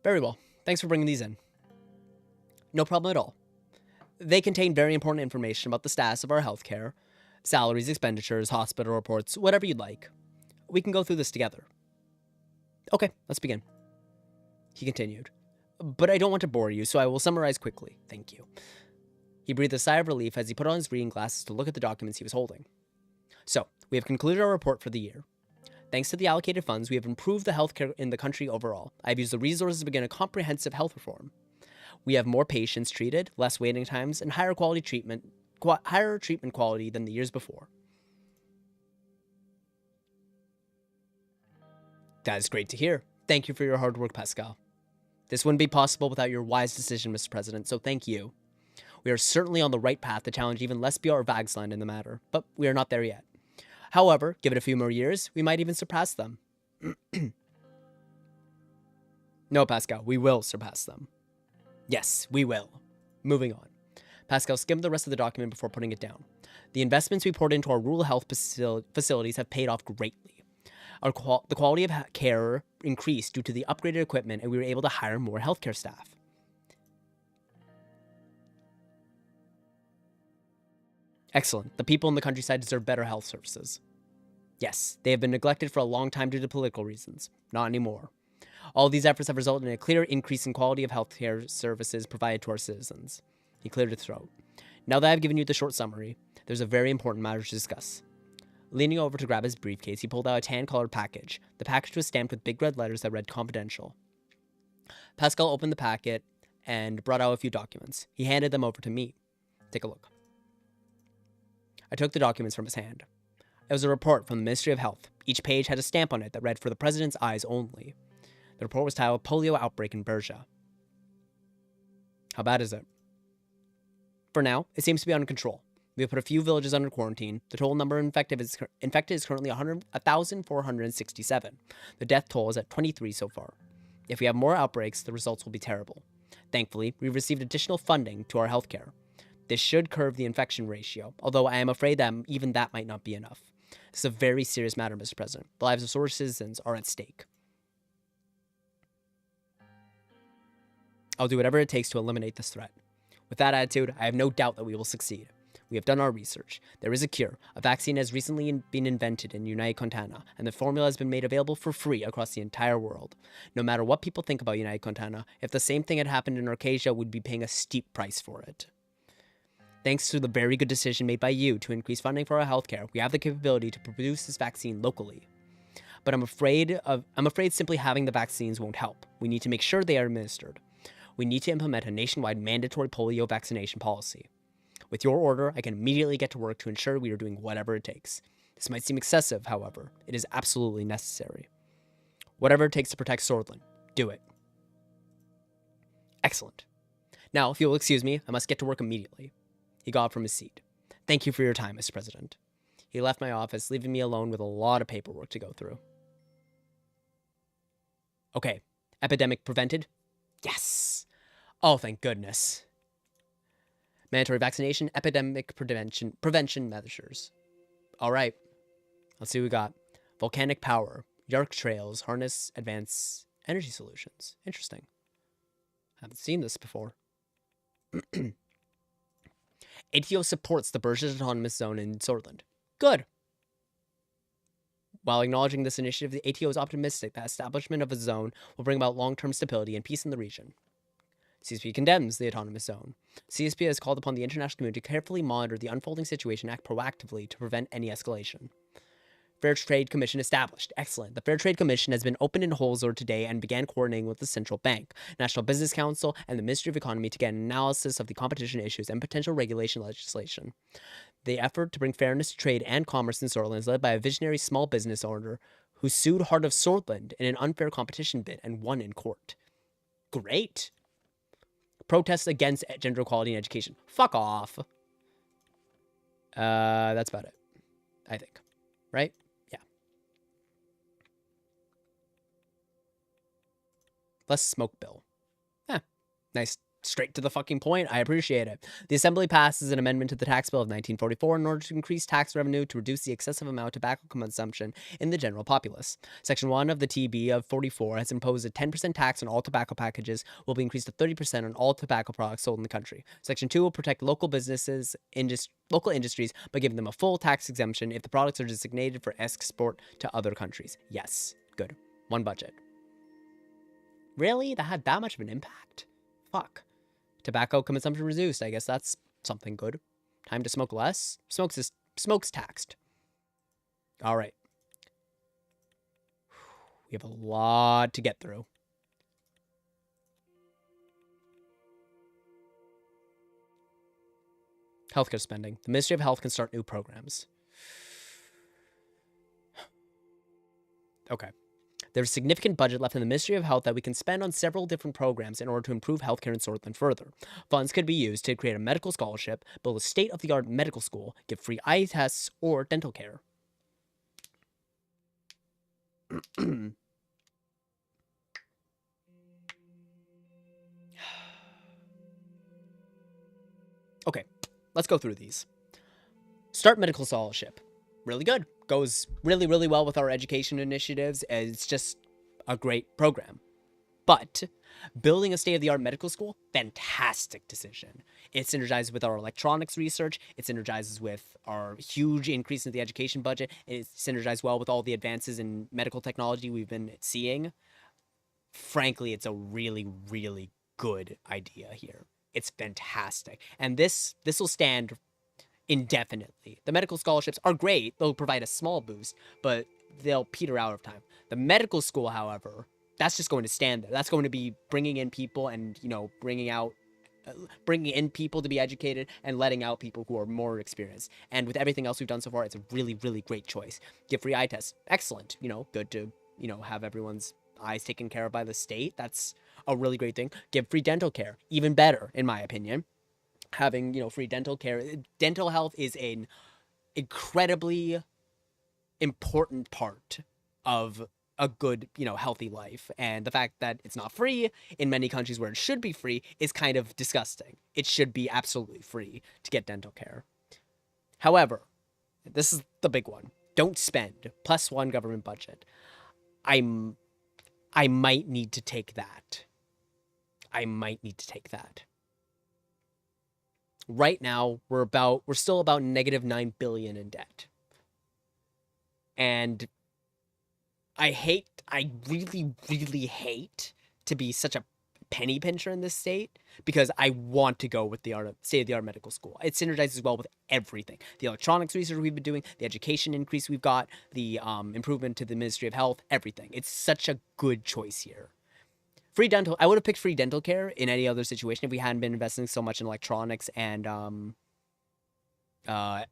Very well. Thanks for bringing these in. No problem at all. They contain very important information about the status of our healthcare, salaries, expenditures, hospital reports, whatever you'd like. We can go through this together. Okay, let's begin. He continued. But I don't want to bore you, so I will summarize quickly. Thank you. He breathed a sigh of relief as he put on his reading glasses to look at the documents he was holding. So, we have concluded our report for the year. Thanks to the allocated funds, we have improved the healthcare in the country overall. I have used the resources to begin a comprehensive health reform. We have more patients treated, less waiting times, and higher treatment quality than the years before. That is great to hear. Thank you for your hard work, Pascal. This wouldn't be possible without your wise decision, Mr. President, so thank you. We are certainly on the right path to challenge even Lesbia or Vagsland in the matter, but we are not there yet. However, give it a few more years, we might even surpass them. No, Pascal, we will surpass them. Yes, we will. Moving on. Pascal skimmed the rest of the document before putting it down. The investments we poured into our rural health facilities have paid off greatly. The quality of care increased due to the upgraded equipment, and we were able to hire more healthcare staff. Excellent. The people in the countryside deserve better health services. Yes, they have been neglected for a long time due to political reasons. Not anymore. All these efforts have resulted in a clear increase in quality of healthcare services provided to our citizens. He cleared his throat. Now that I've given you the short summary, there's a very important matter to discuss. Leaning over to grab his briefcase, he pulled out a tan-colored package. The package was stamped with big red letters that read confidential. Pascal opened the packet and brought out a few documents. He handed them over to me. Take a look. I took the documents from his hand. It was a report from the Ministry of Health. Each page had a stamp on it that read, "For the President's eyes only." The report was titled "Polio Outbreak in Berja." How bad is it? For now, it seems to be under control. We have put a few villages under quarantine. The total number infected is currently 1,467. The death toll is at 23 so far. If we have more outbreaks, the results will be terrible. Thankfully, we've received additional funding to our healthcare. This should curb the infection ratio, although I am afraid that even that might not be enough. This is a very serious matter, Mr. President. The lives of Sordland citizens are at stake. I'll do whatever it takes to eliminate this threat. With that attitude, I have no doubt that we will succeed. We have done our research. There is a cure. A vaccine has recently been invented in United Contana, and the formula has been made available for free across the entire world. No matter what people think about United Contana, if the same thing had happened in Arcadia, we'd be paying a steep price for it. Thanks to the very good decision made by you to increase funding for our healthcare, we have the capability to produce this vaccine locally. But I'm afraid simply having the vaccines won't help. We need to make sure they are administered. We need to implement a nationwide mandatory polio vaccination policy. With your order, I can immediately get to work to ensure we are doing whatever it takes. This might seem excessive, however. It is absolutely necessary. Whatever it takes to protect Sordland, do it. Excellent. Now, if you will excuse me, I must get to work immediately. He got up from his seat. Thank you for your time, Mr. President. He left my office, leaving me alone with a lot of paperwork to go through. Okay, epidemic prevented? Yes! Oh, thank goodness. Mandatory vaccination, epidemic prevention measures. All right, let's see what we got. Volcanic power, Yark trails, harness advanced energy solutions. Interesting. Haven't seen this before. ATO supports the Berja Autonomous Zone in Sordland. Good. While acknowledging this initiative, the ATO is optimistic that establishment of a zone will bring about long-term stability and peace in the region. CSP condemns the autonomous zone. CSP has called upon the international community to carefully monitor the unfolding situation and act proactively to prevent any escalation. Fair Trade Commission established. Excellent. The Fair Trade Commission has been opened in Holzor today and began coordinating with the Central Bank, National Business Council, and the Ministry of Economy to get an analysis of the competition issues and potential regulation legislation. The effort to bring fairness to trade and commerce in Sordland is led by a visionary small business owner who sued Heart of Sordland in an unfair competition bid and won in court. Great. Protests against gender equality in education. Fuck off. That's about it, I think. Right? Yeah. Less smoke bill. Nice. Straight to the fucking point. I appreciate it. The Assembly passes an amendment to the tax bill of 1944 in order to increase tax revenue to reduce the excessive amount of tobacco consumption in the general populace. Section 1 of the TB of 44 has imposed a 10% tax on all tobacco packages, will be increased to 30% on all tobacco products sold in the country. Section 2 will protect local businesses, local industries, by giving them a full tax exemption if the products are designated for export to other countries. Yes. Good. One budget. Really? That had that much of an impact? Fuck. Tobacco consumption reduced. I guess that's something good. Time to smoke less. Smoke's taxed. All right. We have a lot to get through. Healthcare spending. The Ministry of Health can start new programs. Okay. There's significant budget left in the Ministry of Health that we can spend on several different programs in order to improve healthcare in Sordland further. Funds could be used to create a medical scholarship, build a state-of-the-art medical school, give free eye tests, or dental care. Okay, let's go through these. Start medical scholarship. Really good. Goes really, really well with our education initiatives. It's just a great program. But building a state-of-the-art medical school, fantastic decision. It synergizes with our electronics research. It synergizes with our huge increase in the education budget. It synergizes well with all the advances in medical technology we've been seeing. Frankly, it's a really, really good idea here. It's fantastic. And this will stand indefinitely. The medical scholarships are great. They'll provide a small boost, but they'll peter out of time. The medical school, however, that's just going to stand there. That's going to be bringing in people and, bringing out bringing in people to be educated and letting out people who are more experienced. And with everything else we've done so far, it's a really, really great choice. Give free eye tests. Excellent. Good to, have everyone's eyes taken care of by the state. That's a really great thing. Give free dental care. Even better, in my opinion. Having, free dental care. Dental health is an incredibly important part of a good, healthy life. And the fact that it's not free in many countries where it should be free is kind of disgusting. It should be absolutely free to get dental care. However, this is the big one. Don't spend +1 government budget. I might need to take that. Right now, we're still about -9 billion in debt. And I really, really hate to be such a penny pincher in this state because I want to go with the state-of-the-art medical school. It synergizes well with everything. The electronics research we've been doing, the education increase we've got, the improvement to the Ministry of Health, everything. It's such a good choice here. Free dental, I would have picked free dental care in any other situation if we hadn't been investing so much in electronics and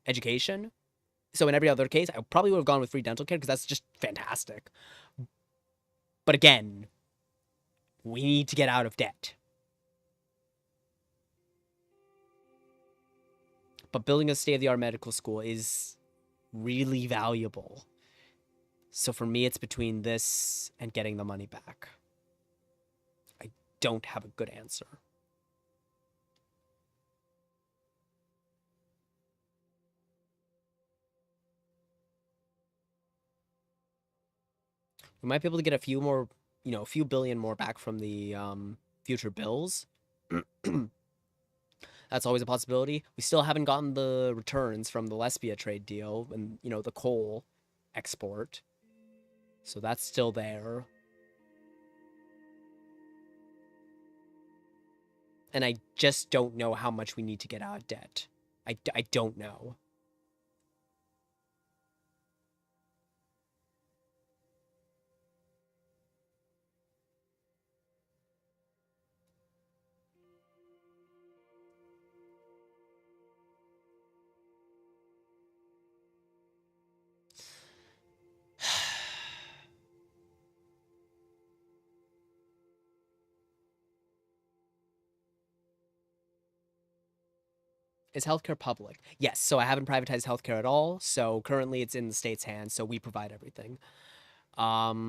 education. So in every other case, I probably would have gone with free dental care because that's just fantastic. But again, we need to get out of debt. But building a state-of-the-art medical school is really valuable. So for me, it's between this and getting the money back. I don't have a good answer. We might be able to get a few more, a few billion more back from the future bills. That's always a possibility. We still haven't gotten the returns from the Lesbia trade deal and, the coal export. So that's still there. And I just don't know how much we need to get out of debt. I don't know. Is healthcare public? Yes, so I haven't privatized healthcare at all. So currently it's in the state's hands, so we provide everything. Yeah,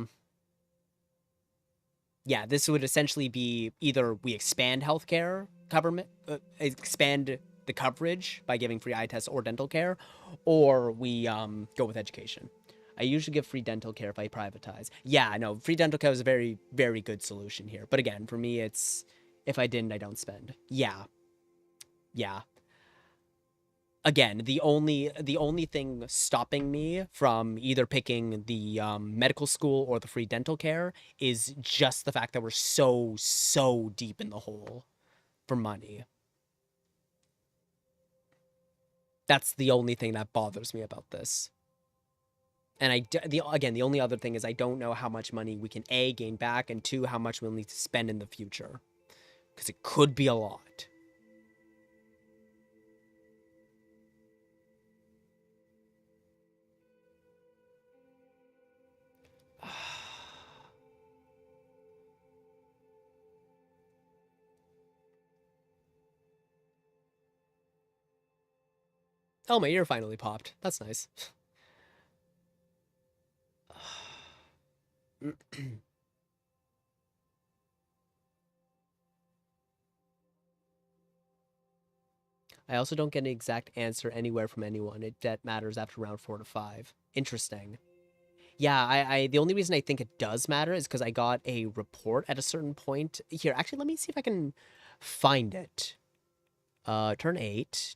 this would essentially be either we expand healthcare government, expand the coverage by giving free eye tests or dental care, or we go with education. I usually give free dental care if I privatize. Yeah, no, free dental care is a very, very good solution here. But again, for me, it's if I didn't, I don't spend. Yeah. Again, the only thing stopping me from either picking the medical school or the free dental care is just the fact that we're so deep in the hole for money. That's the only thing that bothers me about this. And the only other thing is I don't know how much money we can A, gain back, and 2, how much we'll need to spend in the future. Because it could be a lot. Oh, my ear finally popped. That's nice. I also don't get an exact answer anywhere from anyone. That matters after round 4 to 5. Interesting. Yeah, I the only reason I think it does matter is because I got a report at a certain point. Here, actually, let me see if I can find it. Turn 8.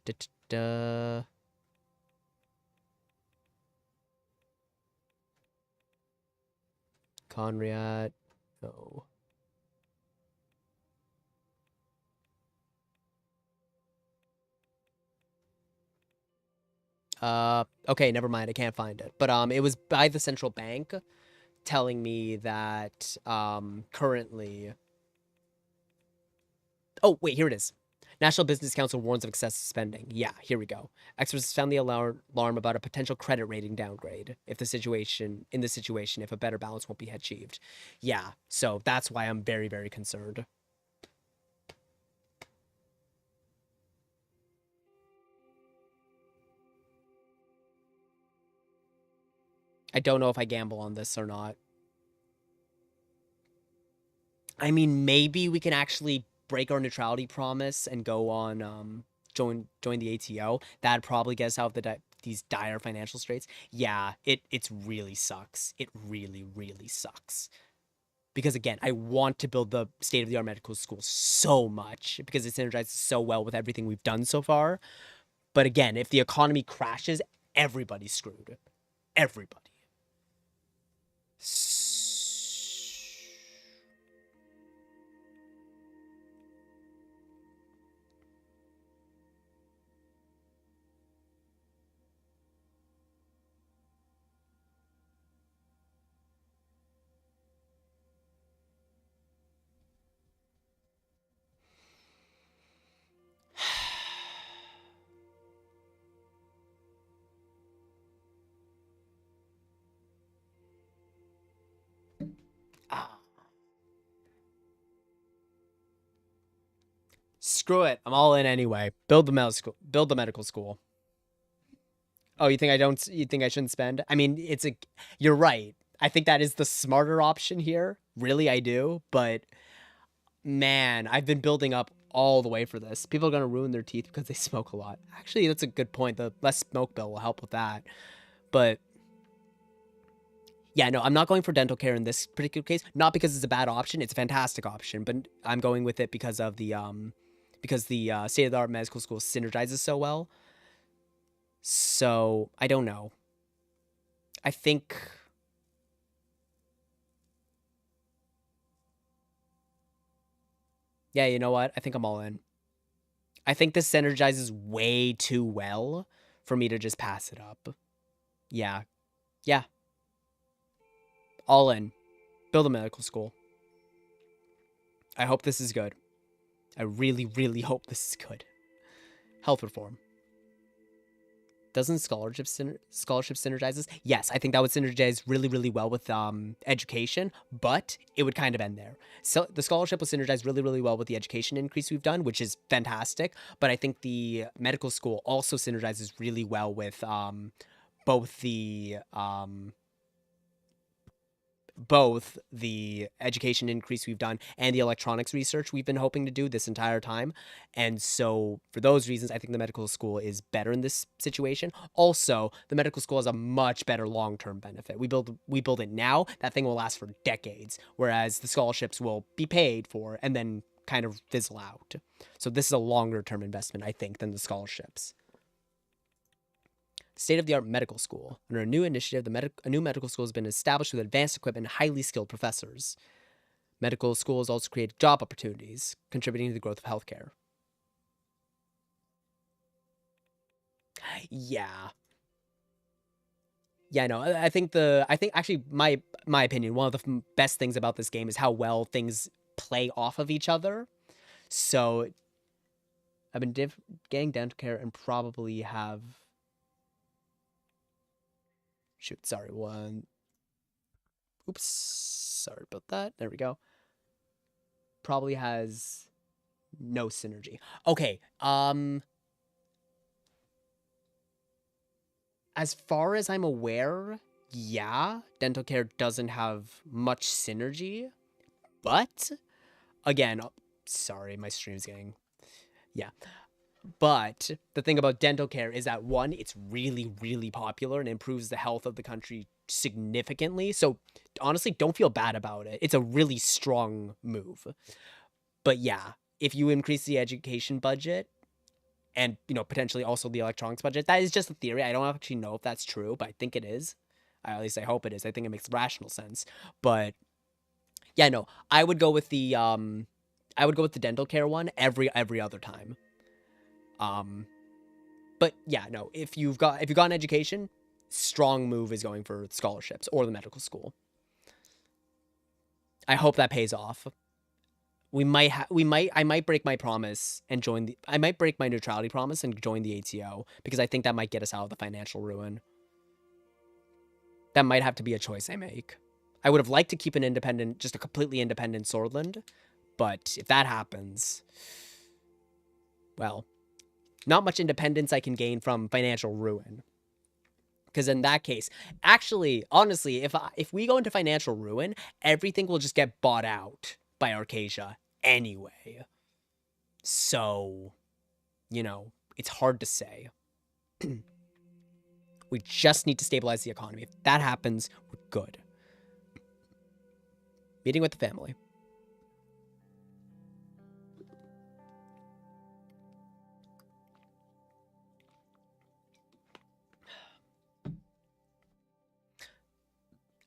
Conrad. No. Okay, never mind. I can't find it. But it was by the central bank telling me that currently. Oh, wait, here it is. National Business Council warns of excessive spending. Yeah, here we go. Experts found the alarm about a potential credit rating downgrade if the situation if a better balance won't be achieved. Yeah, so that's why I'm very, very concerned. I don't know if I gamble on this or not. I mean, maybe we can actually break our neutrality promise and go on join the ATO. That'd probably get us out of these dire financial straits. Yeah, it's really sucks. It really, really sucks. Because again, I want to build the state-of-the-art medical school so much because it synergizes so well with everything we've done so far. But again, if the economy crashes, everybody's screwed. Everybody. Ah. Screw it. I'm all in anyway. Build the medical school. Oh, you think I don't? You think I shouldn't spend? I mean, you're right. I think that is the smarter option here. Really, I do. But man, I've been building up all the way for this. People are gonna ruin their teeth because they smoke a lot. Actually, that's a good point. The less smoke bill will help with that. But yeah, no, I'm not going for dental care in this particular case. Not because it's a bad option. It's a fantastic option. But I'm going with it because of the state-of-the-art medical school synergizes so well. So I don't know. I think. Yeah, you know what? I think I'm all in. I think this synergizes way too well for me to just pass it up. Yeah. Yeah. All in. Build a medical school. I hope this is good. I really, really hope this is good. Health reform. Doesn't scholarship synergizes? Yes, I think that would synergize really, really well with education, but it would kind of end there. So the scholarship will synergize really, really well with the education increase we've done, which is fantastic. But I think the medical school also synergizes really well with both the education increase we've done and the electronics research we've been hoping to do this entire time. And so for those reasons, I think the medical school is better in this situation. Also, the medical school has a much better long-term benefit. We build it now, that thing will last for decades, whereas the scholarships will be paid for and then kind of fizzle out. So this is a longer-term investment, I think, than the scholarships. State-of-the-art medical school. Under a new initiative, a new medical school has been established with advanced equipment and highly skilled professors. Medical schools also create job opportunities, contributing to the growth of healthcare. Yeah. Yeah, no, I think actually my opinion, one of the best things about this game is how well things play off of each other. So I've been getting dental care and probably have. Shoot, sorry, one. Oops, sorry about that. There we go. Probably has no synergy. Okay, as far as I'm aware, yeah, dental care doesn't have much synergy, but again, sorry, my stream's getting, yeah. But the thing about dental care is that one, it's really, really popular and improves the health of the country significantly. So honestly, don't feel bad about it. It's a really strong move. But yeah, if you increase the education budget and, potentially also the electronics budget, that is just a theory. I don't actually know if that's true, but I think it is. At least I hope it is. I think it makes rational sense. But yeah, no, I would go with the dental care one every other time. But yeah, no, if you've got an education, strong move is going for scholarships or the medical school. I hope that pays off. I might break my promise and join the, I might break my neutrality promise and join the ATO, because I think that might get us out of the financial ruin. That might have to be a choice I make. I would have liked to keep an independent, just a completely independent Sordland, but if that happens, well, not much independence I can gain from financial ruin. Because in that case, actually, honestly, if we go into financial ruin, everything will just get bought out by Arcasia anyway. So, you know, it's hard to say. We just need to stabilize the economy. If that happens, we're good. Meeting with the family.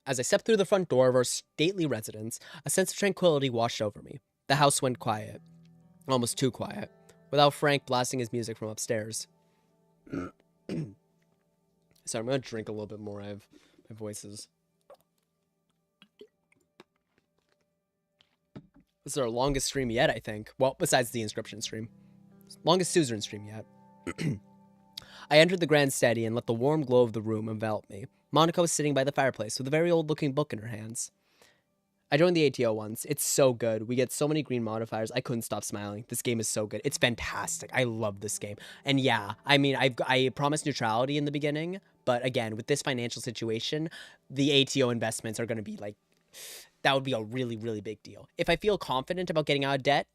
As I stepped through the front door of our stately residence, a sense of tranquility washed over me. The house went quiet. Almost too quiet. Without Frank blasting his music from upstairs. Sorry, I'm gonna drink a little bit more. My voice is... This is our longest stream yet, I think. Well, besides the inscription stream. Longest Suzerain stream yet. I entered the grand study and let the warm glow of the room envelop me. Monica was sitting by the fireplace with a very old-looking book in her hands. I joined the ATO once. It's so good. We get so many green modifiers. I couldn't stop smiling. This game is so good. It's fantastic. I love this game. And yeah, I mean, I promised neutrality in the beginning, but again, with this financial situation, the ATO investments are going to be like, that would be a really, really big deal. If I feel confident about getting out of debt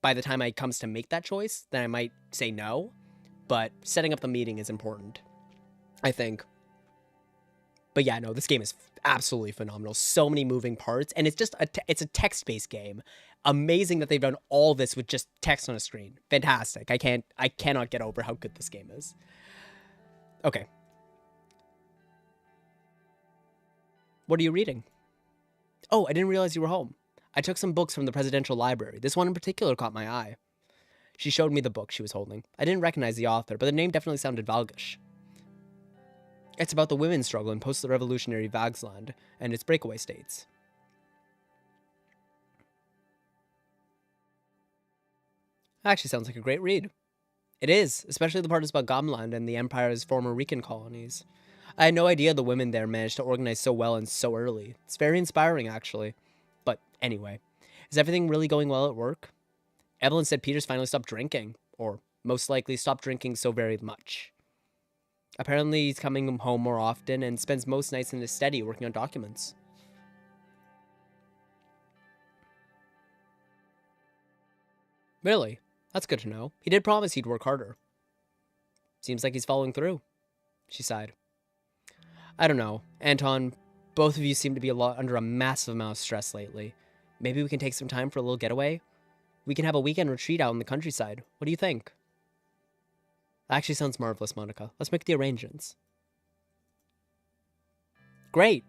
by the time it comes to make that choice, then I might say no. But setting up the meeting is important, I think. But yeah, no, this game is absolutely phenomenal. So many moving parts, and it's just it's a text-based game. Amazing that they've done all this with just text on a screen. Fantastic. I cannot get over how good this game is. Okay. What are you reading? Oh, I didn't realize you were home. I took some books from the presidential library. This one in particular caught my eye. She showed me the book she was holding. I didn't recognize the author, but the name definitely sounded Valgish. It's about the women's struggle in post-revolutionary Vagsland and its breakaway states. Actually sounds like a great read. It is, especially the part about Gomland and the Empire's former Rican colonies. I had no idea the women there managed to organize so well and so early. It's very inspiring, actually. But anyway, is everything really going well at work? Evelyn said Peter's finally stopped drinking, or most likely stopped drinking so very much. Apparently he's coming home more often and spends most nights in his study working on documents. Really? That's good to know. He did promise he'd work harder. Seems like he's following through. She sighed. I don't know. Anton, both of you seem to be under a massive amount of stress lately. Maybe we can take some time for a little getaway? We can have a weekend retreat out in the countryside. What do you think? That actually sounds marvelous, Monica. Let's make the arrangements. Great,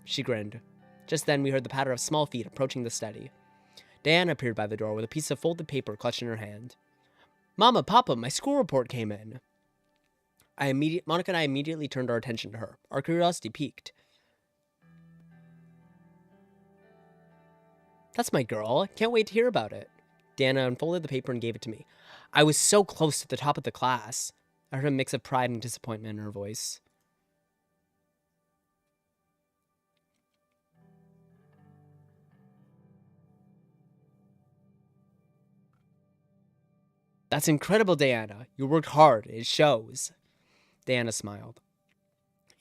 she grinned. Just then we heard the patter of small feet approaching the study. Diana appeared by the door with a piece of folded paper clutched in her hand. Mama, Papa, my school report came in. Monica and I immediately turned our attention to her. Our curiosity piqued. That's my girl. Can't wait to hear about it. Diana unfolded the paper and gave it to me. I was so close to the top of the class. I heard a mix of pride and disappointment in her voice. That's incredible, Diana. You worked hard. It shows. Diana smiled.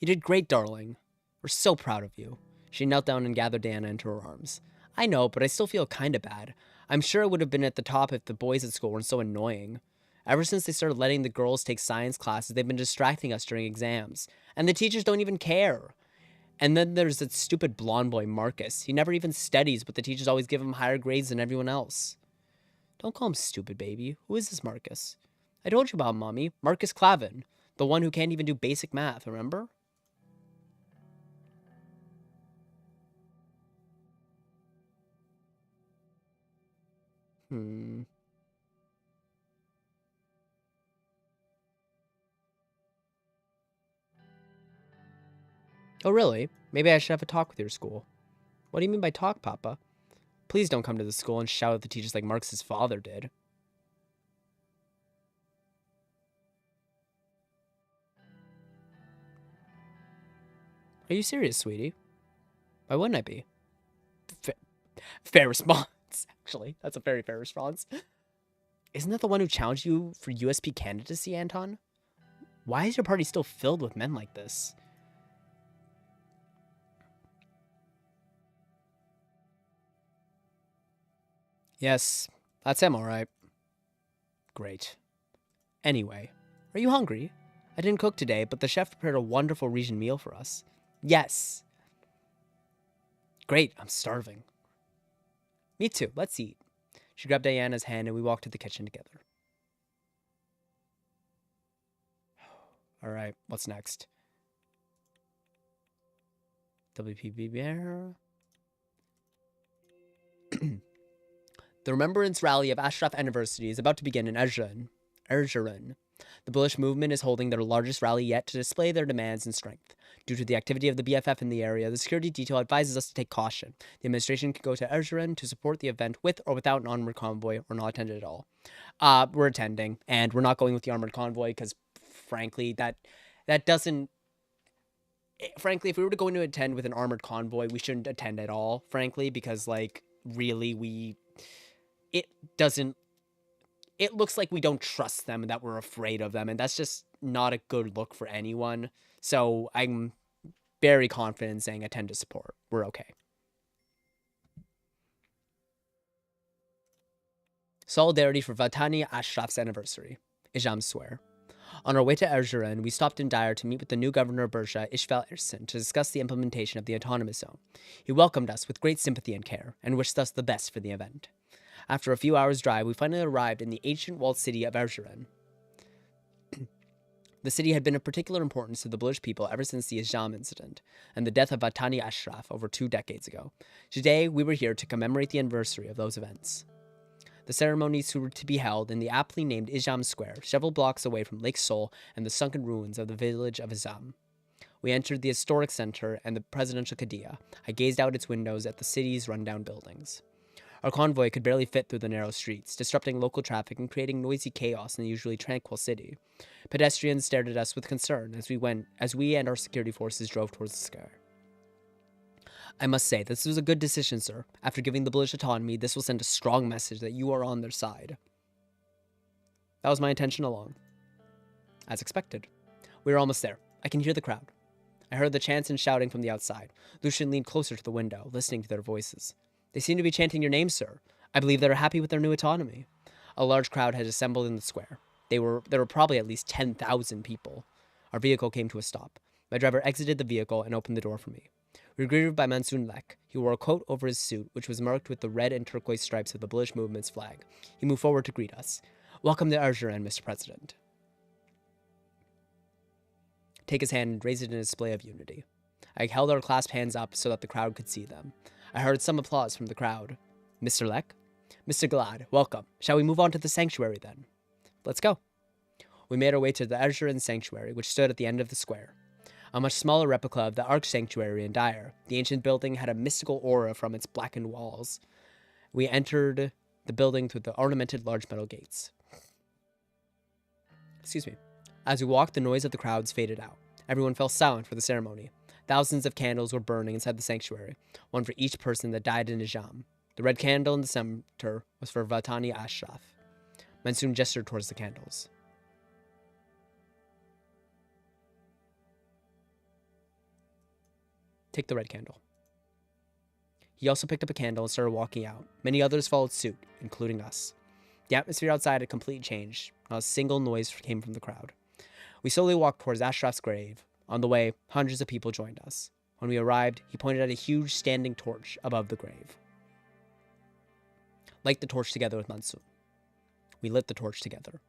You did great, darling. We're so proud of you. She knelt down and gathered Diana into her arms. I know, but I still feel kinda bad. I'm sure I would have been at the top if the boys at school weren't so annoying. Ever since they started letting the girls take science classes, they've been distracting us during exams. And the teachers don't even care. And then there's that stupid blonde boy, Marcus. He never even studies, but the teachers always give him higher grades than everyone else. Don't call him stupid, baby. Who is this Marcus? I told you about him, Mommy. Marcus Clavin. The one who can't even do basic math, remember? Oh, really? Maybe I should have a talk with your school. What do you mean by talk, Papa? Please don't come to the school and shout at the teachers like Marcus's father did. Are you serious, sweetie? Why wouldn't I be? Fair response, actually. That's a very fair response. Isn't that the one who challenged you for USP candidacy, Anton? Why is your party still filled with men like this? Yes, that's him, alright. Great. Anyway, are you hungry? I didn't cook today, but the chef prepared a wonderful Regent meal for us. Yes. Great, I'm starving. Me too, let's eat. She grabbed Diana's hand and we walked to the kitchen together. Alright, what's next? WPB Bear. The Remembrance Rally of Ashraf Anniversary is about to begin in Erzurum. The bullish movement is holding their largest rally yet to display their demands and strength. Due to the activity of the BFF in the area, the security detail advises us to take caution. The administration can go to Erzurum to support the event with or without an armored convoy or not attend it at all. We're attending, and we're not going with the armored convoy because, frankly, that doesn't... Frankly, if we were to go into attend with an armored convoy, we shouldn't attend at all, frankly, because, like, really, it doesn't... It looks like we don't trust them and that we're afraid of them, and that's just not a good look for anyone. So I'm very confident in saying attend to support. We're okay. Solidarity for Vatani Ashraf's anniversary. Ijam Swear. On our way to Erzurum, we stopped in Dire to meet with the new governor of Bursa, Ishval Ersin, to discuss the implementation of the autonomous zone. He welcomed us with great sympathy and care, and wished us the best for the event. After a few hours' drive, we finally arrived in the ancient walled city of Erzurum. The city had been of particular importance to the Bullish people ever since the Ijam incident, and the death of Vatani Ashraf over 2 decades ago. Today, we were here to commemorate the anniversary of those events. The ceremonies were to be held in the aptly named Ijam Square, several blocks away from Lake Sol and the sunken ruins of the village of Ijam. We entered the historic center and the presidential Qadiyya. I gazed out its windows at the city's rundown buildings. Our convoy could barely fit through the narrow streets, disrupting local traffic and creating noisy chaos in the usually tranquil city. Pedestrians stared at us with concern as we and our security forces drove towards the square. I must say, this was a good decision, sir. After giving the Bullish autonomy, this will send a strong message that you are on their side. That was my intention along. As expected. We were almost there. I can hear the crowd. I heard the chants and shouting from the outside. Lucian leaned closer to the window, listening to their voices. They seem to be chanting your name, sir. I believe they are happy with their new autonomy. A large crowd had assembled in the square. There were probably at least 10,000 people. Our vehicle came to a stop. My driver exited the vehicle and opened the door for me. We were greeted by Mansoon Lek. He wore a coat over his suit, which was marked with the red and turquoise stripes of the Bullish movement's flag. He moved forward to greet us. Welcome to Erzurum, Mr. President. Take his hand and raise it in a display of unity. I held our clasped hands up so that the crowd could see them. I heard some applause from the crowd. Mr. Lek? Mr. Glad, welcome. Shall we move on to the sanctuary then? Let's go. We made our way to the Erzurum sanctuary, which stood at the end of the square. A much smaller replica of the Ark Sanctuary in Dire, the ancient building had a mystical aura from its blackened walls. We entered the building through the ornamented large metal gates. Excuse me. As we walked, the noise of the crowds faded out. Everyone fell silent for the ceremony. Thousands of candles were burning inside the sanctuary, one for each person that died in Ijam. The red candle in the center was for Vatani Ashraf. Mansoon gestured towards the candles. Take the red candle. He also picked up a candle and started walking out. Many others followed suit, including us. The atmosphere outside had completely changed. Not a single noise came from the crowd. We slowly walked towards Ashraf's grave. On the way, hundreds of people joined us. When we arrived, he pointed at a huge standing torch above the grave. Light the torch together with Mansoon. We lit the torch together.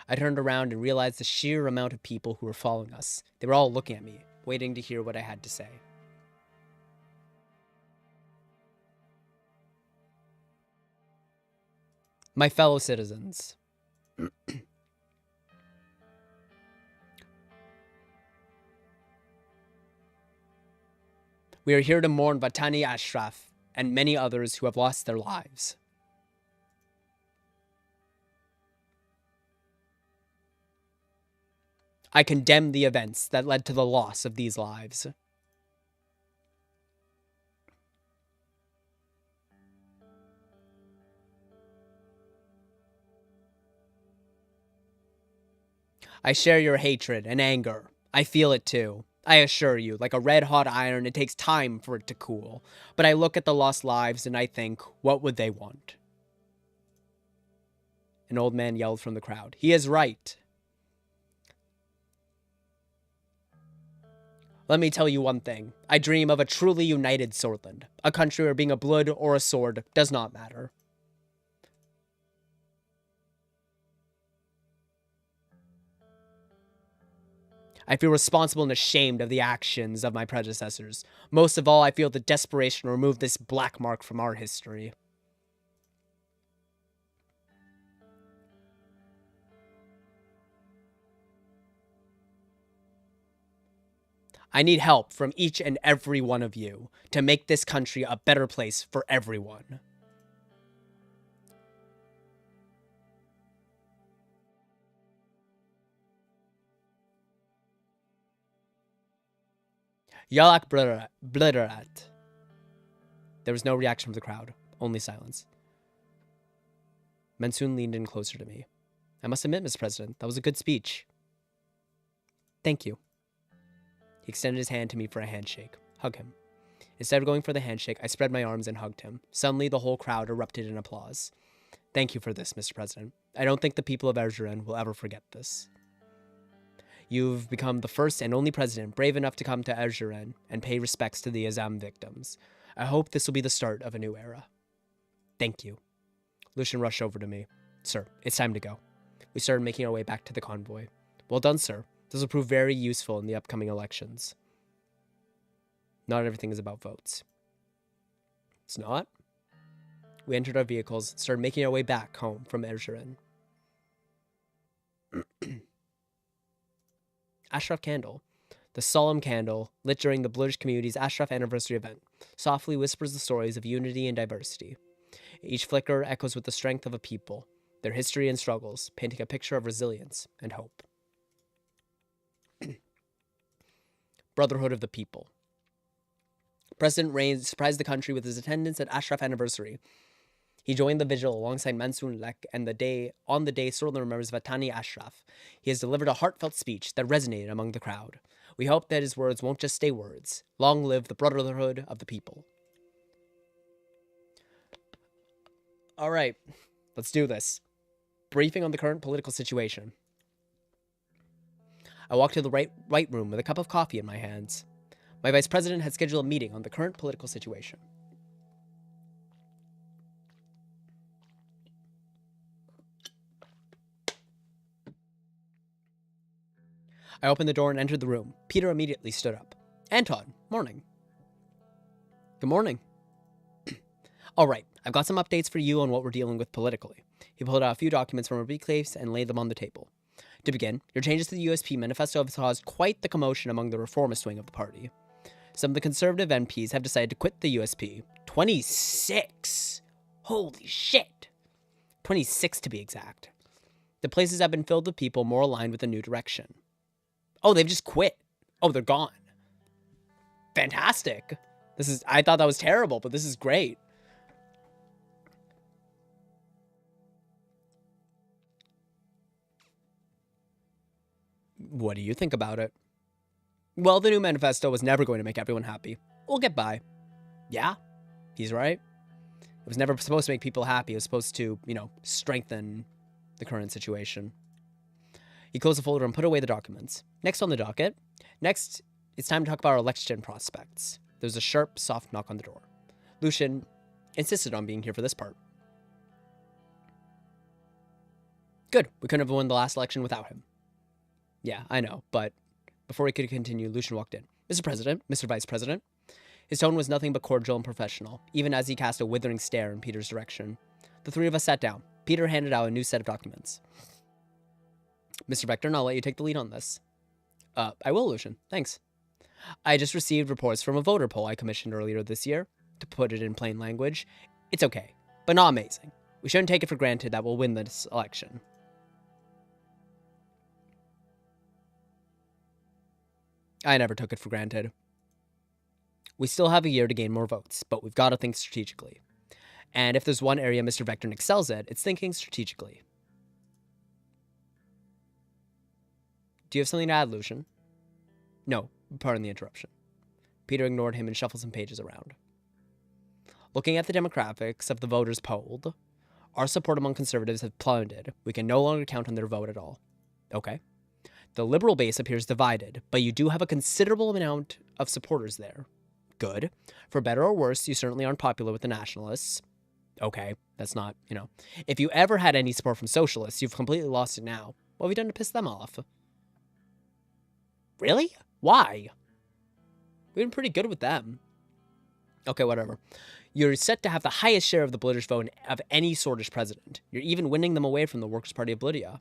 I turned around and realized the sheer amount of people who were following us. They were all looking at me, waiting to hear what I had to say. My fellow citizens. We are here to mourn Vatani Ashraf, and many others who have lost their lives. I condemn the events that led to the loss of these lives. I share your hatred and anger. I feel it too. I assure you, like a red-hot iron, it takes time for it to cool. But I look at the lost lives and I think, what would they want? An old man yelled from the crowd. He is right. Let me tell you one thing. I dream of a truly united Sordland. A country where being a blood or a sword does not matter. I feel responsible and ashamed of the actions of my predecessors. Most of all, I feel the desperation to remove this black mark from our history. I need help from each and every one of you to make this country a better place for everyone. Yalak Blitterat. There was no reaction from the crowd, only silence. Mansoon leaned in closer to me. I must admit, Mr. President, that was a good speech. Thank you. He extended his hand to me for a handshake. Hug him. Instead of going for the handshake, I spread my arms and hugged him. Suddenly, the whole crowd erupted in applause. Thank you for this, Mr. President. I don't think the people of Suzerain will ever forget this. You've become the first and only president brave enough to come to Suzerain and pay respects to the Azam victims. I hope this will be the start of a new era. Thank you. Lucian rushed over to me. Sir, it's time to go. We started making our way back to the convoy. Well done, sir. This will prove very useful in the upcoming elections. Not everything is about votes. It's not? We entered our vehicles and started making our way back home from Suzerain. Ashraf Candle. The solemn candle, lit during the Blurge community's Ashraf anniversary event, softly whispers the stories of unity and diversity. Each flicker echoes with the strength of a people, their history and struggles, painting a picture of resilience and hope. Brotherhood of the People. President Rain surprised the country with his attendance at Ashraf anniversary. He joined the vigil alongside Mansoon Lek, and on the day Sordland remembers Vatani Ashraf. He has delivered a heartfelt speech that resonated among the crowd. We hope that his words won't just stay words. Long live the Brotherhood of the People. All right, let's do this. Briefing on the current political situation. I walked to the right room with a cup of coffee in my hands. My vice president had scheduled a meeting on the current political situation. I opened the door and entered the room. Peter immediately stood up. Anton, morning. Good morning. All right, I've got some updates for you on what we're dealing with politically. He pulled out a few documents from a briefcase and laid them on the table. To begin, your changes to the USP manifesto have caused quite the commotion among the reformist wing of the party. Some of the conservative MPs have decided to quit the USP. 26! Holy shit! 26 to be exact. The places have been filled with people more aligned with the new direction. Oh, they've just quit. Oh, they're gone. Fantastic. I thought that was terrible, but this is great. What do you think about it? Well, the new manifesto was never going to make everyone happy. We'll get by. Yeah, he's right. It was never supposed to make people happy. It was supposed to, strengthen the current situation. He closed the folder and put away the documents. Next on the docket. Next, it's time to talk about our election prospects. There was a sharp, soft knock on the door. Lucian insisted on being here for this part. Good. We couldn't have won the last election without him. Yeah, I know, but before he could continue, Lucian walked in. Mr. President, Mr. Vice President. His tone was nothing but cordial and professional, even as he cast a withering stare in Peter's direction. The three of us sat down. Peter handed out a new set of documents. Mr. Vector, I'll let you take the lead on this. I will, Lucian. Thanks. I just received reports from a voter poll I commissioned earlier this year. to put it in plain language. It's okay, but not amazing. We shouldn't take it for granted that we'll win this election. I never took it for granted. We still have a year to gain more votes, but we've got to think strategically. And if there's one area Mr. Vectorn excels at, it's thinking strategically. Do you have something to add, Lucian? No, pardon the interruption. Peter ignored him and shuffled some pages around. Looking at the demographics of the voters polled, our support among conservatives has plummeted. We can no longer count on their vote at all. Okay. The liberal base appears divided, but you do have a considerable amount of supporters there. Good. For better or worse, you certainly aren't popular with the nationalists. Okay, that's not, If you ever had any support from socialists, you've completely lost it now. What have you done to piss them off? Really? Why? We've been pretty good with them. Okay, whatever. You're set to have the highest share of the British vote of any Sordish president. You're even winning them away from the Workers' Party of Lydia.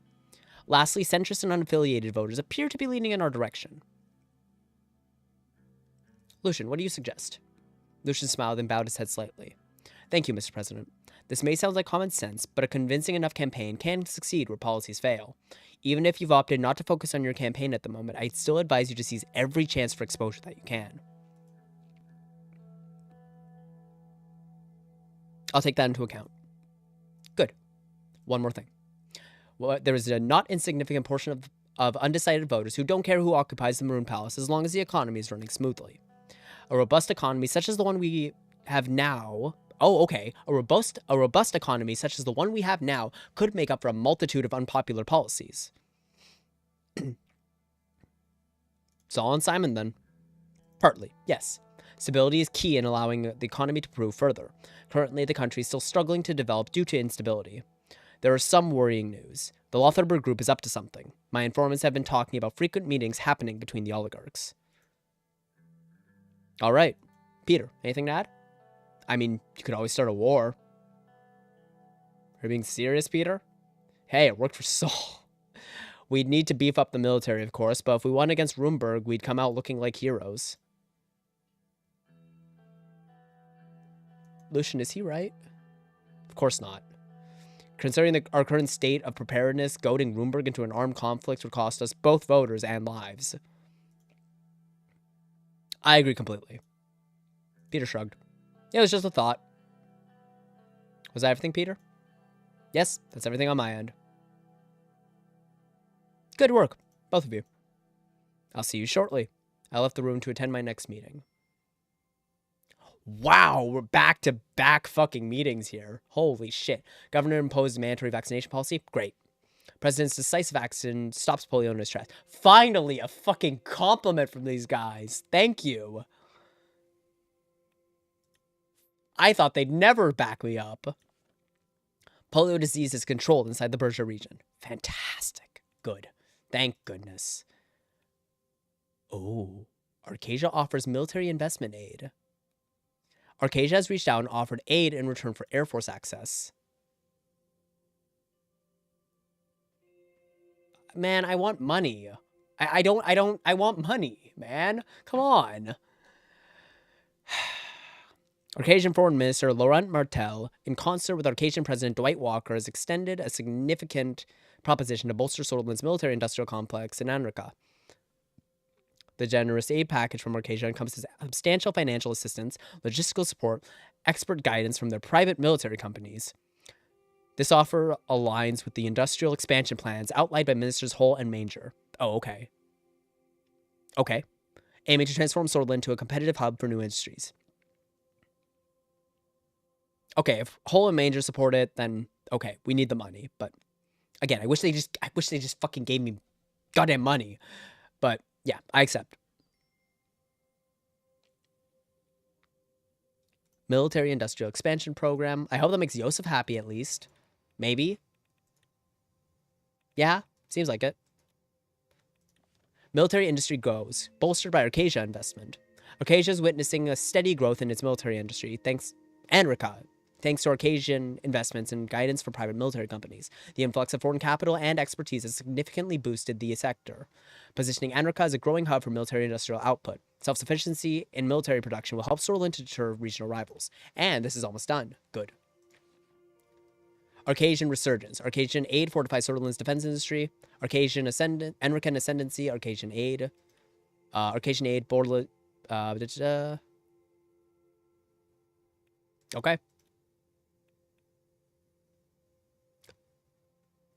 Lastly, centrist and unaffiliated voters appear to be leaning in our direction. Lucian, what do you suggest? Lucian smiled and bowed his head slightly. Thank you, Mr. President. This may sound like common sense, but a convincing enough campaign can succeed where policies fail. Even if you've opted not to focus on your campaign at the moment, I'd still advise you to seize every chance for exposure that you can. I'll take that into account. Good. One more thing. Well, there is a not insignificant portion of undecided voters who don't care who occupies the Maroon Palace as long as the economy is running smoothly. A robust economy such as the one we have now... Oh, okay. A robust economy such as the one we have now could make up for a multitude of unpopular policies. It's all on Simon, then. Partly, yes. Stability is key in allowing the economy to improve further. Currently, the country is still struggling to develop due to instability. There is some worrying news. The Lotharberg Group is up to something. My informants have been talking about frequent meetings happening between the oligarchs. All right. Peter, anything to add? I mean, you could always start a war. Are you being serious, Peter? Hey, it worked for Saul. We'd need to beef up the military, of course, but if we won against Rumberg, we'd come out looking like heroes. Lucian, is he right? Of course not. Considering our current state of preparedness, goading Rumberg into an armed conflict would cost us both voters and lives. I agree completely. Peter shrugged. It was just a thought. Was that everything, Peter? Yes, that's everything on my end. Good work, both of you. I'll see you shortly. I left the room to attend my next meeting. Wow, we're back-to-back fucking meetings here. Holy shit. Governor imposed mandatory vaccination policy? Great. President's decisive action stops polio in his tracks. Finally, a fucking compliment from these guys. Thank you. I thought they'd never back me up. Polio disease is controlled inside the Berger region. Fantastic. Good. Thank goodness. Oh, Arcasia offers military investment aid. Arcasia has reached out and offered aid in return for Air Force access. Man, I want money. I want money, man. Come on. Arcasian Foreign Minister Laurent Martel, in concert with Arcasian President Dwight Walker, has extended a significant proposition to bolster Sordland's military-industrial complex in Anrica. The generous aid package from Arcasia encompasses substantial financial assistance, logistical support, expert guidance from their private military companies. This offer aligns with the industrial expansion plans outlined by Ministers Hull and Manger. Oh, okay. Okay. Aiming to transform Sordland into a competitive hub for new industries. Okay, if Hull and Manger support it, then okay, we need the money. But again, I wish they just fucking gave me goddamn money. But yeah, I accept. Military industrial expansion program. I hope that makes Yosef happy at least. Maybe. Yeah, seems like it. Military industry grows, bolstered by Arcasia investment. Arcasia is witnessing a steady growth in its military industry, thanks Anrica. Thanks to Arcasian investments and guidance from private military companies, the influx of foreign capital and expertise has significantly boosted the sector, positioning Anrika as a growing hub for military industrial output. Self-sufficiency in military production will help Sordland to deter regional rivals. And this is almost done. Good. Arcasian resurgence. Arcasian aid fortifies Sordland's defense industry. Arcasian Enrican ascendancy. Arcasian aid. Arcasian aid. Okay.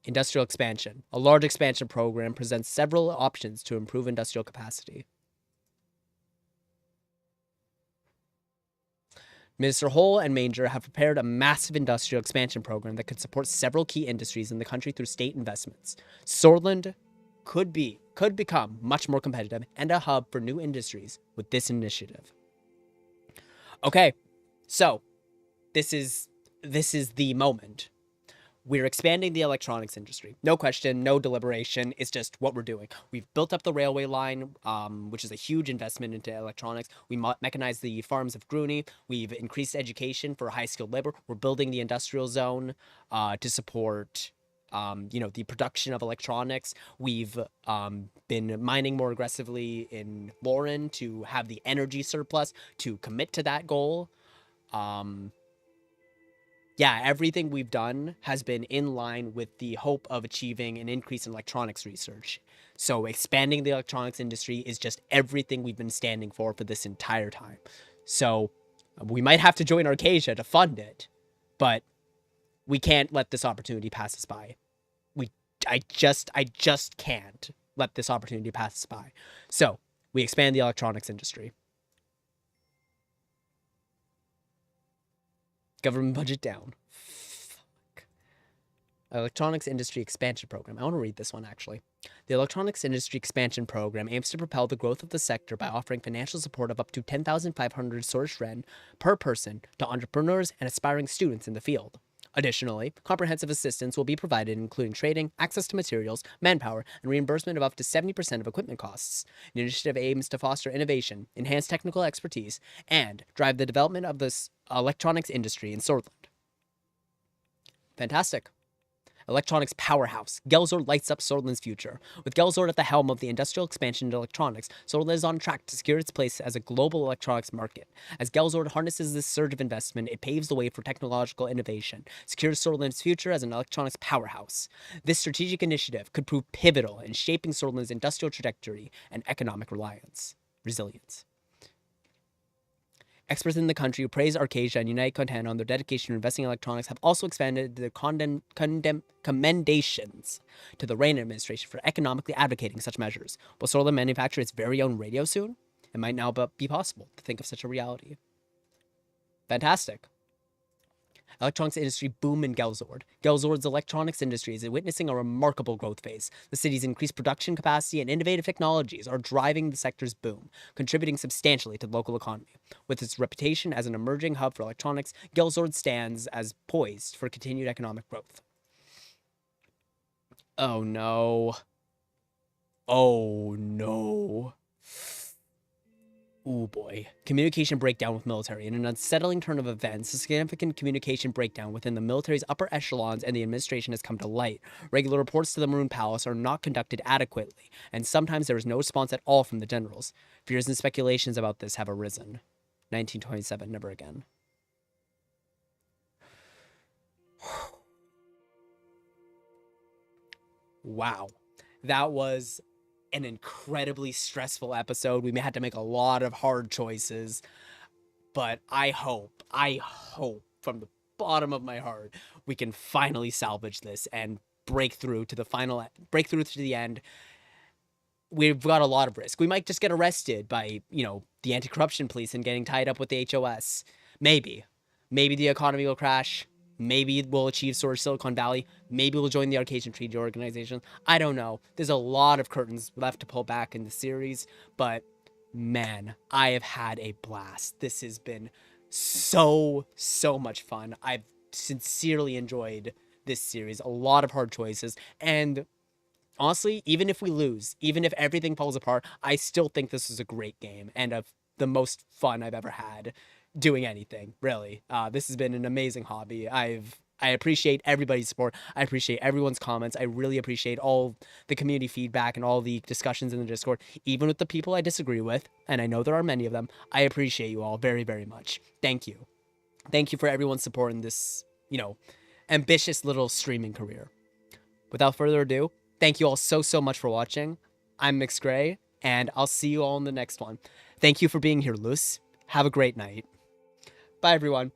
Industrial expansion. A large expansion program presents several options to improve industrial capacity. Minister Hull and Manger have prepared a massive industrial expansion program that could support several key industries in the country through state investments. Sordland could become much more competitive and a hub for new industries with this initiative. Okay, so this is the moment. We're expanding the electronics industry. No question, no deliberation. It's just what we're doing. We've built up the railway line, which is a huge investment into electronics. We mechanized the farms of Grooney. We've increased education for high-skilled labor. We're building the industrial zone to support, the production of electronics. We've been mining more aggressively in Lauren to have the energy surplus to commit to that goal. Yeah, everything we've done has been in line with the hope of achieving an increase in electronics research. So expanding the electronics industry is just everything we've been standing for this entire time. So we might have to join Arcasia to fund it, but we can't let this opportunity pass us by. I just can't let this opportunity pass us by. So we expand the electronics industry. Government budget down. Fuck. Electronics Industry Expansion Program. I want to read this one, actually. The Electronics Industry Expansion Program aims to propel the growth of the sector by offering financial support of up to 10,500 Sordland per person to entrepreneurs and aspiring students in the field. Additionally, comprehensive assistance will be provided, including trading, access to materials, manpower, and reimbursement of up to 70% of equipment costs. The initiative aims to foster innovation, enhance technical expertise, and drive the development of this electronics industry in Sordland. Fantastic. Electronics powerhouse. Gelzord lights up Sordland's future. With Gelzord at the helm of the industrial expansion in electronics, Sordland is on track to secure its place as a global electronics market. As Gelzord harnesses this surge of investment, it paves the way for technological innovation, secures Sordland's future as an electronics powerhouse. This strategic initiative could prove pivotal in shaping Sordland's industrial trajectory and economic resilience. Experts in the country who praise Arcasia and United Content on their dedication to investing in electronics have also expanded their commendations to the Reign administration for economically advocating such measures. Will Sordland manufacture its very own radio soon? It might now be possible to think of such a reality. Fantastic. Electronics industry boom in Gelzord. Gelzord's electronics industry is witnessing a remarkable growth phase. The city's increased production capacity and innovative technologies are driving the sector's boom, contributing substantially to the local economy. With its reputation as an emerging hub for electronics, Gelzord stands as poised for continued economic growth. Oh no. Oh no. Ooh boy. Communication breakdown with military. In an unsettling turn of events, a significant communication breakdown within the military's upper echelons and the administration has come to light. Regular reports to the Maroon Palace are not conducted adequately, and sometimes there is no response at all from the generals. Fears and speculations about this have arisen. 1927, never again. Wow. That was an incredibly stressful episode. We had to make a lot of hard choices, but I hope from the bottom of my heart we can finally salvage this and break through to the end. We've got a lot of risk. We might just get arrested by, the anti-corruption police and getting tied up with the HOS. Maybe the economy will crash. Maybe we'll achieve sort of Silicon Valley. Maybe we'll join the Arcasian Treaty Organization. I don't know. There's a lot of curtains left to pull back in the series, but man, I have had a blast. This has been so much fun. I've sincerely enjoyed this series. A lot of hard choices, and honestly, even if we lose, even if everything falls apart, I still think this is a great game and of the most fun I've ever had doing anything, really. This has been an amazing hobby. I appreciate everybody's support. I appreciate everyone's comments. I really appreciate all the community feedback and all the discussions in the Discord, even with the people I disagree with, and I know there are many of them. I appreciate you all very, very much. Thank you. Thank you for everyone's support in this, ambitious little streaming career. Without further ado, thank you all so, so much for watching. I'm Mix Gray, and I'll see you all in the next one. Thank you for being here, Luce. Have a great night. Bye, everyone.